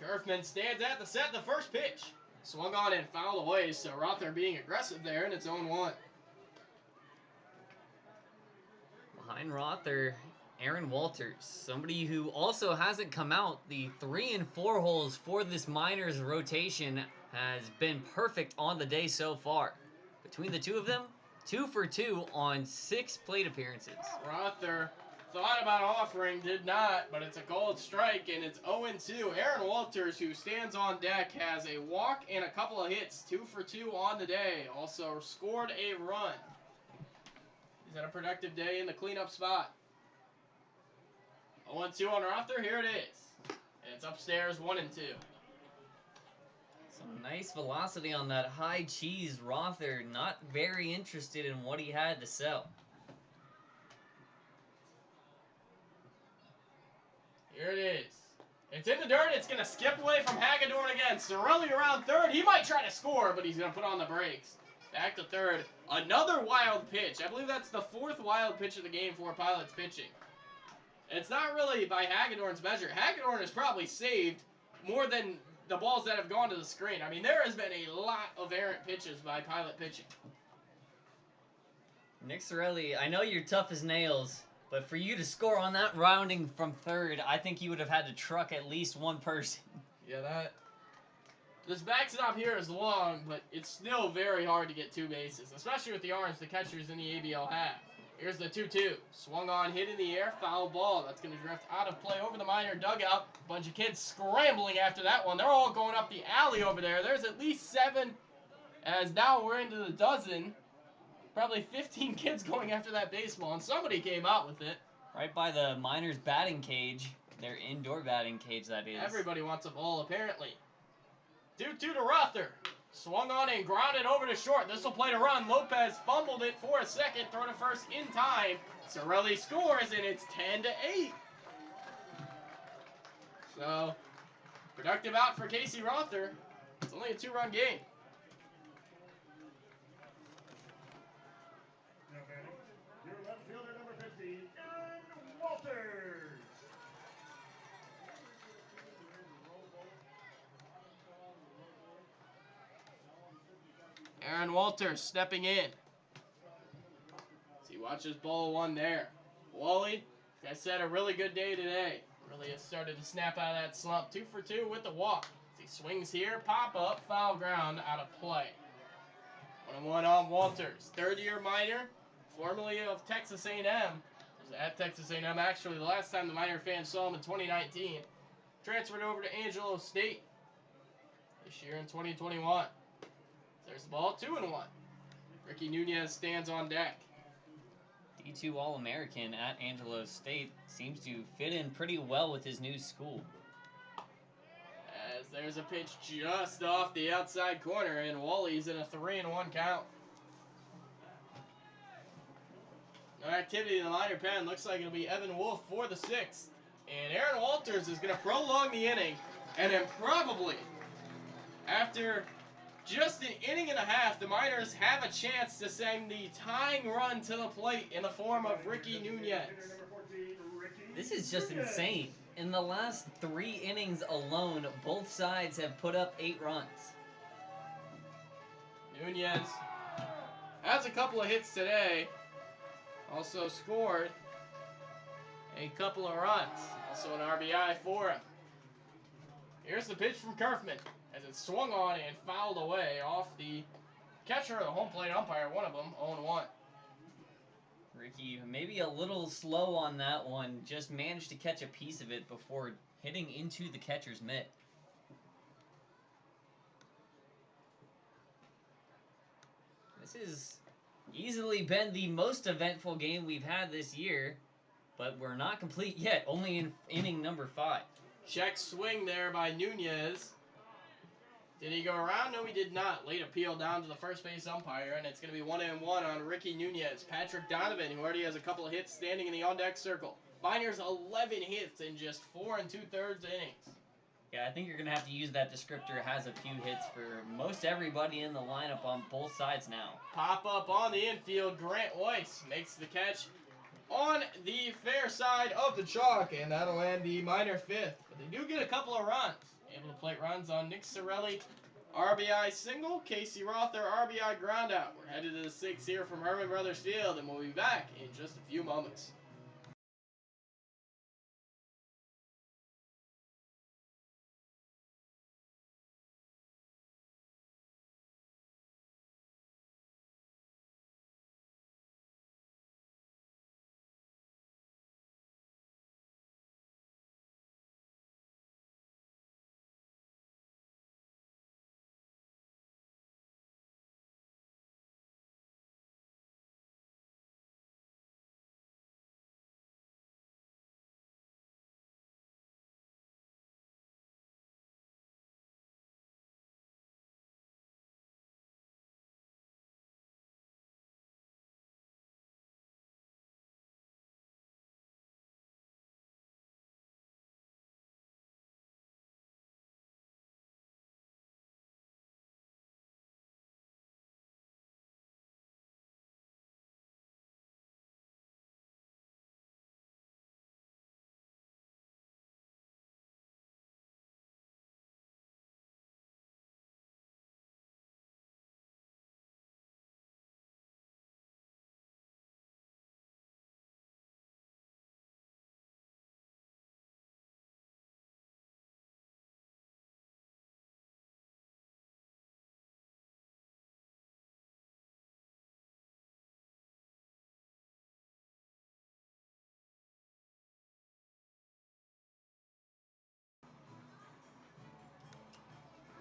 Kerfman stands at the set, the first pitch. Swung on and fouled away, so Rother being aggressive there, and it's 0-1. Behind Rother, Aaron Walters, somebody who also hasn't come out. The 3 and 4 holes for this Miners rotation has been perfect on the day so far. Between the two of them, 2 for 2 on 6 plate appearances. Rother thought about offering, did not, but it's a gold strike, and it's 0-2. Aaron Walters, who stands on deck, has a walk and a couple of hits, 2 for 2 on the day. Also scored a run. He's had a productive day in the cleanup spot. 0-2 on Rother, here it is. And it's upstairs, 1-2. Some nice velocity on that high cheese. Rother not very interested in what he had to sell. Here it is. It's in the dirt. It's going to skip away from Hagedorn again. Sorelli around third. He might try to score, but he's going to put on the brakes. Back to third. Another wild pitch. I believe that's the 4th wild pitch of the game for Pilots pitching. It's not really by Hagedorn's measure. Hagedorn has probably saved more than the balls that have gone to the screen. I mean, there has been a lot of errant pitches by Pilot pitching. Nick Sorelli, I know you're tough as nails, but for you to score on that rounding from third, I think you would have had to truck at least 1 person. Yeah, this backstop here is long, but it's still very hard to get 2 bases, especially with the arms the catchers in the ABL have. Here's the 2-2. Swung on, hit in the air, foul ball. That's going to drift out of play over the Miner dugout. Bunch of kids scrambling after that one. They're all going up the alley over there. There's at least 7, as now we're into the dozen. Probably 15 kids going after that baseball, and somebody came out with it. Right by the Miners' batting cage, their indoor batting cage, that is. Everybody wants a ball, apparently. 2-2 to Rother. Swung on and grounded over to short. This will play to run. Lopez fumbled it for a second. Throw to first in time. Sorelli scores, and it's 10-8. So, productive out for Casey Rother. It's only a 2-run game. Now batting, your left fielder, number 50, Aaron Walters. Aaron Walters stepping in. As he watches ball 1 there. Wally, like I said, a really good day today. Really has started to snap out of that slump. 2 for 2 with the walk. As he swings here, pop up, foul ground, out of play. 1-1 on Walters. 3rd-year Miner, formerly of Texas A&M. Was at Texas A&M actually the last time the Miner fans saw him in 2019. Transferred over to Angelo State this year in 2021. There's the ball, 2-1. Ricky Nunez stands on deck. D2 All-American at Angelo State seems to fit in pretty well with his new school. As there's a pitch just off the outside corner, and Wally's in a 3-1 count. No activity in the minor pen. Looks like it'll be Evan Wolf for the 6th. And Aaron Walters is going to prolong the inning, and then probably, after just an inning and a half, the Miners have a chance to send the tying run to the plate in the form of Ricky Nunez. This is just insane. In the last 3 innings alone, both sides have put up 8 runs. Nunez has a couple of hits today. Also scored a couple of runs. Also an RBI for him. Here's the pitch from Kerfman as it swung on and fouled away off the catcher or the home plate umpire, one of them, 0-1. Ricky, maybe a little slow on that one, just managed to catch a piece of it before hitting into the catcher's mitt. This has easily been the most eventful game we've had this year, but we're not complete yet, only in inning number 5. Check swing there by Nunez. Did he go around? No, he did not. Late appeal down to the first base umpire, and it's going to be 1-1 on Ricky Nunez. Patrick Donovan, who already has a couple of hits, standing in the on-deck circle. Miners 11 hits in just 4 2/3 innings. Yeah, I think you're going to have to use that descriptor, has a few hits for most everybody in the lineup on both sides now. Pop up on the infield. Grant Weiss makes the catch on the fair side of the chalk, and that'll end the Miner 5th. But they do get a couple of runs. Able to plate runs on Nick Sorelli, RBI single, Casey Rother, RBI groundout. We're headed to the 6th here from Herman Brothers Field, and we'll be back in just a few moments.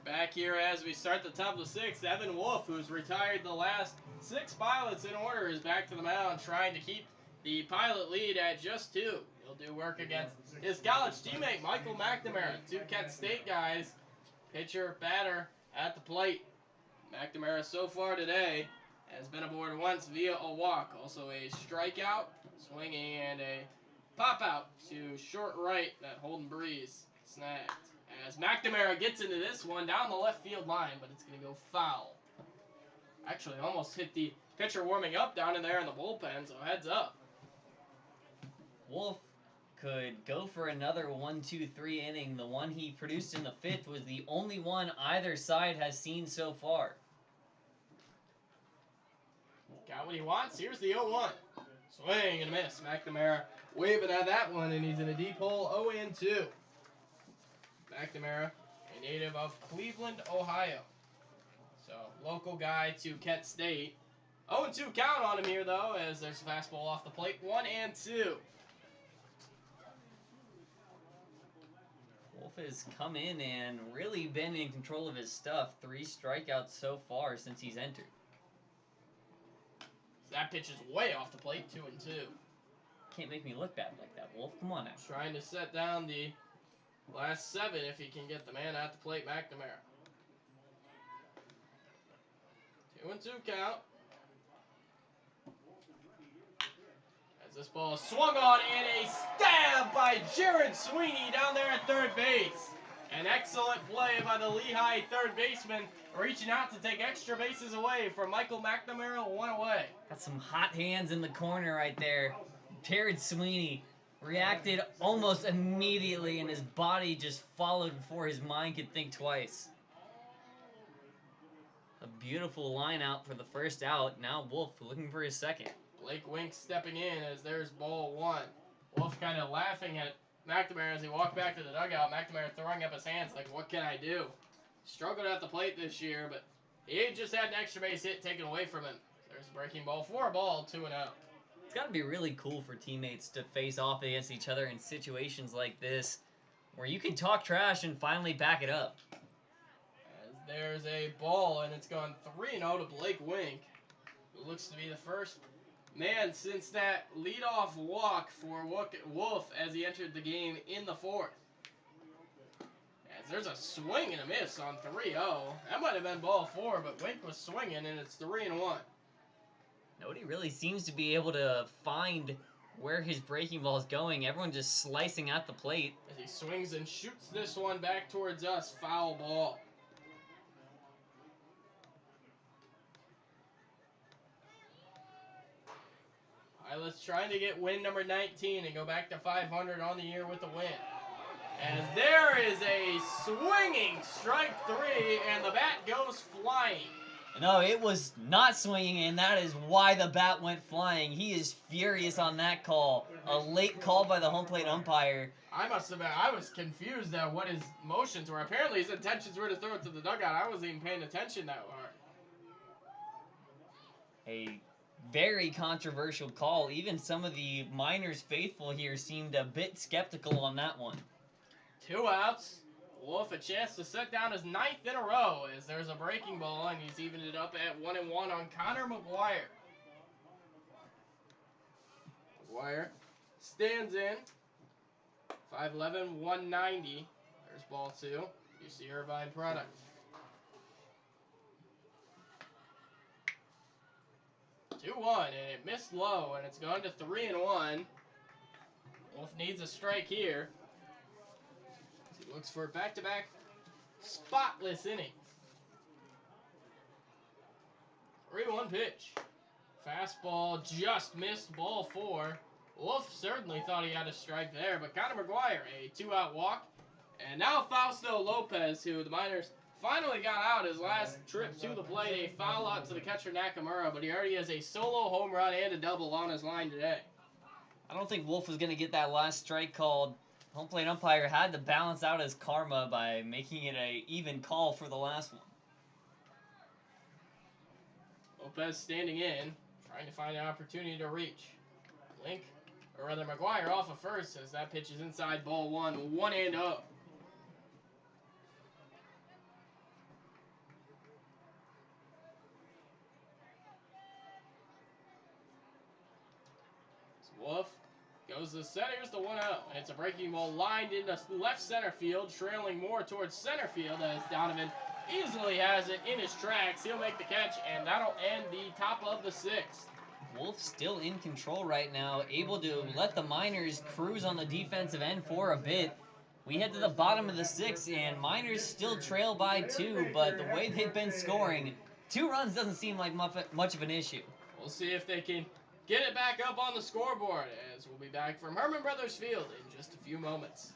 Back here as we start the top of the 6th, Evan Wolf, who's retired the last 6 pilots in order, is back to the mound trying to keep the pilot lead at just 2. He'll do work against his college teammate, Michael McNamara. 2 Kent State guys, pitcher, batter at the plate. McNamara so far today has been aboard once via a walk. Also a strikeout, swinging, and a pop-out to short right that Holden Breeze snagged. As McNamara gets into this one down the left field line, but it's going to go foul. Actually, almost hit the pitcher warming up down in there in the bullpen, so heads up. Wolf could go for another 1-2-3 inning. The one he produced in the 5th was the only one either side has seen so far. Got what he wants. Here's the 0-1. Swing and a miss. McNamara waving at that one, and he's in a deep hole, 0-2. McNamara, a native of Cleveland, Ohio. So, local guy to Kent State. 0-2 count on him here, though, as there's a fastball off the plate. 1-2. Wolf has come in and really been in control of his stuff. 3 strikeouts so far since he's entered. That pitch is way off the plate, 2-2. Can't make me look bad like that, Wolf. Come on now. Trying to set down the last 7 if he can get the man at the plate, McNamara. 2-2 count. As this ball is swung on and a stab by Jared Sweeney down there at third base. And Excellent play by the Lehigh third baseman, reaching out to take extra bases away from Michael McNamara, one away. Got some hot hands in the corner right there. Jared Sweeney reacted almost immediately, and his body just followed before his mind could think twice. A beautiful line out for the first out. Now Wolf looking for his second. Blake Wink stepping in as there's ball one. Wolf kind of laughing at McNamara as he walked back to the dugout. McNamara throwing up his hands like, what can I do? Struggled at the plate this year, but he just had an extra base hit taken away from him. There's a breaking ball, 4-2 and out. It's got to be really cool for teammates to face off against each other in situations like this, where you can talk trash and finally back it up. As there's a ball, and it's gone 3-0 to Blake Wink, who looks to be the first man since that leadoff walk for Wolf as he entered the game in the fourth. As there's a swing and a miss on 3-0. That might have been ball 4, but Wink was swinging, and it's 3-1. Nobody really seems to be able to find where his breaking ball is going. Everyone just slicing at the plate. As he swings and shoots this one back towards us, foul ball. Pilots trying to get win number 19 and go back to 500 on the year with the win. As there is a swinging strike 3, and the bat goes flying. No, it was not swinging, and that is why the bat went flying. He is furious on that call. A late call by the home plate umpire. I was confused at what his motions were. Apparently his intentions were to throw it to the dugout. I wasn't even paying attention that hard. A very controversial call. Even some of the Miners faithful here seemed a bit skeptical on that one. 2 outs. Wolf a chance to set down his 9th in a row as there's a breaking ball, and he's evened it up at 1-1 on Connor McGuire. McGuire stands in. 5'11", 190. There's ball 2. UC Irvine product. And it missed low, and it's gone to 3-1. Wolf needs a strike here. He looks for back-to-back spotless innings. 3-1 pitch. Fastball just missed ball 4. Wolf certainly thought he had a strike there, but Connor McGuire, a 2-out walk. And now Fausto Lopez, who the Miners finally got out his last trip to the plate, a foul out to the catcher Nakamura, but he already has a solo home run and a double on his line today. I don't think Wolf was going to get that last strike called. Home plate umpire had to balance out his karma by making it a even call for the last one. Lopez standing in, trying to find an opportunity to reach. McGuire off of first as that pitch is inside ball 1, 1-0. Wolf goes to center, here's the 1-0. And it's a breaking ball lined into left center field, trailing more towards center field as Donovan easily has it in his tracks. He'll make the catch, and that'll end the top of the 6th. Wolf still in control right now, able to let the Miners cruise on the defensive end for a bit. We head to the bottom of the 6th, and Miners still trail by 2, but the way they've been scoring, 2 runs doesn't seem like much of an issue. We'll see if they can get it back up on the scoreboard, as we'll be back from Herman Brothers Field in just a few moments.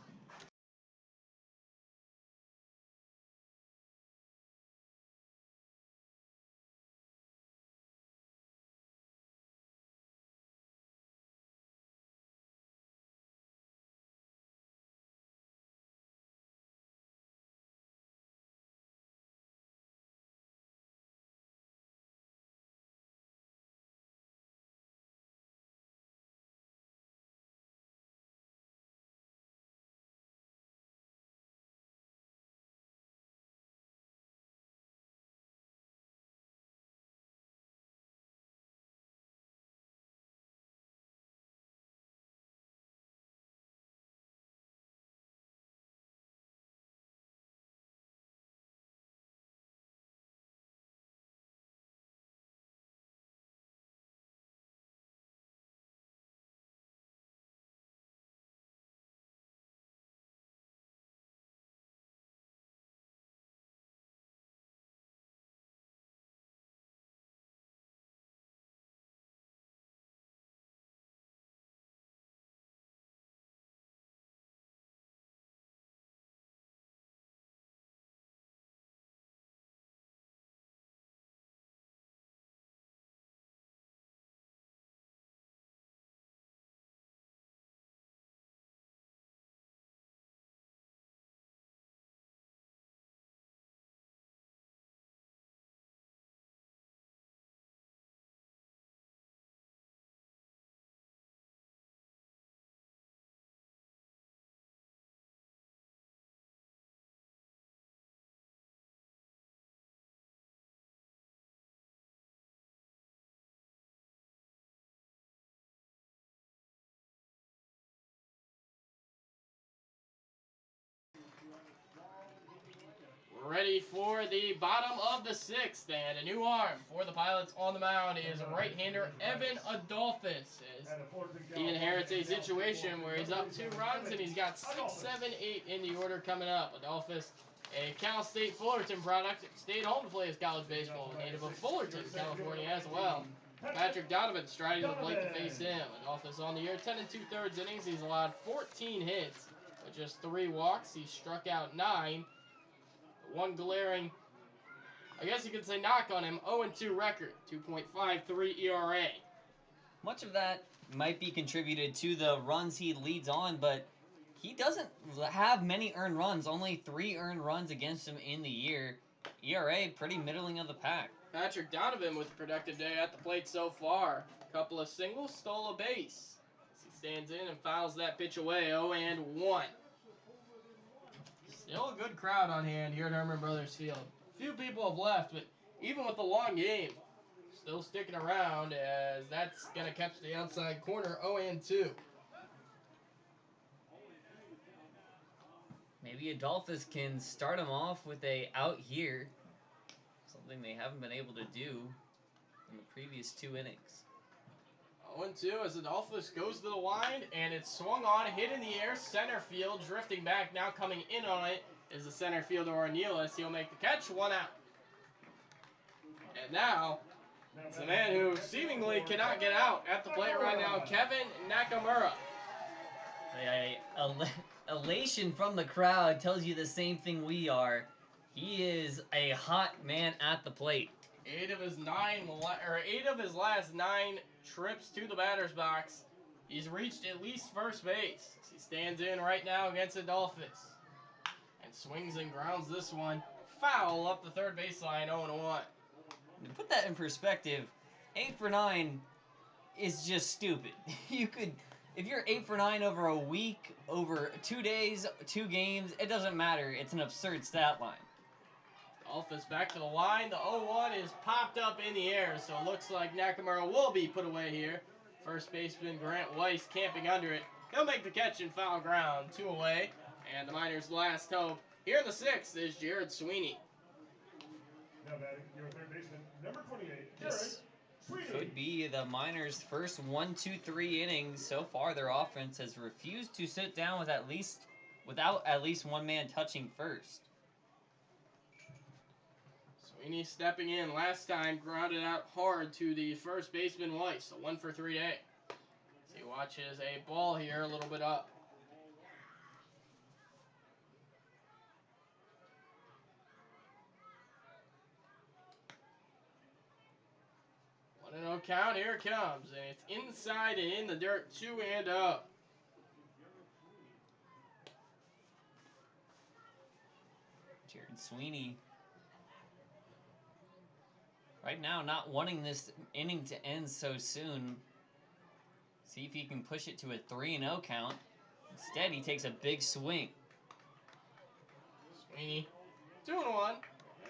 ready for the bottom of the 6th, and a new arm for the Pilots on the mound is right-hander Evan Adolphus. He inherits a situation where he's up 2 runs, and he's got 6, 7, 8 in the order coming up. Adolphus, a Cal State Fullerton product, stayed home to play his college baseball, native of Fullerton, California as well. Patrick Donovan striding the plate to face him. Adolphus on the year, 10 2/3 innings. He's allowed 14 hits with just 3 walks. He struck out 9. One glaring, I guess you could say, knock on him. 0-2 record, 2.53 ERA. Much of that might be contributed to the runs he leads on, but he doesn't have many earned runs. Only 3 earned runs against him in the year. ERA pretty middling of the pack. Patrick Donovan with a productive day at the plate so far. A couple of singles, stole a base. He stands in and fouls that pitch away. 0-1. Still a good crowd on hand here at Herman Brothers Field. Few people have left, but even with the long game, still sticking around, as that's going to catch the outside corner. 0-2. Maybe Adolphus can start him off with a out here. Something they haven't been able to do in the previous 2 innings. 0-2 as Adolphus goes to the line, and it's swung on, hit in the air, center field, drifting back, now coming in on it is the center fielder Ornelas. He'll make the catch, 1 out. And now, it's the man who seemingly cannot get out at the plate right now, Kevin Nakamura. Elation from the crowd tells you the same thing we are. He is a hot man at the plate. 8 of his last 9 trips to the batter's box, he's reached at least first base. He stands in right now against Adolphus and swings and grounds this one foul up the third baseline. 0-1. To put that in perspective, 8 for 9 is just stupid. If you're 8 for 9 over a week, over 2 days, 2 games, it doesn't matter. It's an absurd stat line. Adolphus back to the line. The 0-1 is popped up in the air, so it looks like Nakamura will be put away here. First baseman Grant Weiss camping under it. He'll make the catch and foul ground. 2 away. And the Miners' last hope here in the 6th is Jared Sweeney. Now batting your third baseman, number 28, This Sweeney. could be the Miners' first 1-2-3 innings. So far, their offense has refused to sit down without at least one man touching first. Sweeney stepping in last time, grounded out hard to the first baseman Weiss. A 1 for 3 day. As he watches a ball here a little bit up. 1-0 count. Here it comes, and it's inside and in the dirt. 2 and up. Jared Sweeney, right now, not wanting this inning to end so soon. See if he can push it to a 3-0 count. Instead, he takes a big swing. Sweeney, 2-1,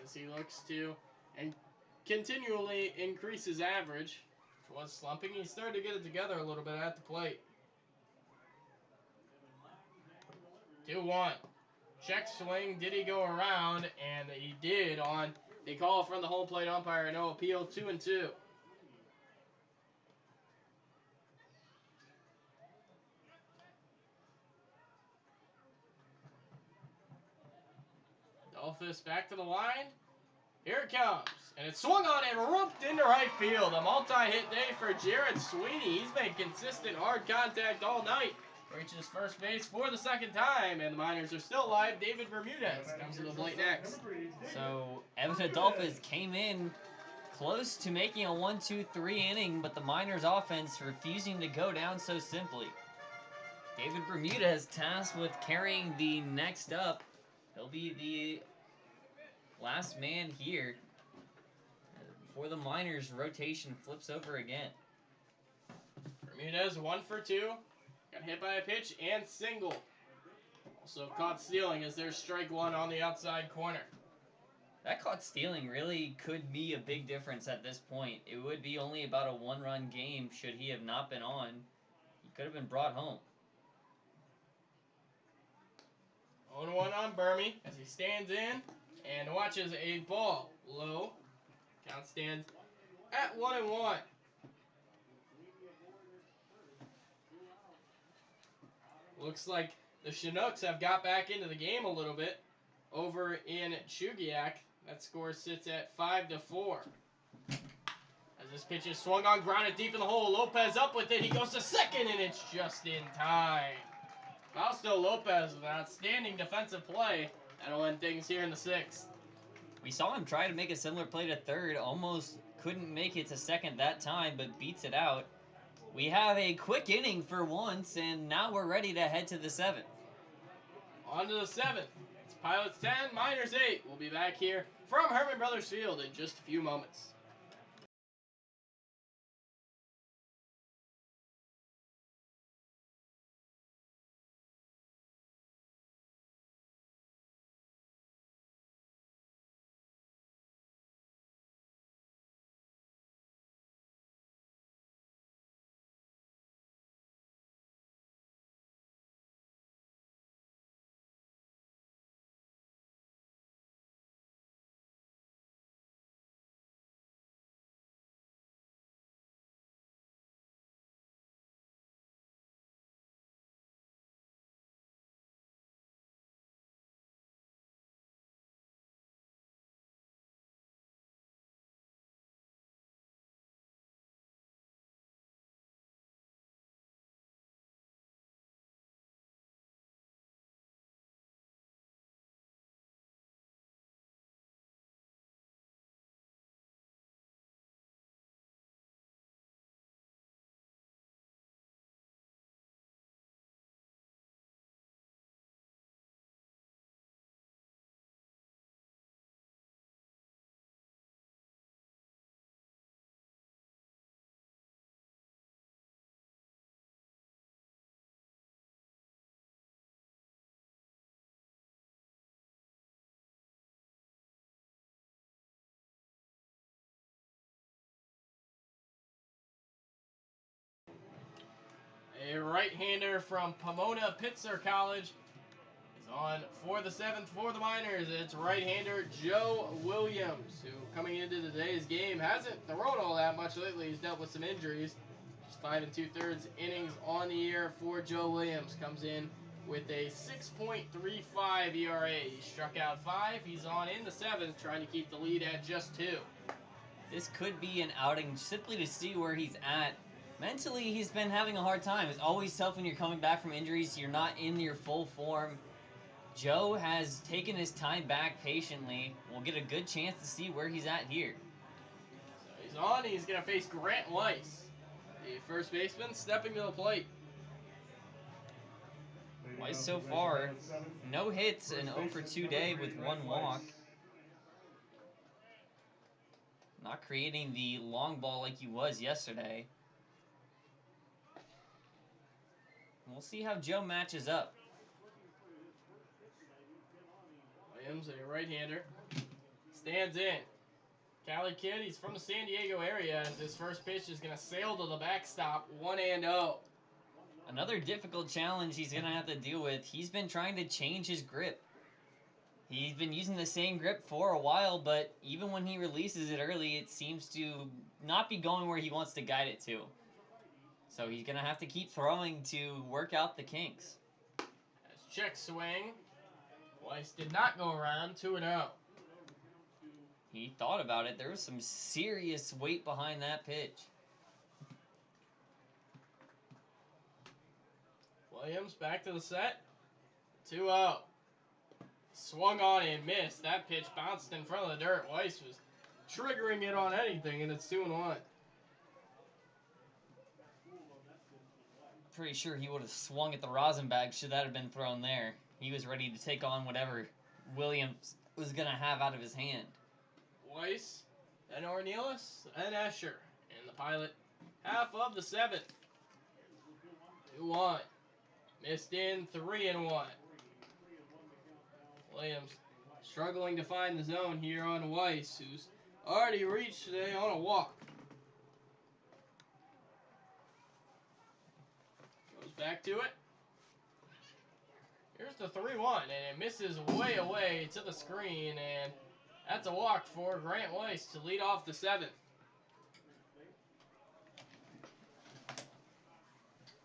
as he looks to and continually increase his average, which was slumping. He started to get it together a little bit at the plate. 2-1. Check swing. Did he go around? And he did on the call from the home plate umpire. No appeal. 2-2. Adolphus back to the line. Here it comes. And it's swung on and rooped into right field. A multi-hit day for Jared Sweeney. He's made consistent hard contact all night. Reaches first base for the 2nd time. And the Miners are still alive. David Bermudez comes to the plate next. So, Evan Adolphus came in close to making a 1-2-3 inning, but the Miners' offense refusing to go down so simply. David Bermudez tasked with carrying the next up. He'll be the last man here before the Miners' rotation flips over again. Bermudez 1 for 2. Got hit by a pitch and single. Also caught stealing as there's strike 1 on the outside corner. That caught stealing really could be a big difference at this point. It would be only about a 1-run game should he have not been on. He could have been brought home. 0-1 on Burmy as he stands in And watches a ball low. Count stands at 1-1. Looks like the Chinooks have got back into the game a little bit over in Chugiak. That score sits at 5-4. As this pitch is swung on, grounded deep in the hole. Lopez up with it. He goes to second, and it's just in time. Fausto Lopez with an outstanding defensive play. That'll end things here in the 6th. We saw him try to make a similar play to third. Almost couldn't make it to second that time, but beats it out. We have a quick inning for once, and now we're ready to head to the 7th. On to the 7th. It's Pilots 10, Miners 8. We'll be back here from Herman Brothers Field in just a few moments. A right-hander from Pomona Pitzer College is on for the 7th for the Miners. It's right-hander Joe Williams, who coming into today's game hasn't thrown all that much lately. He's dealt with some injuries. Just 5 2/3 innings on the year for Joe Williams. Comes in with a 6.35 ERA. He struck out 5. He's on in the 7th, trying to keep the lead at just 2. This could be an outing simply to see where he's at. Mentally, he's been having a hard time. It's always tough when you're coming back from injuries. You're not in your full form. Joe has taken his time back patiently. We'll get a good chance to see where he's at here. So he's on. He's going to face Grant Weiss, the first baseman, stepping to the plate. Weiss so far, no hits, an 0 for 2 day with 1 walk. Not creating the long ball like he was yesterday. We'll see how Joe matches up. Williams, a right-hander, stands in. Cali kid, he's from the San Diego area, and this first pitch is going to sail to the backstop, 1-0. Another difficult challenge he's going to have to deal with. He's been trying to change his grip. He's been using the same grip for a while, but even when he releases it early, it seems to not be going where he wants to guide it to. So he's going to have to keep throwing to work out the kinks. As check swing, Weiss did not go around, 2-0. He thought about it. There was some serious weight behind that pitch. Williams back to the set, 2-0. Swung on and missed. That pitch bounced in front of the dirt. Weiss was triggering it on anything, and it's 2-1. Pretty sure he would have swung at the rosin bag should that have been thrown there. He was ready to take on whatever Williams was going to have out of his hand. Weiss, then Ornelas, then Escher. And the Pilot, half of the 7th. 2-1. Missed in, 3-1. Williams struggling to find the zone here on Weiss, who's already reached today on a walk. Goes back to it. Here's the 3-1, and it misses way away to the screen, and that's a walk for Grant Weiss to lead off the 7th.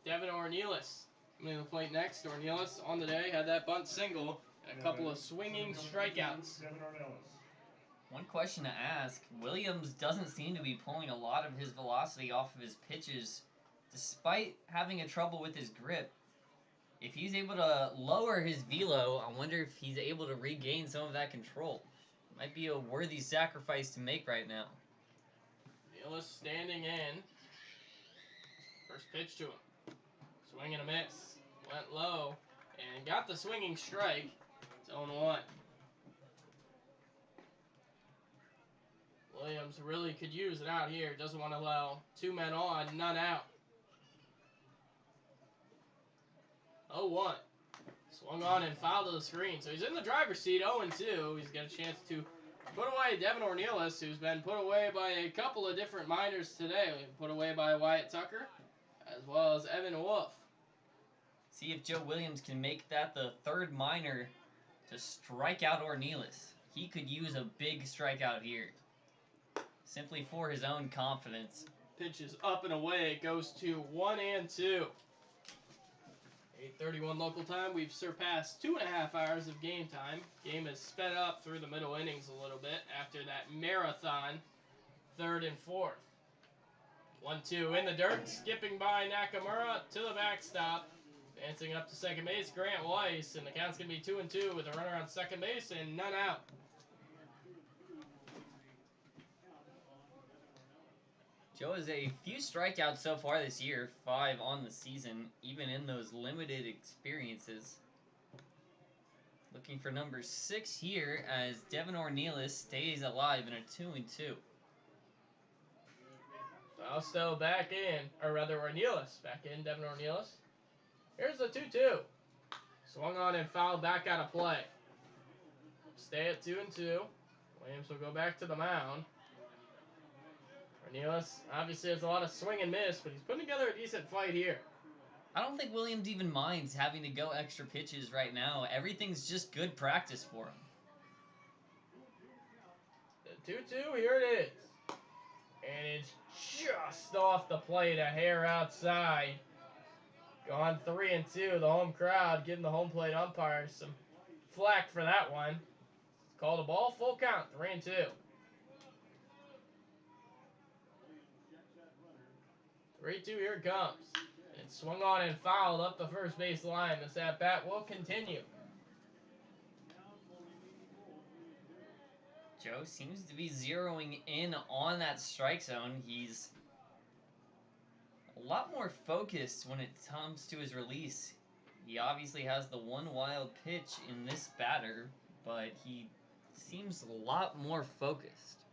Devin Ornelas coming to the plate next. Ornelas on the day had that bunt single and a couple of swinging strikeouts. One question to ask, Williams doesn't seem to be pulling a lot of his velocity off of his pitches, despite having a trouble with his grip. If he's able to lower his velo, I wonder if he's able to regain some of that control. Might be a worthy sacrifice to make right now. Ornelas standing in. First pitch to him. Swing and a miss. Went low and got the swinging strike. It's 0-1. Williams really could use it out here. Doesn't want to allow 2 men on, none out. 0-1. Swung on and fouled to the screen. So he's in the driver's seat, 0-2. He's got a chance to put away Devin Ornelas, who's been put away by a couple of different minors today. Put away by Wyatt Tucker, as well as Evan Wolf. See if Joe Williams can make that the 3rd minor to strike out Ornelas. He could use a big strikeout here, simply for his own confidence. Pitch is up and away. It goes to 1-2. 8:31 local time. We've surpassed 2.5 hours of game time. Game is sped up through the middle innings a little bit after that marathon 3rd and 4th. 1-2 in the dirt. Skipping by Nakamura to the backstop. Advancing up to second base, Grant Weiss, and the count's going to be 2-2 with a runner on second base and none out. Joe has a few strikeouts so far this year, 5 on the season, even in those limited experiences. Looking for number 6 here as Devin Ornelas stays alive in a 2-2. Fausto back in, or rather Ornelas back in, Devin Ornelas. Here's the 2-2. Swung on and fouled back out of play. Stay at 2-2. Williams will go back to the mound. Ornelas obviously has a lot of swing and miss, but he's putting together a decent fight here. I don't think Williams even minds having to go extra pitches right now. Everything's just good practice for him. The 2-2, here it is. And it's just off the plate, a hair outside. Gone 3-2. The home crowd giving the home plate umpires some flack for that one. Called a ball, full count, 3-2. Here it comes. It's swung on and fouled up the first base line. This at-bat will continue. Joe seems to be zeroing in on that strike zone. He's a lot more focused when it comes to his release. He obviously has the one wild pitch in this batter, but he seems a lot more focused.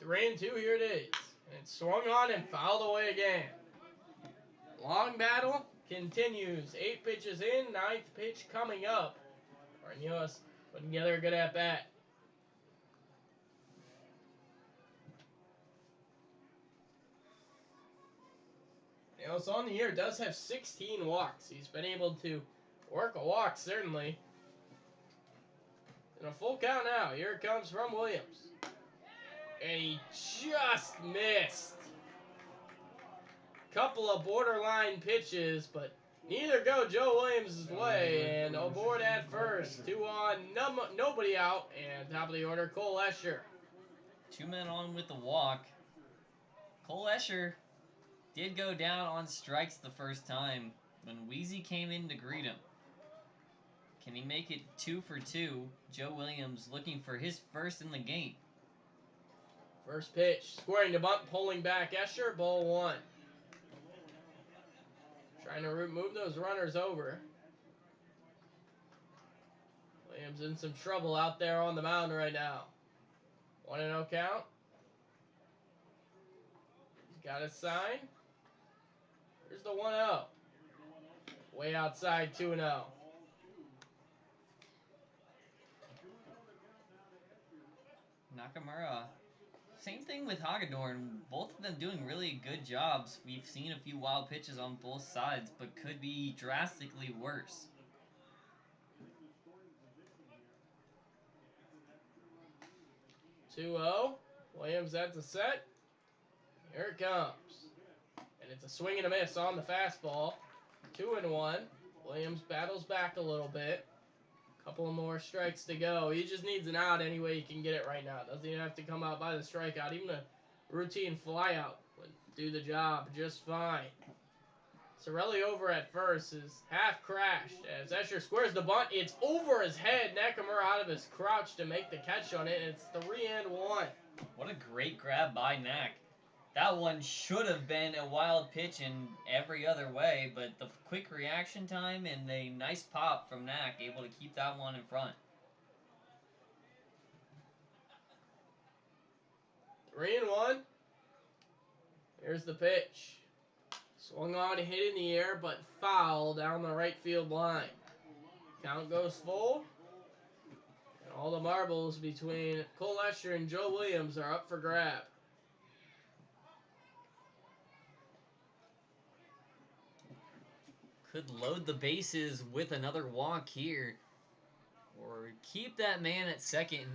3-2, here it is. And it's swung on and fouled away again. Long battle continues. 8 pitches in, 9th pitch coming up. Ornelas putting together a good at-bat. Ornelas on the year does have 16 walks. He's been able to work a walk, certainly. And a full count now. Here it comes from Williams. And he just missed. Couple of borderline pitches, but neither go Joe Williams' way. And aboard at first. 2 on, nobody out. And top of the order, Cole Escher. 2 men on with the walk. Cole Escher did go down on strikes the first time when Wheezy came in to greet him. Can he make it 2 for 2? Joe Williams looking for his first in the game. First pitch, squaring to bunt, pulling back Escher, ball 1. Trying to move those runners over. Williams in some trouble out there on the mound right now. 1-0 count. He's got his sign. Here's the 1-0. Way outside, 2-0. Nakamura Same thing with Hagedorn. Both of them doing really good jobs. We've seen a few wild pitches on both sides, but could be drastically worse. 2-0. Williams at the set. Here it comes. And it's a swing and a miss on the fastball. 2-1. Williams battles back a little bit. Couple more strikes to go. He just needs an out any way he can get it right now. Doesn't even have to come out by the strikeout. Even a routine flyout would do the job just fine. Sorelli over at first is half crashed as Escher squares the bunt. It's over his head. Nakamura out of his crouch to make the catch on it. And it's 3-1. What a great grab by Knack. That one should have been a wild pitch in every other way, but the quick reaction time and a nice pop from Knack able to keep that one in front. 3-1. Here's the pitch. Swung on, hit in the air, but foul down the right field line. Count goes full. And all the marbles between Cole Escher and Joe Williams are up for grab. Could load the bases with another walk here, or keep that man at second.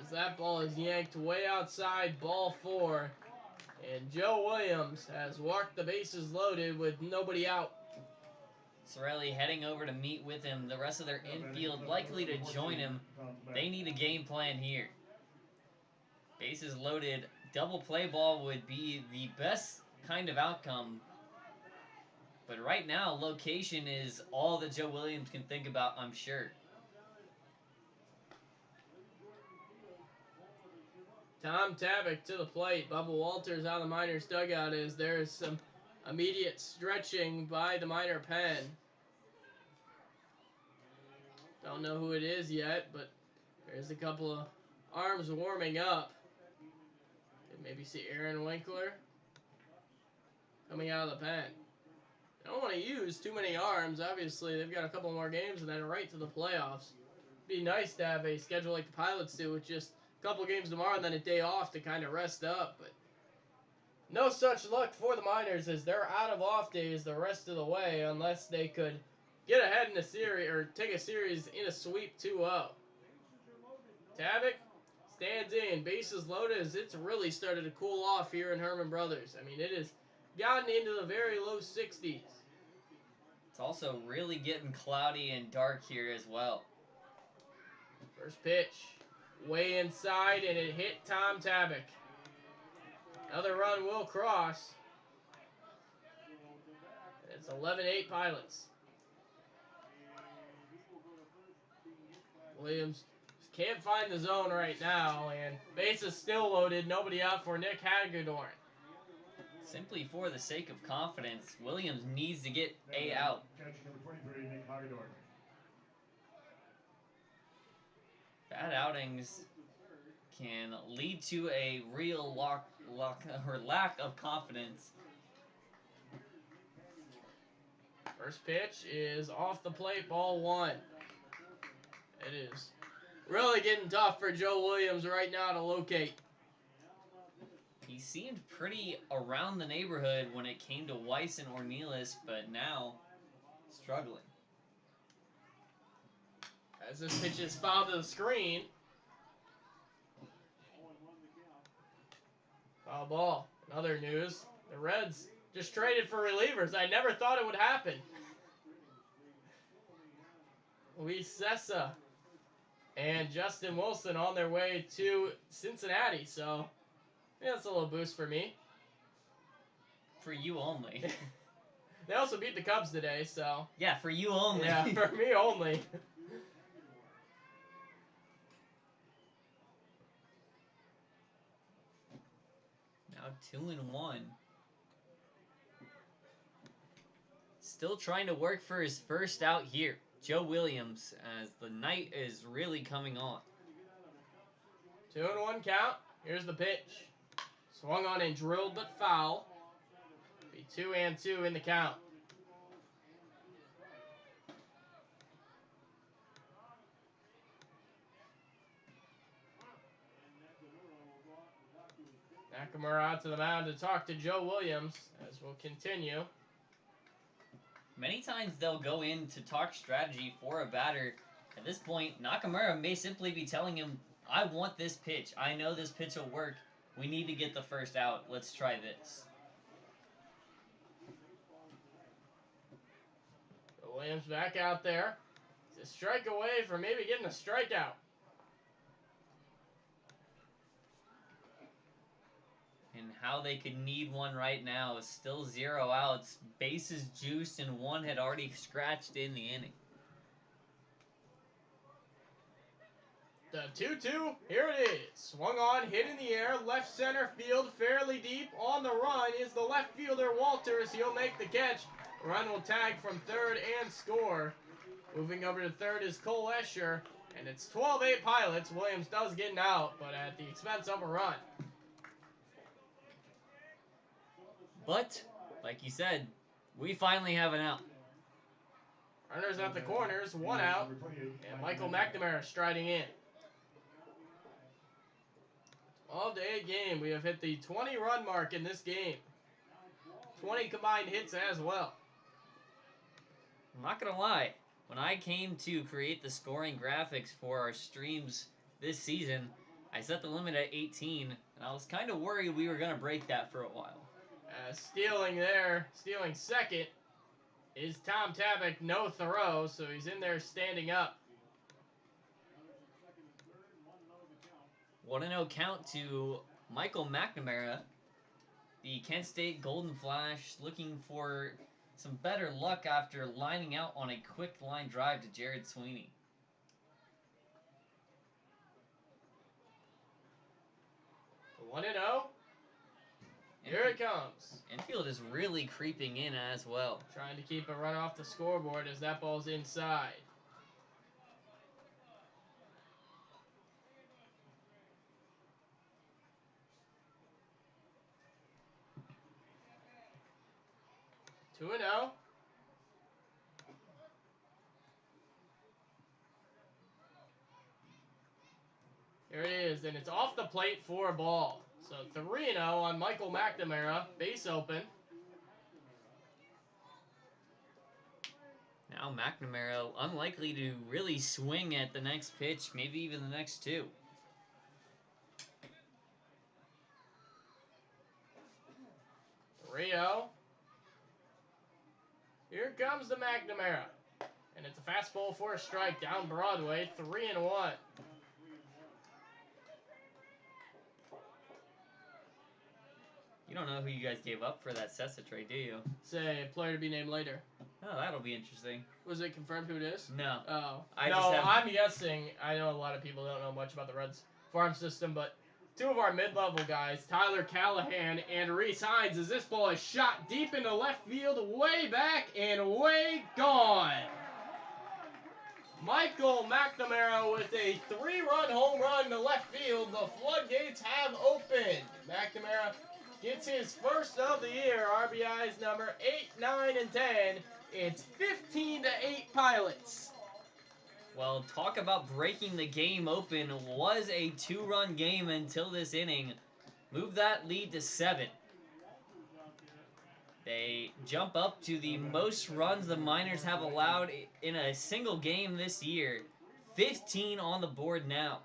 As that ball is yanked way outside, ball 4. And Joe Williams has walked the bases loaded with nobody out. Sorelli heading over to meet with him. The rest of their infield likely to join him. They need a game plan here. Bases loaded, double play ball would be the best kind of outcome. But right now, location is all that Joe Williams can think about, I'm sure. Tom Tavik to the plate. Bubba Walters out of the Miners dugout as there's some immediate stretching by the Miner pen. Don't know who it is yet, but there's a couple of arms warming up. And maybe see Aaron Winkler coming out of the pen. They don't want to use too many arms. Obviously, they've got a couple more games and then right to the playoffs. Be nice to have a schedule like the Pilots do with just a couple games tomorrow and then a day off to kind of rest up. But no such luck for the Miners as they're out of off days the rest of the way unless they could get ahead in a series or take a series in a sweep 2-0. Tavik stands in, bases loaded as it's really started to cool off here in Herman Brothers. I mean, it has gotten into the very low 60s. It's also really getting cloudy and dark here as well. First pitch, way inside, and it hit Tom Tavik. Another run will cross. It's 11-8 Pilots. Williams can't find the zone right now, and bases still loaded. Nobody out for Nick Hagedorn. Simply for the sake of confidence, Williams needs to get a out. Catch number 23, Nick Hagedorn. Bad outings can lead to a real lack of confidence. First pitch is off the plate, ball 1. It is really getting tough for Joe Williams right now to locate. He seemed pretty around the neighborhood when it came to Weiss and Ornelas, but now struggling. As this pitch is fouled to the screen. Foul ball. In other news, the Reds just traded for relievers. I never thought it would happen. Luis Sessa and Justin Wilson on their way to Cincinnati, so yeah, that's a little boost for me. For you only. They also beat the Cubs today, so Yeah, for you only. yeah, for me only. Now 2-1. Still trying to work for his first out here. Joe Williams, as the night is really coming on. 2-1 count. Here's the pitch. Swung on and drilled, but foul. Be 2-2 in the count. Nakamura out to the mound to talk to Joe Williams, as we'll continue. Many times they'll go in to talk strategy for a batter. At this point, Nakamura may simply be telling him, I want this pitch. I know this pitch will work. We need to get the first out. Let's try this. Williams back out there. It's a strike away from maybe getting a strikeout. And how they could need one right now. Still 0 outs. Bases juiced and one had already scratched in the inning. The 2-2, here it is. Swung on, hit in the air, left center field, fairly deep. On the run is the left fielder, Walters. He'll make the catch. Run will tag from third and score. Moving over to third is Cole Escher. And it's 12-8 Pilots. Williams does get an out, but at the expense of a run. But, like you said, we finally have an out. Runners at the corners, 1 out. And Michael McNamara striding in. 12-8 game. We have hit the 20-run mark in this game. 20 combined hits as well. I'm not going to lie. When I came to create the scoring graphics for our streams this season, I set the limit at 18, and I was kind of worried we were going to break that for a while. Stealing second is Tom Tabak. No throw, so he's in there standing up. 1-0 count to Michael McNamara. The Kent State Golden Flash looking for some better luck after lining out on a quick line drive to Jared Sweeney. The 1-0. Here it comes. Infield is really creeping in as well. Trying to keep a run off the scoreboard as that ball's inside. Two and 0. Here it is, and it's off the plate for a ball. So 3-0 on Michael McNamara, base open. Now McNamara unlikely to really swing at the next pitch, maybe even the next two. Rio. Here comes the McNamara. And it's a fastball for a strike down Broadway, 3-1. You don't know who you guys gave up for that Sessa trade, do you? Say, a player to be named later. Oh, that'll be interesting. Was it confirmed who it is? No. Oh. I'm I'm guessing. I know a lot of people don't know much about the Reds farm system, but two of our mid-level guys, Tyler Callahan and Reese Hines, as this ball is shot deep into left field, way back and way gone. Michael McNamara with a 3-run home run to left field. The floodgates have opened. McNamara gets his first of the year. RBIs number 8, 9, and 10. It's 15-8 Pilots. Well, talk about breaking the game open. Was a 2-run game until this inning. Move that lead to 7. They jump up to the most runs the Miners have allowed in a single game this year. 15 on the board now.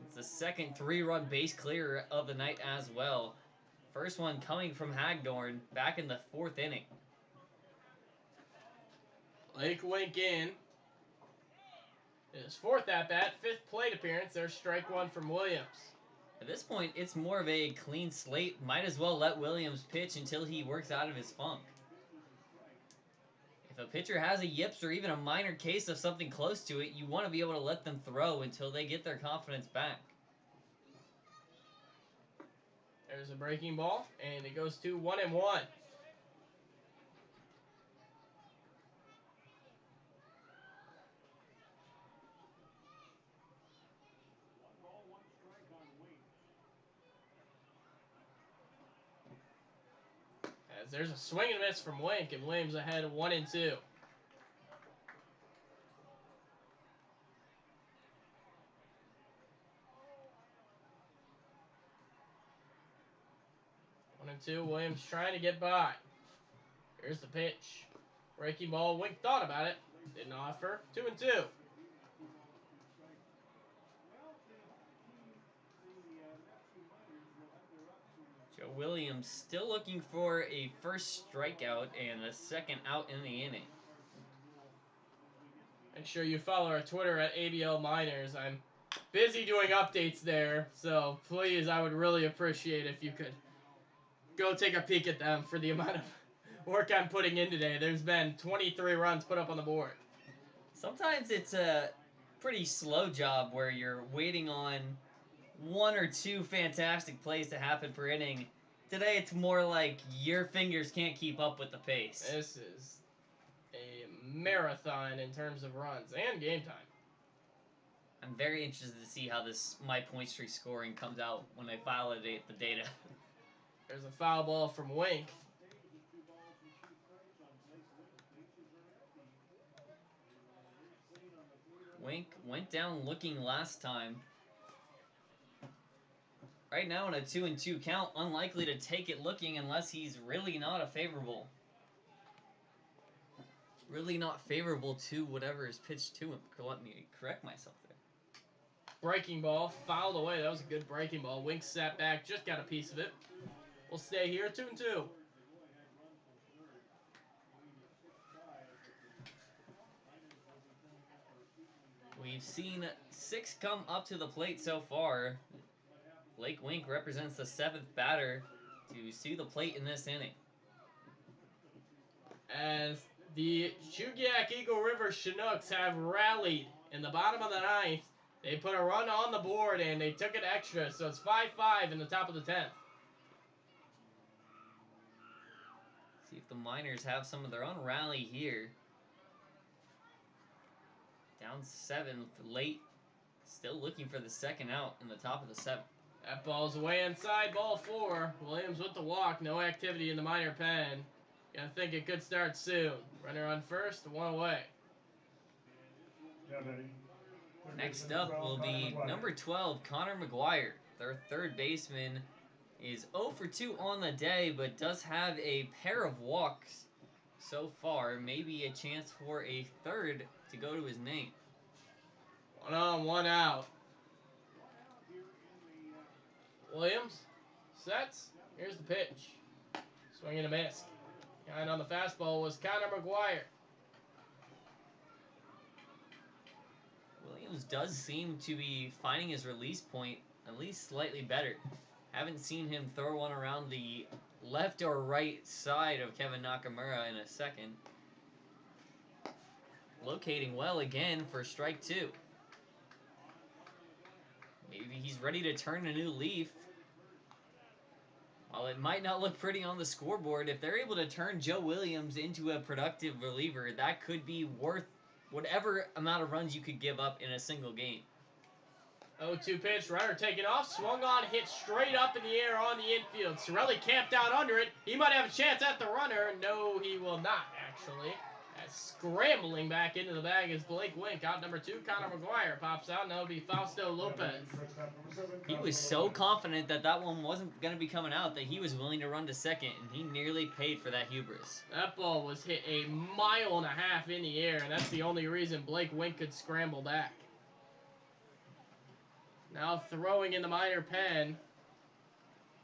It's the second 3-run base clear of the night as well. First one coming from Hagdorn back in the 4th inning. Blake Wink in. His 4th at-bat, 5th plate appearance. There's strike 1 from Williams. At this point, it's more of a clean slate. Might as well let Williams pitch until he works out of his funk. If a pitcher has a yips or even a minor case of something close to it, you want to be able to let them throw until they get their confidence back. There's a breaking ball, and it goes to 1-1. As there's a swing and miss from Wink, and Williams ahead 1-2. 1-2. Williams trying to get by. Here's the pitch. Breaking ball. Wink thought about it. Didn't offer. 2-2. Joe Williams still looking for a first strikeout and a second out in the inning. Make sure you follow our Twitter at ABL Miners. I'm busy doing updates there, so please, I would really appreciate if you could go take a peek at them for the amount of work I'm putting in today. There's been 23 runs put up on the board. Sometimes it's a pretty slow job where you're waiting on 1 or 2 fantastic plays to happen per inning. Today it's more like your fingers can't keep up with the pace. This is a marathon in terms of runs and game time. I'm very interested to see how this my point streak scoring comes out when I validate the data. There's a foul ball from Wink. Wink went down looking last time. Right now in a 2-2 count, unlikely to take it looking unless he's really not favorable to whatever is pitched to him. Let me correct myself there. Breaking ball, fouled away. That was a good breaking ball. Wink sat back, just got a piece of it. We'll stay here, 2-2. We've seen 6 come up to the plate so far. Blake Wink represents the 7th batter to see the plate in this inning. As the Chugiak Eagle River Chinooks have rallied in the bottom of the 9th. They put a run on the board and they took it extra, so it's 5-5 in the top of the 10th. See if the Miners have some of their own rally here. Down 7th, late. Still looking for the second out in the top of the 7th. That ball's way inside, ball 4. Williams with the walk, no activity in the minor pen. Gotta think it could start soon. Runner on first, 1 away. Next up will be number 12, Connor McGuire. Their third baseman is 0 for 2 on the day, but does have a pair of walks so far. Maybe a chance for a third to go to his name. 1 on, 1 out. Williams sets. Here's the pitch. Swing and a miss. Behind on the fastball was Connor McGuire. Williams does seem to be finding his release point at least slightly better. Haven't seen him throw one around the left or right side of Kevin Nakamura in a second. Locating well again for strike 2. Maybe he's ready to turn a new leaf. While it might not look pretty on the scoreboard, if they're able to turn Joe Williams into a productive reliever, that could be worth whatever amount of runs you could give up in a single game. 0-2 pitch, runner taken off, swung on, hit straight up in the air on the infield. Sorelli camped out under it. He might have a chance at the runner. No, he will not, actually. As scrambling back into the bag is Blake Wink. Out number 2, Connor McGuire pops out, and that'll be Fausto Lopez. He was so confident that that one wasn't going to be coming out that he was willing to run to second, and he nearly paid for that hubris. That ball was hit 1.5 miles in the air, and that's the only reason Blake Wink could scramble back. Now throwing in the minor pen.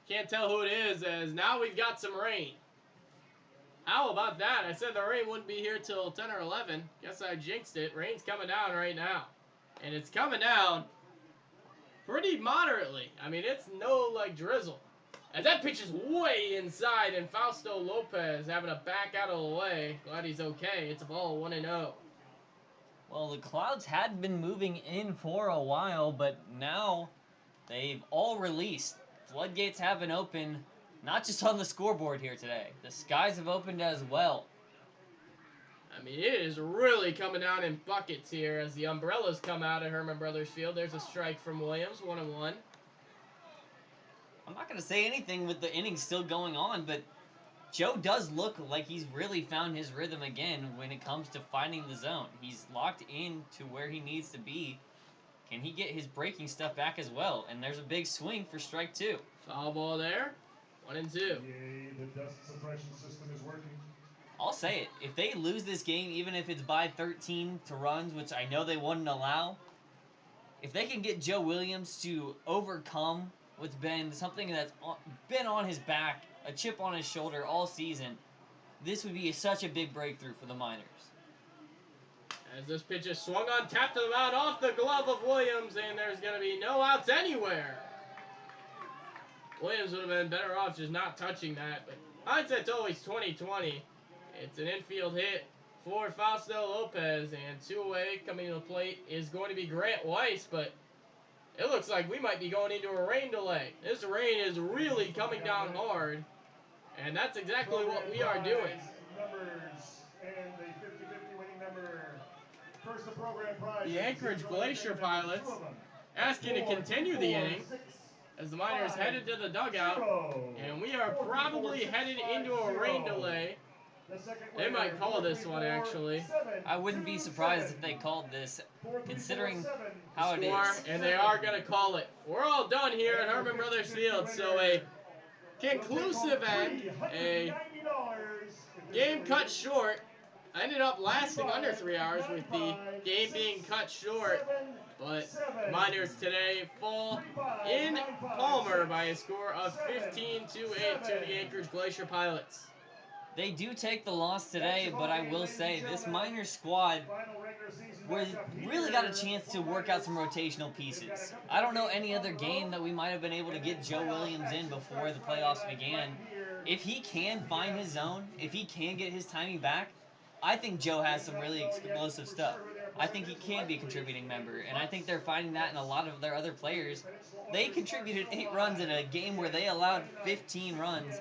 Can't tell who it is, as now we've got some rain. How about that? I said the rain wouldn't be here till 10 or 11. Guess I jinxed it. Rain's coming down right now. And it's coming down pretty moderately. I mean, it's no, drizzle. As that pitch is way inside, and Fausto Lopez having to back out of the way. Glad he's okay. It's a ball, 1-0. Well, the clouds had been moving in for a while, but now they've all released. Floodgates have been open, not just on the scoreboard here today. The skies have opened as well. I mean, it is really coming down in buckets here as the umbrellas come out at Herman Brothers Field. There's a strike from Williams, 1-1. I'm not going to say anything with the innings still going on, but Joe does look like he's really found his rhythm again when it comes to finding the zone. He's locked in to where he needs to be. Can he get his breaking stuff back as well? And there's a big swing for strike 2. Foul ball there. 1-2. Yay, the dust suppression system is working. I'll say it. If they lose this game, even if it's by 13 to runs, which I know they wouldn't allow, if they can get Joe Williams to overcome what's been something that's been on his back, a chip on his shoulder all season, this would be such a big breakthrough for the Miners. As this pitch is swung on, tapped to the mound, off the glove of Williams, and there's going to be no outs anywhere. Williams would have been better off just not touching that, but hindsight's always 20/20. It's an infield hit for Fausto Lopez, and 2 away coming to the plate is going to be Grant Weiss, but it looks like we might be going into a rain delay. This rain is really coming down hard, and that's exactly what we are doing. Numbers and the 50-50 winning number. First, the program prize. The Anchorage Glacier Pilots asking to continue the inning as the Miners headed to the dugout, and we are probably headed into a rain delay. They might call this one, actually. I wouldn't be surprised if they called this, considering how it is. And they are going to call it. We're all done here at Herman Brothers Field, so a conclusive end, a game cut short. Ended up lasting under 3 hours with the game being cut short, but the Miners today fall in Palmer by a score of 15-8 to the Anchorage Glacier Pilots. They do take the loss today, but I will say this Miners squad really got a chance to work out some rotational pieces. I don't know any other game that we might have been able to get Joe Williams in before the playoffs began. If he can find his zone, if he can get his timing back, I think Joe has some really explosive stuff. I think he can be a contributing member, and I think they're finding that in a lot of their other players. They contributed 8 runs in a game where they allowed 15 runs.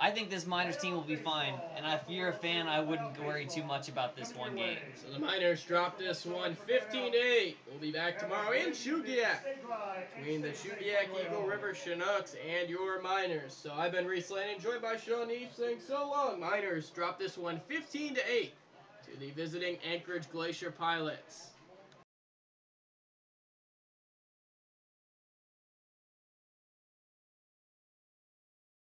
I think this Miners team will be fine, and if you're a fan, I wouldn't worry too much about this one game. So the Miners dropped this one 15-8. We'll be back tomorrow in Shugiak between the Shugiak Eagle River Chinooks and your Miners. So I've been Reese Lane, joined by Sean Eve, saying so long. Miners dropped this one 15-8 to the visiting Anchorage Glacier Pilots.